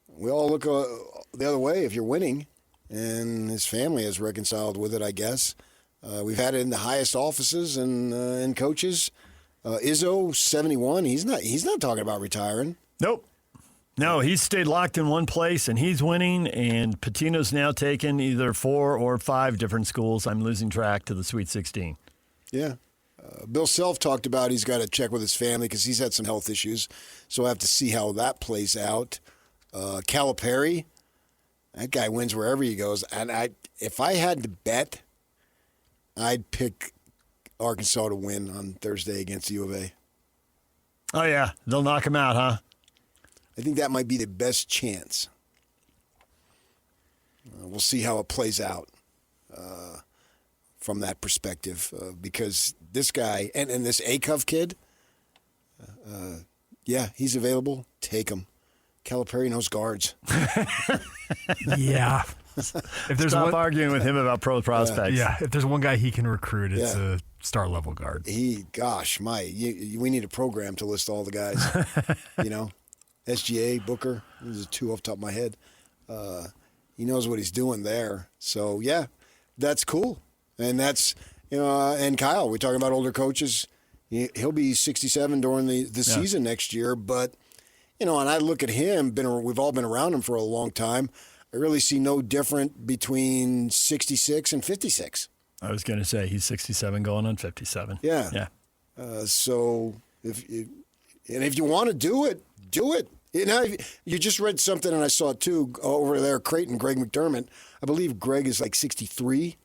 we all look the other way if you're winning, and his family has reconciled with it, I guess. We've had it in the highest offices and coaches. Izzo, 71, he's not talking about retiring. Nope. No, he's stayed locked in one place, and he's winning, and Pitino's now taken either 4 or 5 different schools. I'm losing track to the Sweet 16. Yeah. Bill Self talked about he's got to check with his family because he's had some health issues, so we'll have to see how that plays out. Calipari, that guy wins wherever he goes. And if I had to bet, I'd pick Arkansas to win on Thursday against U of A. Oh, yeah. They'll knock him out, huh? I think that might be the best chance. We'll see how it plays out from that perspective because this guy and this Acuff kid, yeah, he's available. Take him. Calipari knows guards. Yeah. If there's Stop arguing with him about pro prospects. Yeah, if there's one guy he can recruit, it's a star-level guard. We need a program to list all the guys. SGA, Booker, these are 2 off the top of my head. He knows what he's doing there. So, yeah, that's cool. And that's, and Kyle, we're talking about older coaches. He'll be 67 during the season next year. But, and I look at him, we've all been around him for a long time. I really see no different between 66 and 56. I was going to say he's 67 going on 57. Yeah. Yeah. So if you want to do it, do it. You just read something, and I saw it too, over there, Creighton, Greg McDermott. I believe Greg is like 63.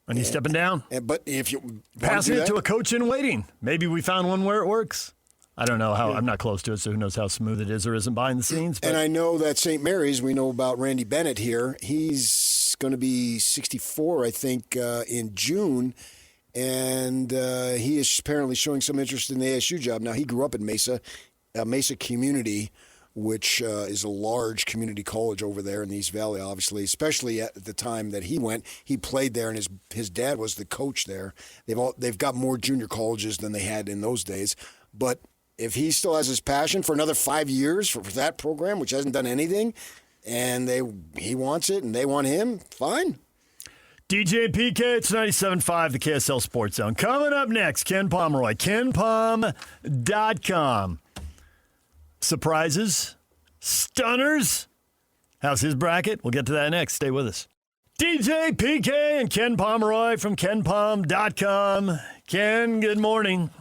And he's stepping down. But if you passing it to a coach in waiting, maybe we found one where it works. I don't know how. Yeah. I'm not close to it, so who knows how smooth it is or isn't behind the scenes. But. And I know that St. Mary's, we know about Randy Bennett here. He's going to be 64, I think, in June. And he is apparently showing some interest in the ASU job. Now, he grew up in Mesa Community, which is a large community college over there in the East Valley, obviously, especially at the time that he went. He played there, and his dad was the coach there. They've got more junior colleges than they had in those days. But if he still has his passion for another 5 years for that program, which hasn't done anything, and he wants it and they want him, fine. DJ and PK, it's 97.5, the KSL Sports Zone. Coming up next, Ken Pomeroy, KenPom.com. Surprises, stunners. How's his bracket? We'll get to that next. Stay with us. DJ, PK, and Ken Pomeroy from KenPom.com. Ken, good morning.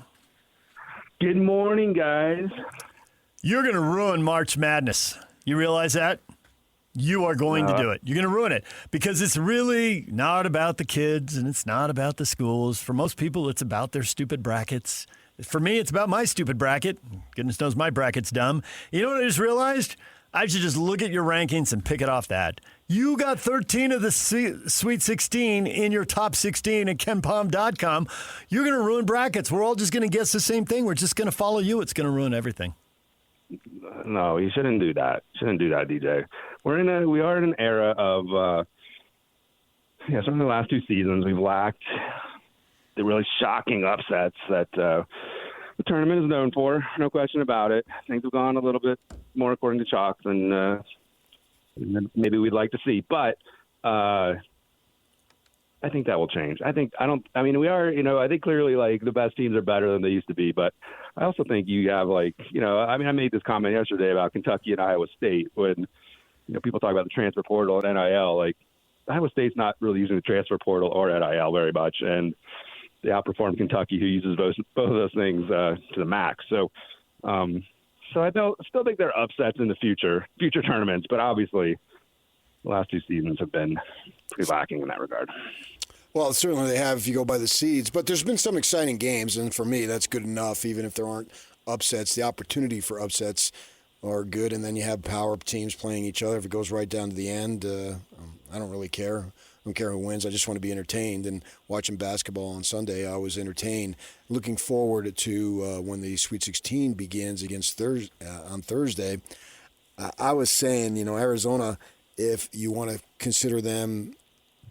Good morning, guys. You're going to ruin March Madness. You realize that? You are going to do it. You're going to ruin it because it's really not about the kids and it's not about the schools. For most people, it's about their stupid brackets. For me, it's about my stupid bracket. Goodness knows my bracket's dumb. You know what I just realized? I should just look at your rankings and pick it off that. You got 13 of the Sweet 16 in your top 16 at KenPom.com. You're going to ruin brackets. We're all just going to guess the same thing. We're just going to follow you. It's going to ruin everything. No, you shouldn't do that. DJ. We are in an era of, some of the last 2 seasons we've lacked the really shocking upsets that the tournament is known for. No question about it. Things have gone a little bit more according to chalk than maybe we'd like to see, but I think that will change. I think clearly like the best teams are better than they used to be, but I also think you have I made this comment yesterday about Kentucky and Iowa State when, people talk about the transfer portal and NIL, like Iowa State's not really using the transfer portal or NIL very much. And they outperformed Kentucky, who uses both of those things to the max. So I still think there are upsets in the future tournaments, but obviously the last 2 seasons have been pretty lacking in that regard. Well, certainly they have if you go by the seeds, but there's been some exciting games, and for me that's good enough, even if there aren't upsets. The opportunity for upsets are good, and then you have power teams playing each other. If it goes right down to the end, I don't really care. I don't care who wins. I just want to be entertained. And watching basketball on Sunday, I was entertained. Looking forward to when the Sweet 16 begins against on Thursday. I was saying, Arizona, if you want to consider them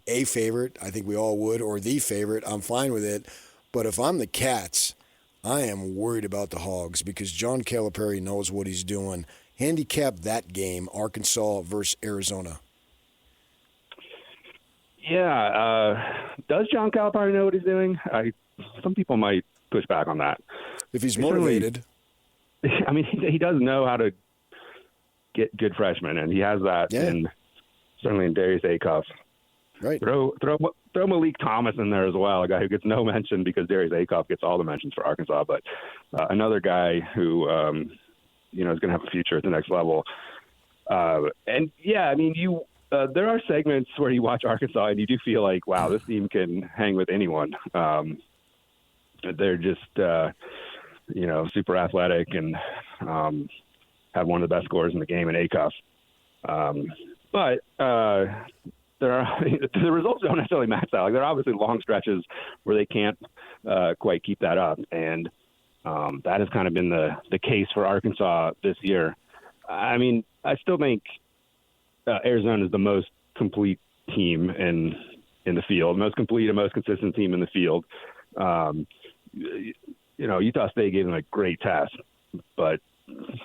a favorite, I think we all would, or the favorite, I'm fine with it. But if I'm the Cats, I am worried about the Hogs because John Calipari knows what he's doing. Handicap that game, Arkansas versus Arizona. Yeah. Does John Calipari know what he's doing? Some people might push back on that. If he's motivated. He does know how to get good freshmen, and he has that certainly in Darius Acuff. Right. Throw Malik Thomas in there as well, a guy who gets no mention because Darius Acuff gets all the mentions for Arkansas, but another guy who is going to have a future at the next level. There are segments where you watch Arkansas and you do feel like, wow, this team can hang with anyone. They're just, super athletic and have one of the best scorers in the game in Acuff. But the results don't necessarily match that. Like, there are obviously long stretches where they can't quite keep that up, and that has kind of been the case for Arkansas this year. I still think Arizona is the most complete team in the field, most complete and most consistent team in the field. Utah State gave them a great test, but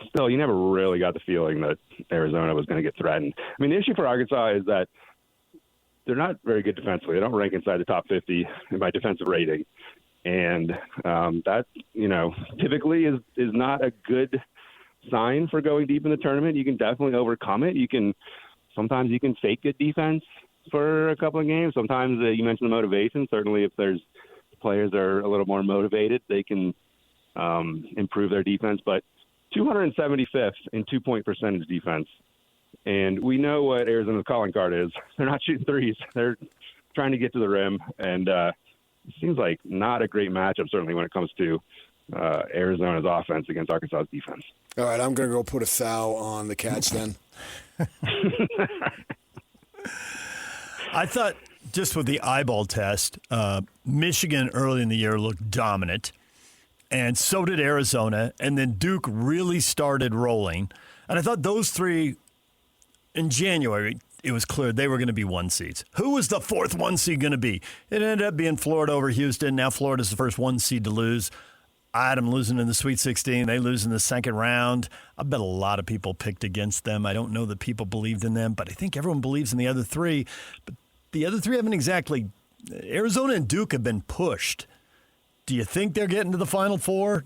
still, you never really got the feeling that Arizona was going to get threatened. The issue for Arkansas is that they're not very good defensively. They don't rank inside the top 50 by defensive rating. And that, typically is not a good sign for going deep in the tournament. You can definitely overcome it. Sometimes you can fake good defense for a couple of games. Sometimes you mentioned the motivation. Certainly if there's players that are a little more motivated, they can improve their defense. But 275th in 2-point percentage defense. And we know what Arizona's calling card is. They're not shooting threes. They're trying to get to the rim. And it seems like not a great matchup, certainly when it comes to Arizona's offense against Arkansas's defense. All right, I'm going to go put a thou on the Cats then. I thought just with the eyeball test, Michigan early in the year looked dominant, and so did Arizona, and then Duke really started rolling. And I thought those three in January, it was clear they were going to be 1 seeds. Who was the 4th 1 seed going to be? It ended up being Florida over Houston. Now Florida's the first 1 seed to lose. I had them losing in the Sweet 16. They lose in the second round. I bet a lot of people picked against them. I don't know that people believed in them, but I think everyone believes in the other three. But the other three haven't exactly – Arizona and Duke have been pushed. Do you think they're getting to the Final Four?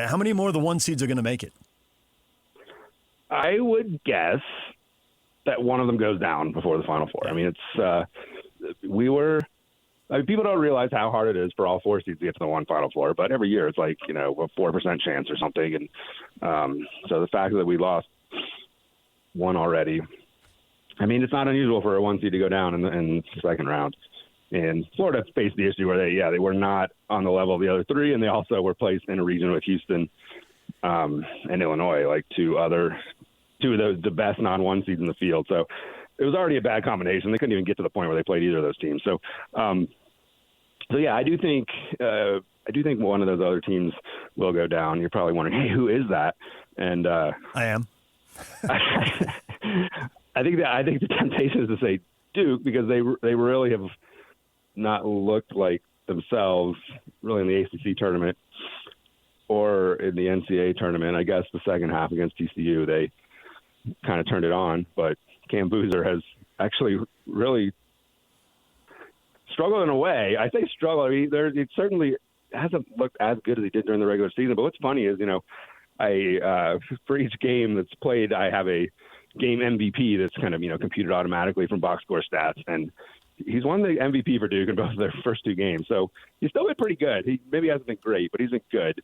How many more of the 1 seeds are going to make it? I would guess that one of them goes down before the Final Four. People don't realize how hard it is for all 4 seeds to get to the one Final Four, but every year it's like, a 4% chance or something. And so the fact that we lost one already, I mean, it's not unusual for a 1 seed to go down in the second round. And Florida faced the issue where they were not on the level of the other three, and they also were placed in a region with Houston and Illinois, like two of the best non-1 seeds in the field. So it was already a bad combination. They couldn't even get to the point where they played either of those teams. So yeah, I do think one of those other teams will go down. You're probably wondering, hey, who is that? And I am. I think the temptation is to say Duke, because they really have not looked like themselves really in the ACC tournament or in the NCAA tournament. I guess the second half against TCU, they kind of turned it on, but Cam Boozer has actually really struggled in a way. I say struggle. I mean, it certainly hasn't looked as good as he did during the regular season. But what's funny is, for each game that's played, I have a game MVP that's kind of, computed automatically from box score stats. And he's won the MVP for Duke in both of their first two games. So he's still been pretty good. He maybe hasn't been great, but he's been good.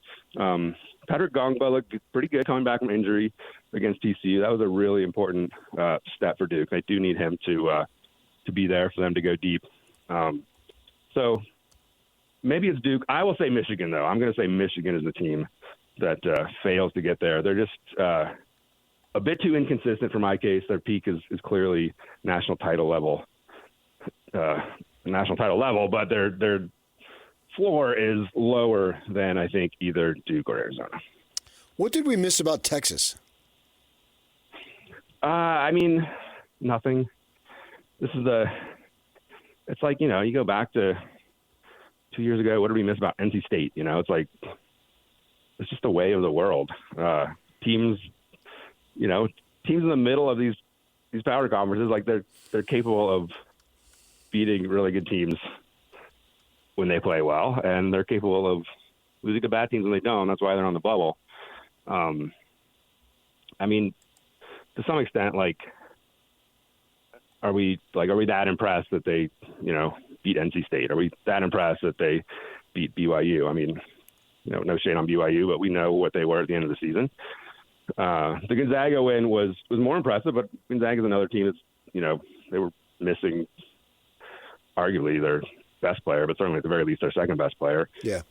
Patrick Gongba looked pretty good coming back from injury against TCU. That was a really important step for Duke. They do need him to be there for them to go deep. So maybe it's Duke. I will say Michigan, though. I'm going to say Michigan is the team that fails to get there. They're just a bit too inconsistent for my case. Their peak is clearly national title level, but their floor is lower than I think either Duke or Arizona. What did we miss about Texas? I mean, nothing. It's like, you go back to 2 years ago, what did we miss about NC State? It's like, it's just the way of the world. Teams in the middle of these power conferences, like they're capable of beating really good teams when they play well, and they're capable of losing to bad teams when they don't. That's why they're on the bubble. I mean, to some extent, are we that impressed that they, beat NC State? Are we that impressed that they beat BYU? I mean, no shade on BYU, but we know what they were at the end of the season. The Gonzaga win was more impressive, but Gonzaga's another team that's, they were missing arguably their best player, but certainly at the very least their second best player. Yeah.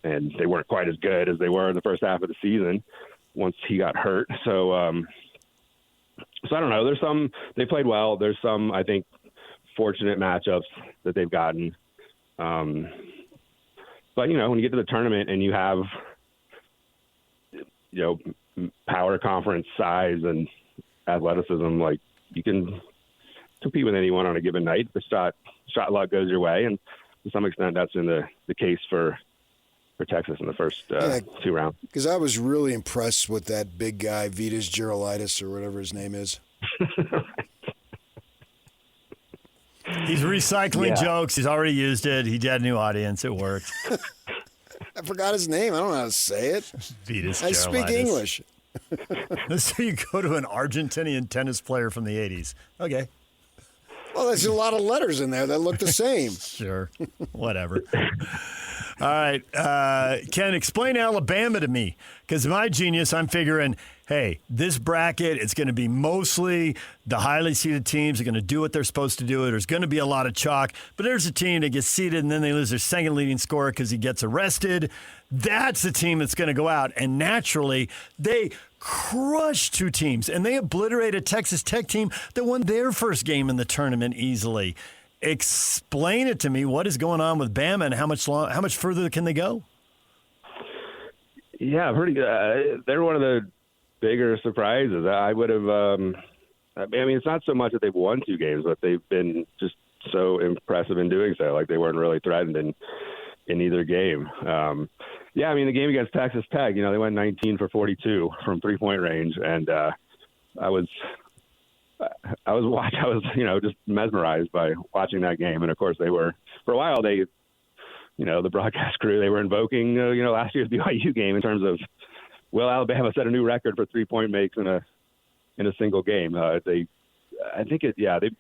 And they weren't quite as good as they were in the first half of the season once he got hurt. So I don't know. They played well. There's some, I think, fortunate matchups that they've gotten. But, when you get to the tournament and you have, power conference size and athleticism, you can compete with anyone on a given night. The shot luck goes your way, and to some extent that's in the case for Texas in the first two rounds. Because I was really impressed with that big guy, Vitas Gerolaitis, or whatever his name is. He's recycling jokes. He's already used it. He had a new audience. It worked. I forgot his name. I don't know how to say it. Vitas Gerolaitis. I speak English. So you go to an Argentinian tennis player from the 80s. Okay. Well, there's a lot of letters in there that look the same. Sure. Whatever. All right. Ken, explain Alabama to me. Because my genius, I'm figuring, hey, this bracket, it's going to be mostly the highly seeded teams are going to do what they're supposed to do. There's going to be a lot of chalk. But there's a team that gets seeded and then they lose their second leading scorer because he gets arrested. That's the team that's going to go out. And naturally, they crushed two teams. And they obliterated a Texas Tech team that won their first game in the tournament easily. Explain it to me. What is going on with Bama and how much further can they go? Yeah, pretty good. They're one of the bigger surprises. I would have. I mean, it's not so much that they've won two games, but they've been just so impressive in doing so. Like they weren't really threatened in either game. Yeah, I mean, the game against Texas Tech, they went 19 for 42 from 3-point range, and I was just mesmerized by watching that game. And of course, they were for a while. They, the broadcast crew, they were invoking last year's BYU game in terms of, will Alabama set a new record for 3-point makes in a single game? They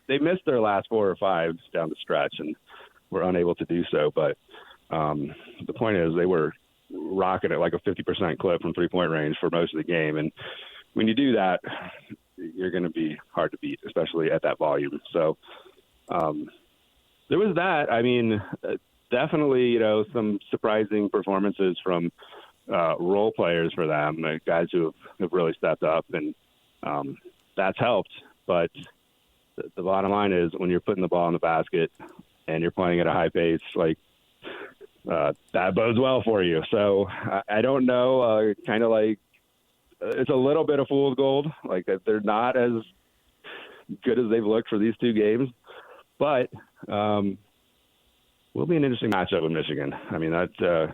missed their last 4 or 5 down the stretch and were unable to do so. But the point is, they were rocking it like a 50% clip from 3-point range for most of the game. And when you do that, you're going to be hard to beat, especially at that volume. So there was that. I mean, definitely, some surprising performances from role players for them, guys who have really stepped up, and that's helped. But the bottom line is when you're putting the ball in the basket and you're playing at a high pace, that bodes well for you. So I don't know, kind of like it's a little bit of fool's gold. Like they're not as good as they've looked for these two games, but will be an interesting matchup with Michigan. I mean, that's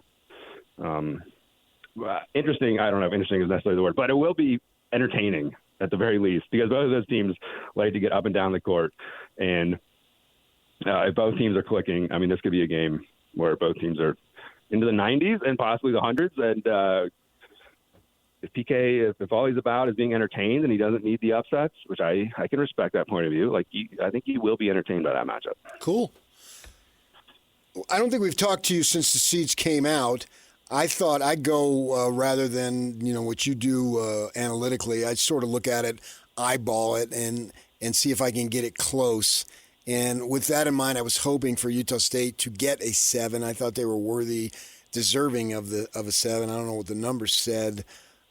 interesting. I don't know if interesting is necessarily the word, but it will be entertaining at the very least, because both of those teams like to get up and down the court. And if both teams are clicking, I mean, this could be a game where both teams are into the 90s and possibly the hundreds. And if PK, if all he's about is being entertained and he doesn't need the upsets, which I can respect that point of view, I think he will be entertained by that matchup. Cool. I don't think we've talked to you since the seeds came out. I thought I'd go rather than what you do analytically. I'd sort of look at it, eyeball it, and see if I can get it close. And with that in mind, I was hoping for Utah State to get a 7. I thought they were deserving of a 7. I don't know what the numbers said,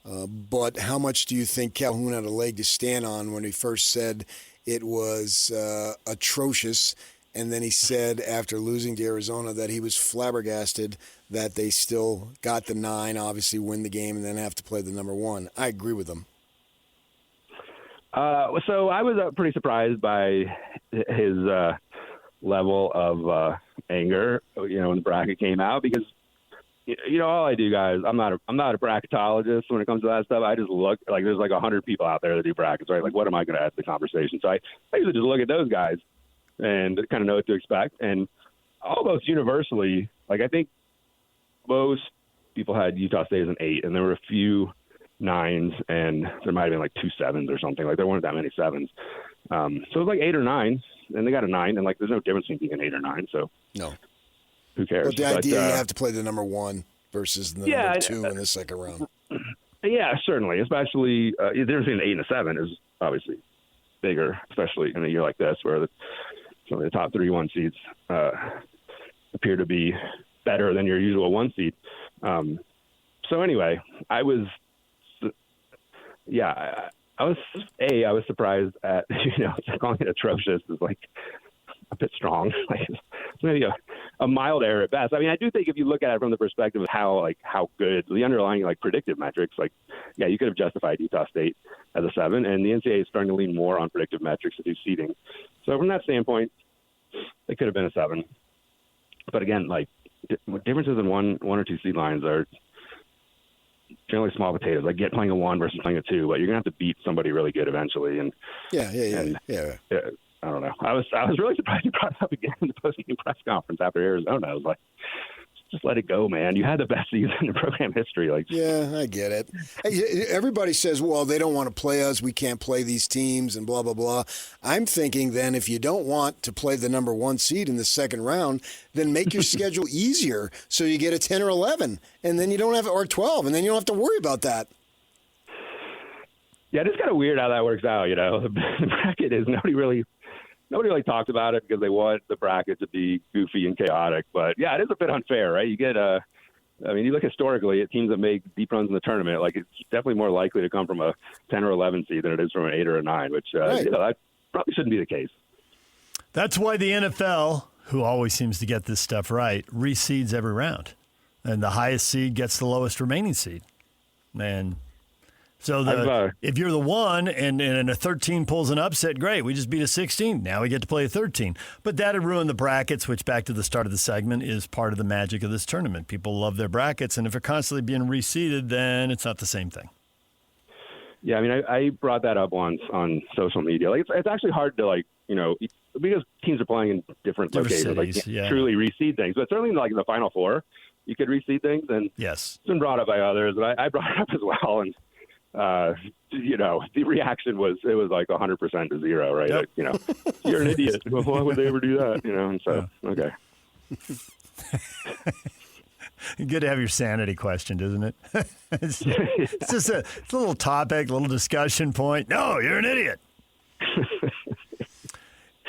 but how much do you think Calhoun had a leg to stand on when he first said it was atrocious? And then he said after losing to Arizona that he was flabbergasted that they still got the 9, obviously win the game, and then have to play the number 1. I agree with him. So I was pretty surprised by his level of anger, when the bracket came out, because all I do, guys, I'm not a bracketologist when it comes to that stuff. I just look there's 100 people out there that do brackets, right? What am I going to add to the conversation? So I usually just look at those guys and kind of know what to expect. And almost universally, I think most people had Utah State as an 8, and there were a few 9s, and there might have been 2 7s or something. There weren't that many 7s. So it was 8 or 9, and they got a 9, and there's no difference between being an 8 or 9. So no, who cares? But the idea you have to play the number 1 versus the number 2 in the second round. Yeah, certainly. Especially the difference between an 8 and a 7 is obviously bigger, especially in a year like this where some of the top 3 1 seeds appear to be better than your usual 1 seed. So anyway, I was surprised at, calling it atrocious is a bit strong. It's maybe a mild error at best. I mean, I do think if you look at it from the perspective of how good the underlying predictive metrics, you could have justified Utah State as a 7, and the NCAA is starting to lean more on predictive metrics to do seeding. So from that standpoint, it could have been a 7. But again, differences in one or 2 seed lines are generally small potatoes. Playing a 1 versus playing a 2, but you're gonna have to beat somebody really good eventually. And yeah. I don't know. I was really surprised you brought it up again in the post-game press conference after Arizona. I was just let it go, man. You had the best season in program history. Yeah, I get it. Hey, everybody says, well, they don't want to play us. We can't play these teams and blah, blah, blah. I'm thinking then if you don't want to play the number 1 seed in the second round, then make your schedule easier so you get a 10 or 11, and then you don't have, or 12, and then you don't have to worry about that. Yeah, it's kind of weird how that works out, The bracket is nobody really talked about it because they want the bracket to be goofy and chaotic. But, yeah, it is a bit unfair, right? You get you look historically at teams that make deep runs in the tournament, it's definitely more likely to come from a 10 or 11 seed than it is from an 8 or a 9, which, that probably shouldn't be the case. That's why the NFL, who always seems to get this stuff right, reseeds every round. And the highest seed gets the lowest remaining seed. And so if you're the 1 and a 13 pulls an upset, great. We just beat a 16. Now we get to play a 13. But that would ruin the brackets, which back to the start of the segment is part of the magic of this tournament. People love their brackets, and if they're constantly being reseeded, then it's not the same thing. Yeah, I mean, I brought that up once on social media. It's actually hard to because teams are playing in different locations, cities, truly reseed things. But certainly in the Final Four, you could reseed things, and yes, it's been brought up by others, and I brought it up as well. And the reaction was 100% to 0, right? Yep. You're an idiot. Why would they ever do that? And so okay. Good to have your sanity questioned, isn't it? It's just a little topic, little discussion point. No, you're an idiot.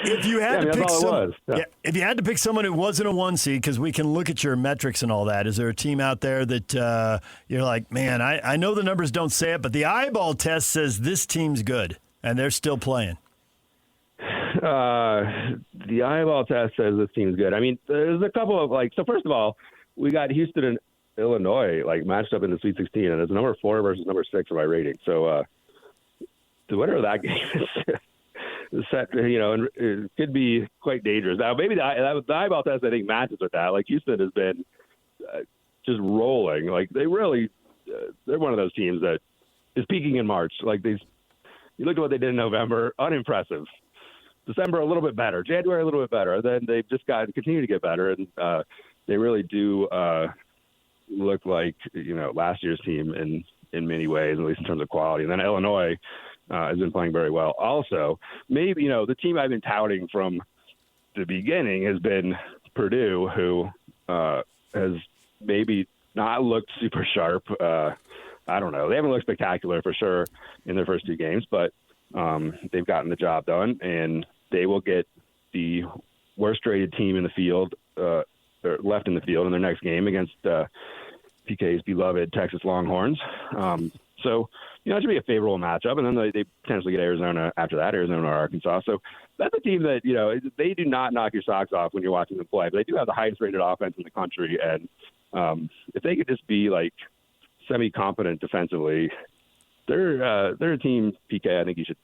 If you had to pick if you had to pick someone who wasn't a 1 seed, because we can look at your metrics and all that, is there a team out there that you're like, man, I know the numbers don't say it, but the eyeball test says this team's good, and they're still playing? The eyeball test says this team's good. I mean, there's a couple of so first of all, we got Houston and Illinois matched up in the Sweet 16, and it's number 4 versus number 6 of my rating. So the winner of that game is set, and it could be quite dangerous. Now, maybe the eyeball test I think matches with that. Houston has been just rolling. They really, they're one of those teams that is peaking in March. You look at what they did in November, unimpressive. December a little bit better, January a little bit better. Then they've just continue to get better, and they really do look like last year's team in many ways, at least in terms of quality. And then Illinois has been playing very well. Also, maybe the team I've been touting from the beginning has been Purdue, who has maybe not looked super sharp. I don't know. They haven't looked spectacular for sure in their first 2 games, but they've gotten the job done, and they will get the worst-rated team in the field, or left in the field in their next game against PK's beloved Texas Longhorns. So, it should be a favorable matchup, and then they potentially get Arizona after that, Arizona or Arkansas. So that's a team that, they do not knock your socks off when you're watching them play, but they do have the highest-rated offense in the country, and if they could just be, semi-competent defensively, they're a team, PK, I think you should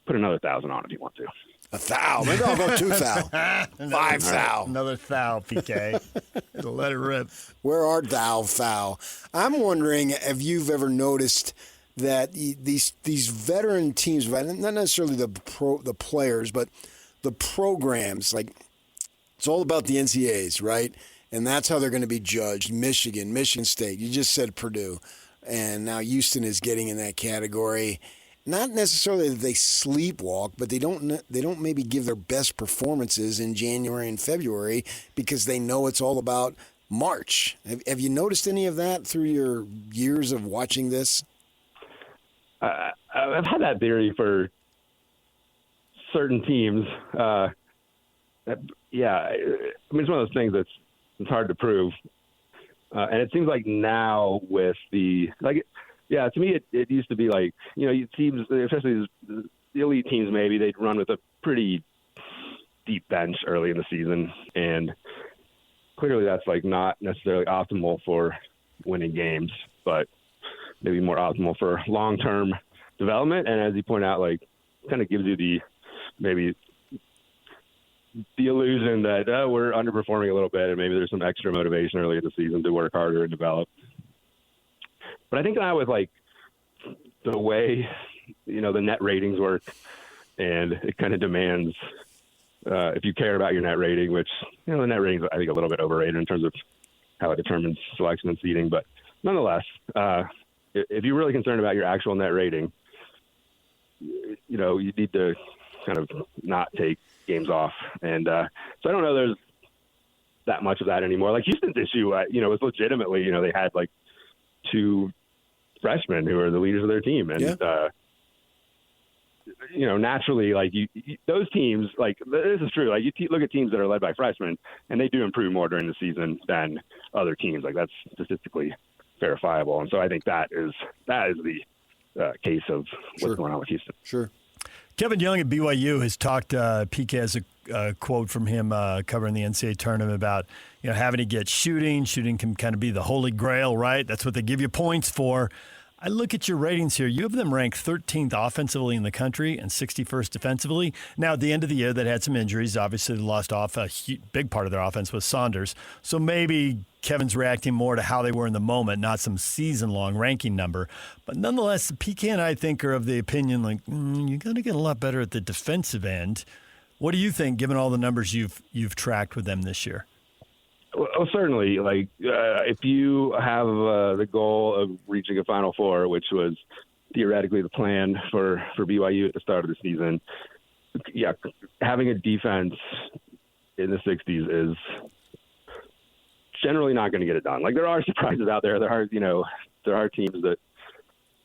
put another 1,000 on if you want to. 1,000. Maybe I'll go 2,000. 5,000. Another thou, PK. Let it rip. Where art thou, thou? I'm wondering if you've ever noticed that these veteran teams, not necessarily the players, but the programs, it's all about the NCAAs, right? And that's how they're going to be judged. Michigan State. You just said Purdue. And now Houston is getting in that category. Not necessarily that they sleepwalk, but they don't maybe give their best performances in January and February because they know it's all about March. Have you noticed any of that through your years of watching this? I've had that theory for certain teams. It's one of those things it's hard to prove. And it seems like now with to me, it used to be teams, especially the elite teams, maybe they'd run with a pretty deep bench early in the season. And clearly that's not necessarily optimal for winning games, but maybe more optimal for long-term development. And as you point out, kind of gives you maybe the illusion that we're underperforming a little bit and maybe there's some extra motivation early in the season to work harder and develop. But I think now with the way, the net ratings work, and it kind of demands if you care about your net rating, which, the net rating is, I think, a little bit overrated in terms of how it determines selection and seeding. But nonetheless, if you're really concerned about your actual net rating, you need to kind of not take games off. And so I don't know there's that much of that anymore. Houston's issue, was legitimately, they had 2 freshmen who are the leaders of their team. And, naturally, those teams, this is true. You look at teams that are led by freshmen, and they do improve more during the season than other teams. That's statistically verifiable. And so I think that is the case of what's going on with Houston. Sure. Kevin Young at BYU has talked, PK has a quote from him covering the NCAA tournament about, having to get shooting. Shooting can kind of be the holy grail, right? That's what they give you points for. I look at your ratings here. You have them ranked 13th offensively in the country and 61st defensively. Now, at the end of the year, that had some injuries. Obviously, they lost off a big part of their offense with Saunders. So maybe Kevin's reacting more to how they were in the moment, not some season-long ranking number. But nonetheless, PK and I think are of the opinion, you got to get a lot better at the defensive end. What do you think, given all the numbers you've tracked with them this year? Well, certainly. If you have the goal of reaching a Final Four, which was theoretically the plan for BYU at the start of the season, having a defense in the 60s generally not going to get it done. Like, there are surprises out there. There are teams that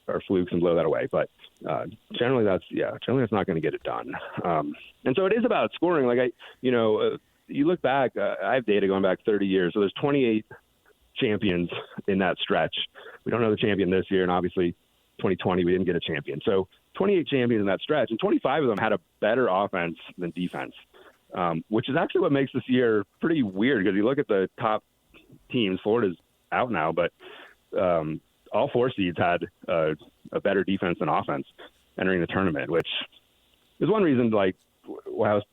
are flukes and blow that away. But generally that's not going to get it done. And so it is about scoring. Like, you look back, I have data going back 30 years. So there's 28 champions in that stretch. We don't know the champion this year, and obviously 2020 we didn't get a champion. So 28 champions in that stretch, and 25 of them had a better offense than defense, which is actually what makes this year pretty weird, because you look at the top teams. Florida's out now, but all 4 seeds had a better defense than offense entering the tournament, which is one reason why I was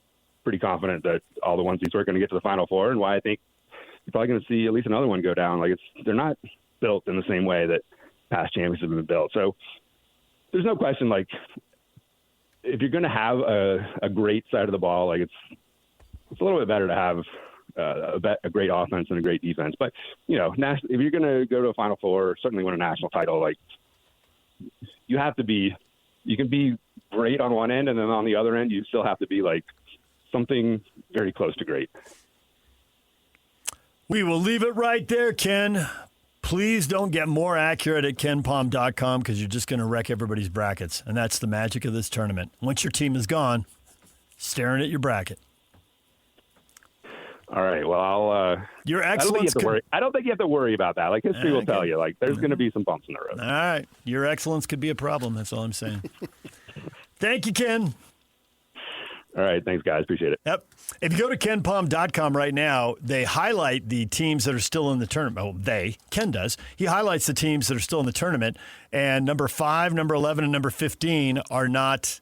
pretty confident that all the 1 seeds were going to get to the Final Four, and why I think you're probably going to see at least another one go down. Like, they're not built in the same way that past champions have been built. So there's no question, like, if you're going to have a great side of the ball, like, it's a little bit better to have a great offense and a great defense. But, if you're going to go to a Final Four, or certainly win a national title, like, you can be great on one end, and then on the other end, you still have to be like something very close to great. We will leave it right there, Ken. Please don't get more accurate at kenpom.com, because you're just going to wreck everybody's brackets. And that's the magic of this tournament. Once your team is gone, staring at your bracket. All right. Well, your excellence. I don't think you have to worry about that. Like, history will tell you, like, there's going to be some bumps in the road. All right. Your excellence could be a problem. That's all I'm saying. Thank you, Ken. All right. Thanks, guys. Appreciate it. Yep. If you go to kenpom.com right now, they highlight the teams that are still in the tournament. Well, Ken does. He highlights the teams that are still in the tournament, and number 5, number 11, and number 15 are not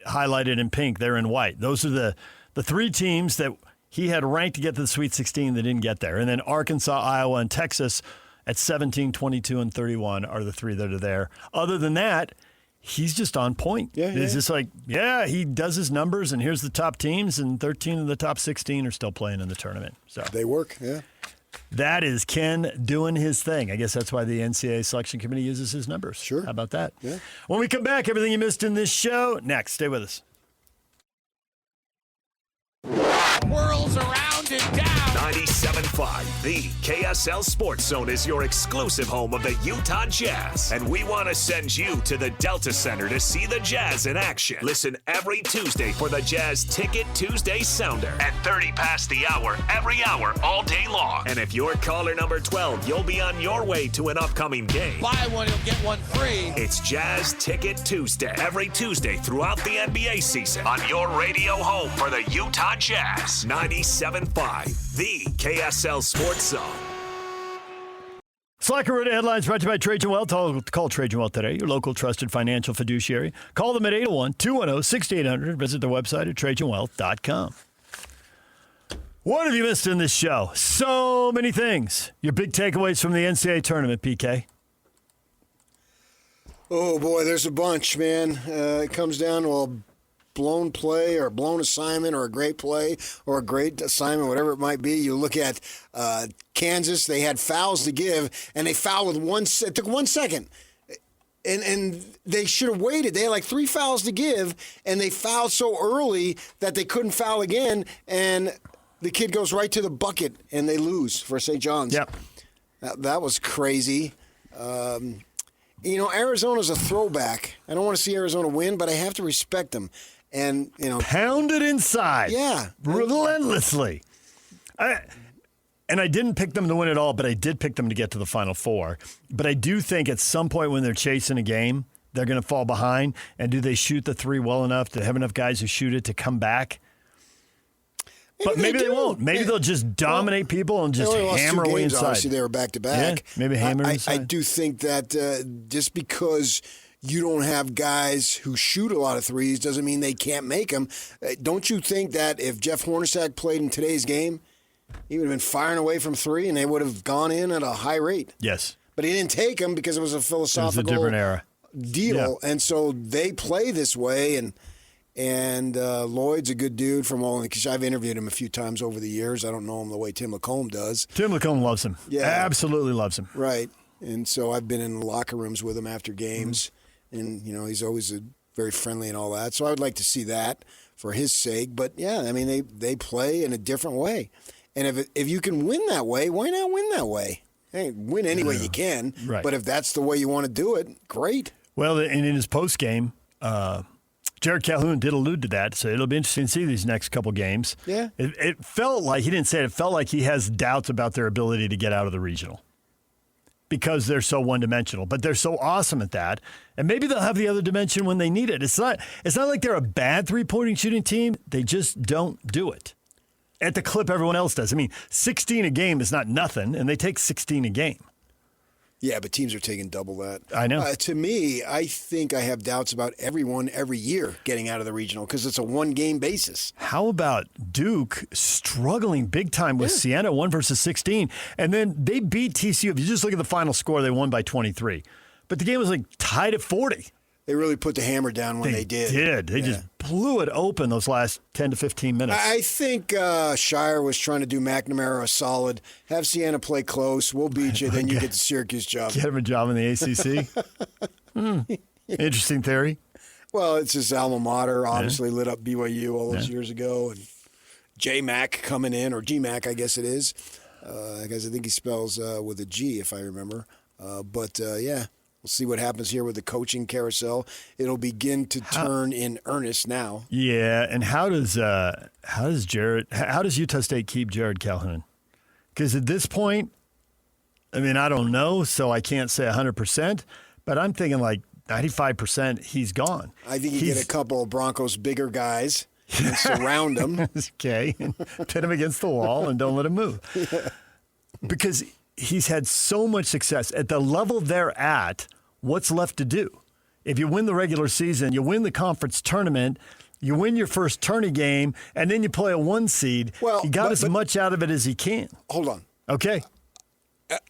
highlighted in pink. They're in white. Those are the 3 teams that he had ranked to get to the Sweet 16 that didn't get there. And then Arkansas, Iowa, and Texas at 17, 22, and 31 are the 3 that are there. Other than that, he's just on point. It's just like, he does his numbers, and here's the top teams, and 13 of the top 16 are still playing in the tournament. So they work, That is Ken doing his thing. I guess that's why the NCAA selection committee uses his numbers. Sure. How about that? Yeah. When we come back, everything you missed in this show, next. Stay with us. Whirls around and down. 97.5, the KSL Sports Zone is your exclusive home of the Utah Jazz. And we want to send you to the Delta Center to see the Jazz in action. Listen every Tuesday for the Jazz Ticket Tuesday Sounder at 30 past the hour, every hour, all day long. And if you're caller number 12, you'll be on your way to an upcoming game. Buy one, you'll get one free. It's Jazz Ticket Tuesday, every Tuesday throughout the NBA season on your radio home for the Utah Jazz. 97.5, the KSL Sports Zone. Slacker Road Headlines brought to you by Trajan Wealth. Call Trajan Wealth today, your local trusted financial fiduciary. Call them at 801-210-6800. Visit their website at TrajanWealth.com. What have you missed in this show? So many things. Your big takeaways from the NCAA tournament, PK? Oh, boy, there's a bunch, man. It comes down to a blown play or a blown assignment or a great play or a great assignment, whatever it might be. You look at Kansas, they had fouls to give, and they fouled with it took 1 second. And they should have waited. They had like 3 fouls to give, and they fouled so early that they couldn't foul again, and the kid goes right to the bucket, and they lose for St. John's. Yep. That was crazy. Arizona's a throwback. I don't want to see Arizona win, but I have to respect them. And, pound it inside. Yeah. Relentlessly. And I didn't pick them to win it all, but I did pick them to get to the Final Four. But I do think at some point when they're chasing a game, they're going to fall behind. And do they shoot the 3 well enough? Do they have enough guys who shoot it to come back? But maybe they won't. Maybe they'll just dominate people and just hammer away inside. Obviously, they were back-to-back. Yeah, maybe hammer inside. I do think that just because you don't have guys who shoot a lot of threes doesn't mean they can't make them. Don't you think that if Jeff Hornacek played in today's game, he would have been firing away from 3 and they would have gone in at a high rate? Yes. But he didn't take them because it was a philosophical it was a different era. deal. Yeah. And so they play this way, and Lloyd's a good dude from all, because I've interviewed him a few times over the years. I don't know him the way Tim Lacombe does. Tim Lacombe loves him. Yeah. Absolutely loves him. Right. And so I've been in the locker rooms with him after games, and, he's always very friendly and all that. So I would like to see that for his sake. But, yeah, I mean, they play in a different way. And if you can win that way, why not win that way? Hey, win any way you can. Right. But if that's the way you want to do it, great. Well, and in his postgame, Jerrod Calhoun did allude to that, so it'll be interesting to see these next couple games. Yeah. It felt like, he didn't say it felt like he has doubts about their ability to get out of the regional because they're so one-dimensional. But they're so awesome at that, and maybe they'll have the other dimension when they need it. It's not like they're a bad three-point shooting team. They just don't do it at the clip everyone else does. I mean, 16 a game is not nothing, and they take 16 a game. Yeah, but teams are taking double that. I know. To me, I think I have doubts about everyone every year getting out of the regional because it's a one-game basis. How about Duke struggling big time with Siena, 1 versus 16, and then they beat TCU. If you just look at the final score, they won by 23. But the game was like tied at 40. They really put the hammer down when they did. They just blew it open those last 10 to 15 minutes. I think Shire was trying to do McNamara a solid. Have Siena play close. We'll beat you. Then you get the Syracuse job. Get him a job in the ACC. Interesting theory. Well, it's his alma mater. Obviously lit up BYU all those years ago. And J-Mac coming in, or G-Mac, I guess it is. I think he spells with a G, if I remember. But we'll see what happens here with the coaching carousel. It'll begin to turn in earnest now. Yeah, and how does Utah State keep Jerrod Calhoun? Because at this point, I mean, I don't know, so I can't say 100%, but I'm thinking like 95% he's gone. I think you get a couple of Broncos bigger guys and surround him. Okay, and pin him against the wall and don't let him move. Yeah. Because he's had so much success at the level they're at. What's left to do? If you win the regular season, you win the conference tournament, you win your first tourney game, and then you play a 1 seed. Well, he got as much out of it as he can. Hold on. Okay.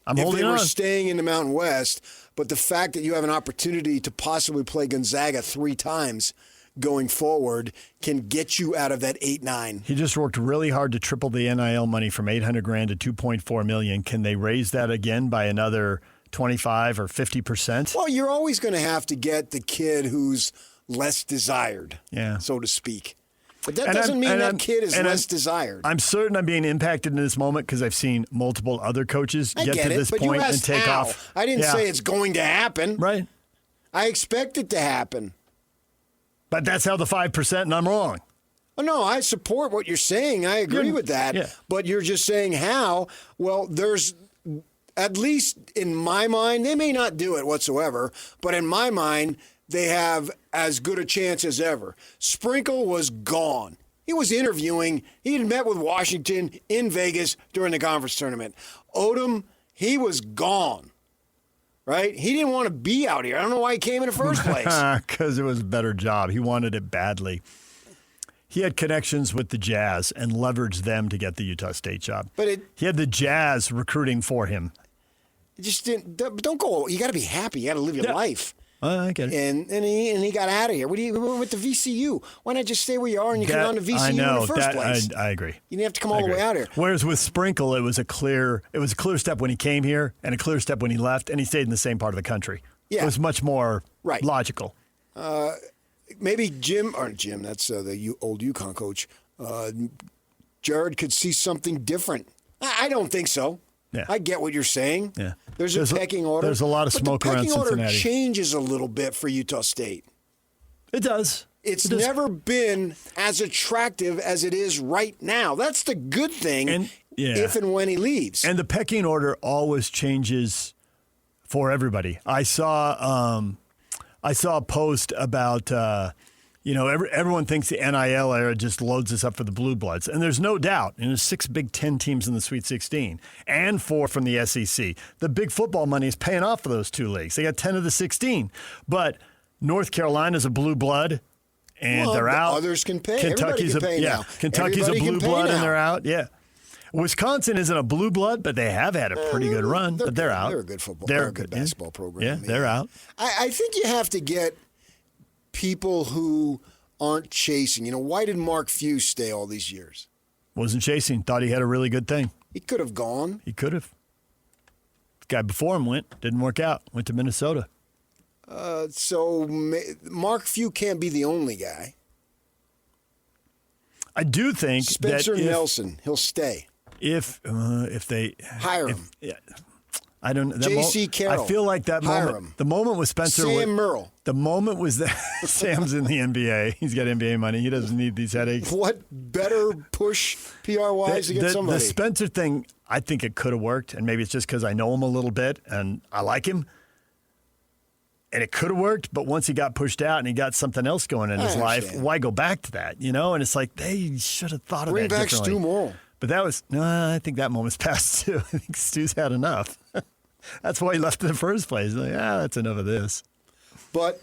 I'm holding on. If they were staying in the Mountain West, but the fact that you have an opportunity to possibly play Gonzaga 3 times going forward can get you out of that 8-9. He just worked really hard to triple the NIL money from $800,000 to $2.4 million. Can they raise that again by another 25 or 50%? Well, you're always going to have to get the kid who's less desired, so to speak. But that doesn't mean that kid is less desired. I'm certain I'm being impacted in this moment because I've seen multiple other coaches get to this point and take off. I didn't say it's going to happen. Right. I expect it to happen. But that's how the 5%, and I'm wrong. Oh, no, I support what you're saying. I agree with that. Yeah. But you're just saying how. Well, there's, at least in my mind, they may not do it whatsoever, but in my mind, they have as good a chance as ever. Sprinkle was gone. He was interviewing. He had met with Washington in Vegas during the conference tournament. Odom, he was gone. Right? He didn't want to be out here. I don't know why he came in the first place. Because it was a better job. He wanted it badly. He had connections with the Jazz and leveraged them to get the Utah State job. But he had the Jazz recruiting for him. It just didn't. Don't go. You got to be happy. You got to live your life. I get it. And he got out of here. What do you with the VCU? Why not just stay where you are and you get on the VCU in the first place? I agree. You didn't have to come all the way out here. Whereas with Sprinkle, it was a clear step when he came here and a clear step when he left, and he stayed in the same part of the country. Yeah. It was much more logical. Maybe Jim, that's the old UConn coach. Jerrod could see something different. I don't think so. Yeah. I get what you're saying. Yeah. There's a pecking order. There's a lot of smoke around Cincinnati. The pecking order changes a little bit for Utah State. It does. It's never been as attractive as it is right now. That's the good thing if and when he leaves. And the pecking order always changes for everybody. I saw a post about everyone thinks the NIL era just loads us up for the Blue Bloods. And there's no doubt. And there's 6 Big Ten teams in the Sweet 16 and 4 from the SEC. The big football money is paying off for those 2 leagues. They got 10 of the 16. But North Carolina's a blue blood, and they're out. Others can pay. Kentucky's Everybody can pay now. Kentucky's Everybody a blue blood, now. and they're out. Yeah. Wisconsin isn't a blue blood, but they have had a pretty good run. But they're out. They're a good football. They're a good basketball program. Yeah, they're out. I think you have to get people who aren't chasing. Why did Mark Few stay all these years? Wasn't chasing. Thought he had a really good thing. He could have gone. He could have. The guy before him didn't work out. Went to Minnesota. So Mark Few can't be the only guy. I do think Spencer Nelson, he'll stay. If they hire him. Yeah. I don't know. J.C. Carroll. I feel like that hire moment. him. The moment with Spencer. Sam Merrill. The moment was that Sam's in the NBA. He's got NBA money. He doesn't need these headaches. What better push PR-wise to get somebody? The Spencer thing, I think it could have worked, and maybe it's just because I know him a little bit and I like him. And it could have worked, but once he got pushed out and he got something else going in his life, why go back to that? And it's like they should have thought of that differently. Bring back Stu Morrill. But I think that moment's passed too. I think Stu's had enough. That's why he left in the first place. Like, that's enough of this. But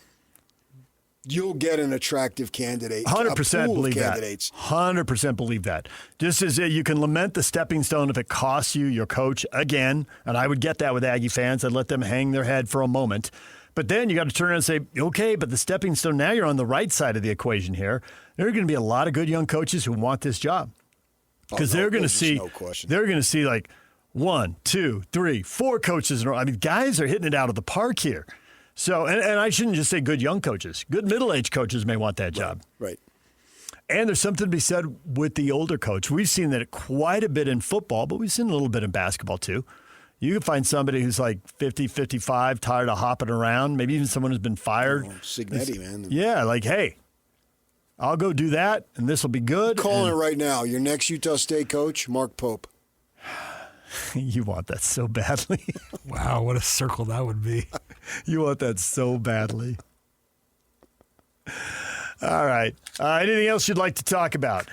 you'll get an attractive candidate. 100% believe candidates. that. 100% believe that. Just as you can lament the stepping stone if it costs you your coach again, and I would get that with Aggie fans. I'd let them hang their head for a moment. But then you got to turn around and say, okay, but the stepping stone, now you're on the right side of the equation here. There are going to be a lot of good young coaches who want this job. Because they're going to see, they're going to see like 1, 2, 3, 4 coaches in a row. I mean, guys are hitting it out of the park here. So, and I shouldn't just say good young coaches. Good middle-aged coaches may want that job. Right. And there's something to be said with the older coach. We've seen that quite a bit in football, but we've seen a little bit in basketball too. You can find somebody who's like 50, 55, tired of hopping around, maybe even someone who's been fired. Signetti, man. Yeah, like, hey, I'll go do that, and this will be good. I'm calling it right now. Your next Utah State coach, Mark Pope. You want that so badly. Wow, what a circle that would be. You want that so badly. All right. Anything else you'd like to talk about?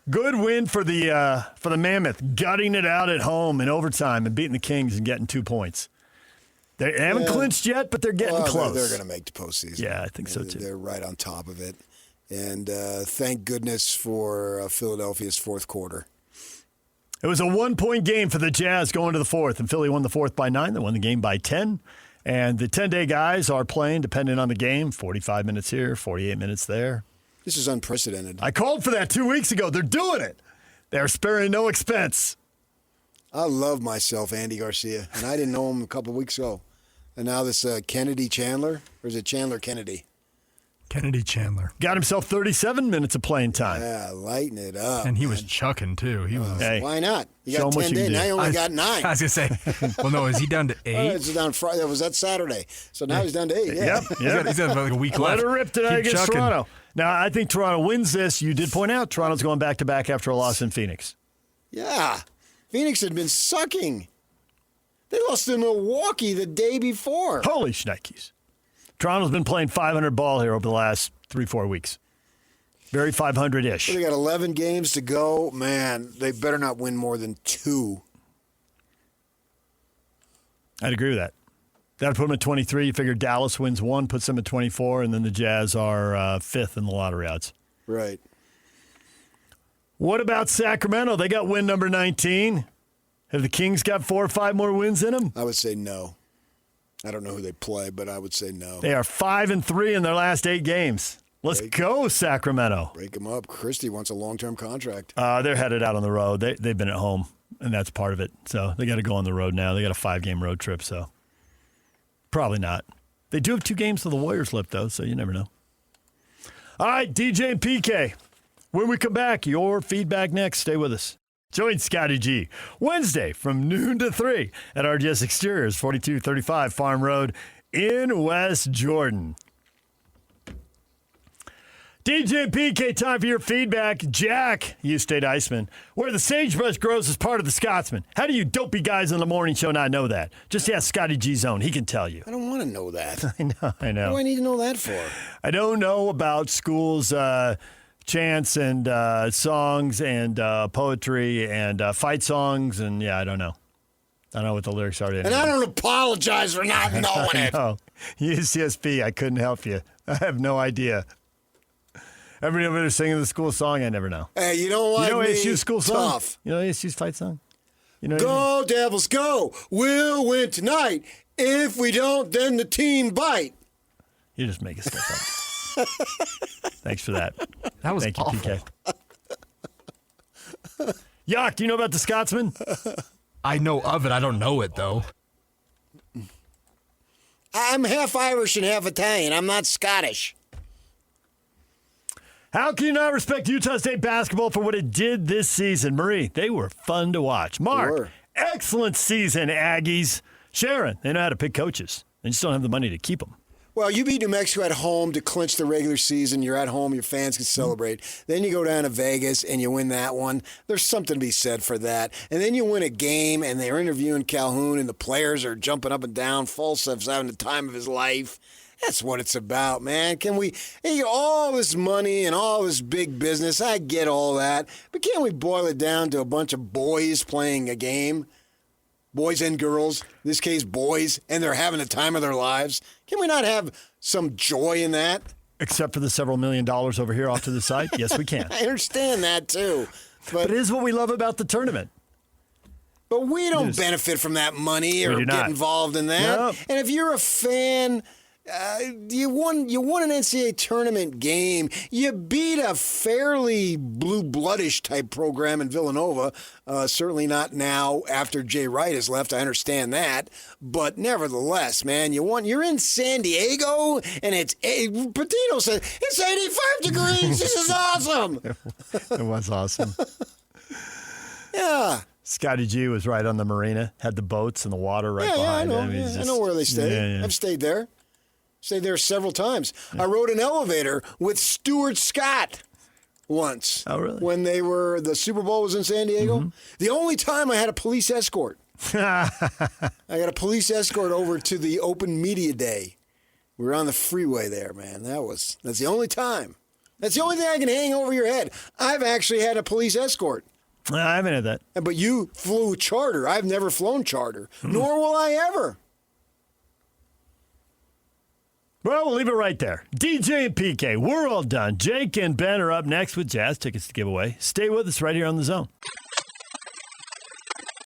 Good win for the Mammoth, gutting it out at home in overtime and beating the Kings and getting 2 points. They haven't clinched yet, but they're getting close. They're going to make the postseason. Yeah, I think so too. They're right on top of it. And thank goodness for Philadelphia's fourth quarter. It was a 1-point game for the Jazz going to the fourth, and Philly won the fourth by 9. They won the game by 10. And the 10-day guys are playing, depending on the game, 45 minutes here, 48 minutes there. This is unprecedented. I called for that 2 weeks ago. They're doing it. They're sparing no expense. I love myself, Andy Garcia, and I didn't know him a couple of weeks ago. And now this Kennedy Chandler, or is it Chandler Kennedy? Kennedy Chandler. Got himself 37 minutes of playing time. Yeah, lighten it up. And he was chucking, too. He was. Hey, why not? You got 10 days. Now you only got 9. I was going to say, well, no, is he down to 8? It's down Friday. Was that Saturday? So now he's down to 8. Yeah. Yep. He's got like a week left. Let her rip today against Toronto. Now, I think Toronto wins this. You did point out Toronto's going back-to-back after a loss in Phoenix. Yeah. Phoenix had been sucking. They lost to Milwaukee the day before. Holy shnikes. Toronto's been playing 500 ball here over the last 3-4 weeks. Very 500-ish. They got 11 games to go. Man, they better not win more than 2. I'd agree with that. That would put them at 23. You figure Dallas wins 1, puts them at 24, and then the Jazz are 5th in the lottery odds. Right. What about Sacramento? They got win number 19. Have the Kings got 4 or 5 more wins in them? I would say no. I don't know who they play, but I would say no. They are 5-3 in their last 8 games. Let's go, Sacramento. Break them up. Christie wants a long-term contract. They're headed out on the road. They've been at home, and that's part of it. So they got to go on the road now. They got a 5-game road trip, so probably not. They do have 2 games to the Warriors left, though, so you never know. All right, DJ and PK. When we come back, your feedback next. Stay with us. Join Scotty G Wednesday from noon to 3 at RGS Exteriors, 4235 Farm Road in West Jordan. DJ PK, time for your feedback. Jack, U State Iceman, where the sagebrush grows is part of the Scotsman. How do you dopey guys on the morning show not know that? Just ask Scotty G Zone. He can tell you. I don't want to know that. I know. What do I need to know that for? I don't know about schools' chants and songs and poetry and fight songs, and I don't know. I don't know what the lyrics are. And I don't apologize for not knowing it. No, UCSB, I couldn't help you. I have no idea. Everybody over there singing the school song, I never know. Hey, you don't like me? ASU's school song? Tough. You know ASU's fight song? You know go, Devils, go. We'll win tonight. If we don't, then the team bite. You just make stuff up. Thanks for that. That was Thank awful. you, PK. Yuck, do you know about the Scotsman? I know of it. I don't know it, though. I'm half Irish and half Italian. I'm not Scottish. How can you not respect Utah State basketball for what it did this season? Marie, they were fun to watch. Mark, excellent season, Aggies. Sharon, they know how to pick coaches. They just don't have the money to keep them. Well, you beat New Mexico at home to clinch the regular season. You're at home. Your fans can celebrate. Then you go down to Vegas and you win that one. There's something to be said for that. And then you win a game and they're interviewing Calhoun and the players are jumping up and down. Falstaff's having the time of his life. That's what it's about, man. Can we, all this money and all this big business, I get all that. But can't we boil it down to a bunch of boys playing a game? Boys and girls, in this case boys, and they're having the time of their lives. Can we not have some joy in that? Except for the several $1 million over here off to the side? Yes, we can. I understand that too. But it is what we love about the tournament. But we don't benefit from that money or get involved in that. No. And if you're a fan, you won an NCAA tournament game. You beat a fairly blue-bloodish type program in Villanova. Certainly not now after Jay Wright has left. I understand that. But nevertheless, man, you're in San Diego, and Patino said, it's 85 degrees. This is awesome. It was awesome. Yeah. Scotty G was right on the marina, had the boats and the water right behind him. I know where they stay. I've stayed there. Stayed there several times. Yeah. I rode an elevator with Stuart Scott once. Oh, really? When the Super Bowl was in San Diego. Mm-hmm. The only time I had a police escort. I got a police escort over to the open media day. We were on the freeway there, man. That's the only time. That's the only thing I can hang over your head. I've actually had a police escort. I haven't had that. But you flew charter. I've never flown charter, nor will I ever. Well, we'll leave it right there. DJ and PK, we're all done. Jake and Ben are up next with Jazz tickets to give away. Stay with us right here on The Zone.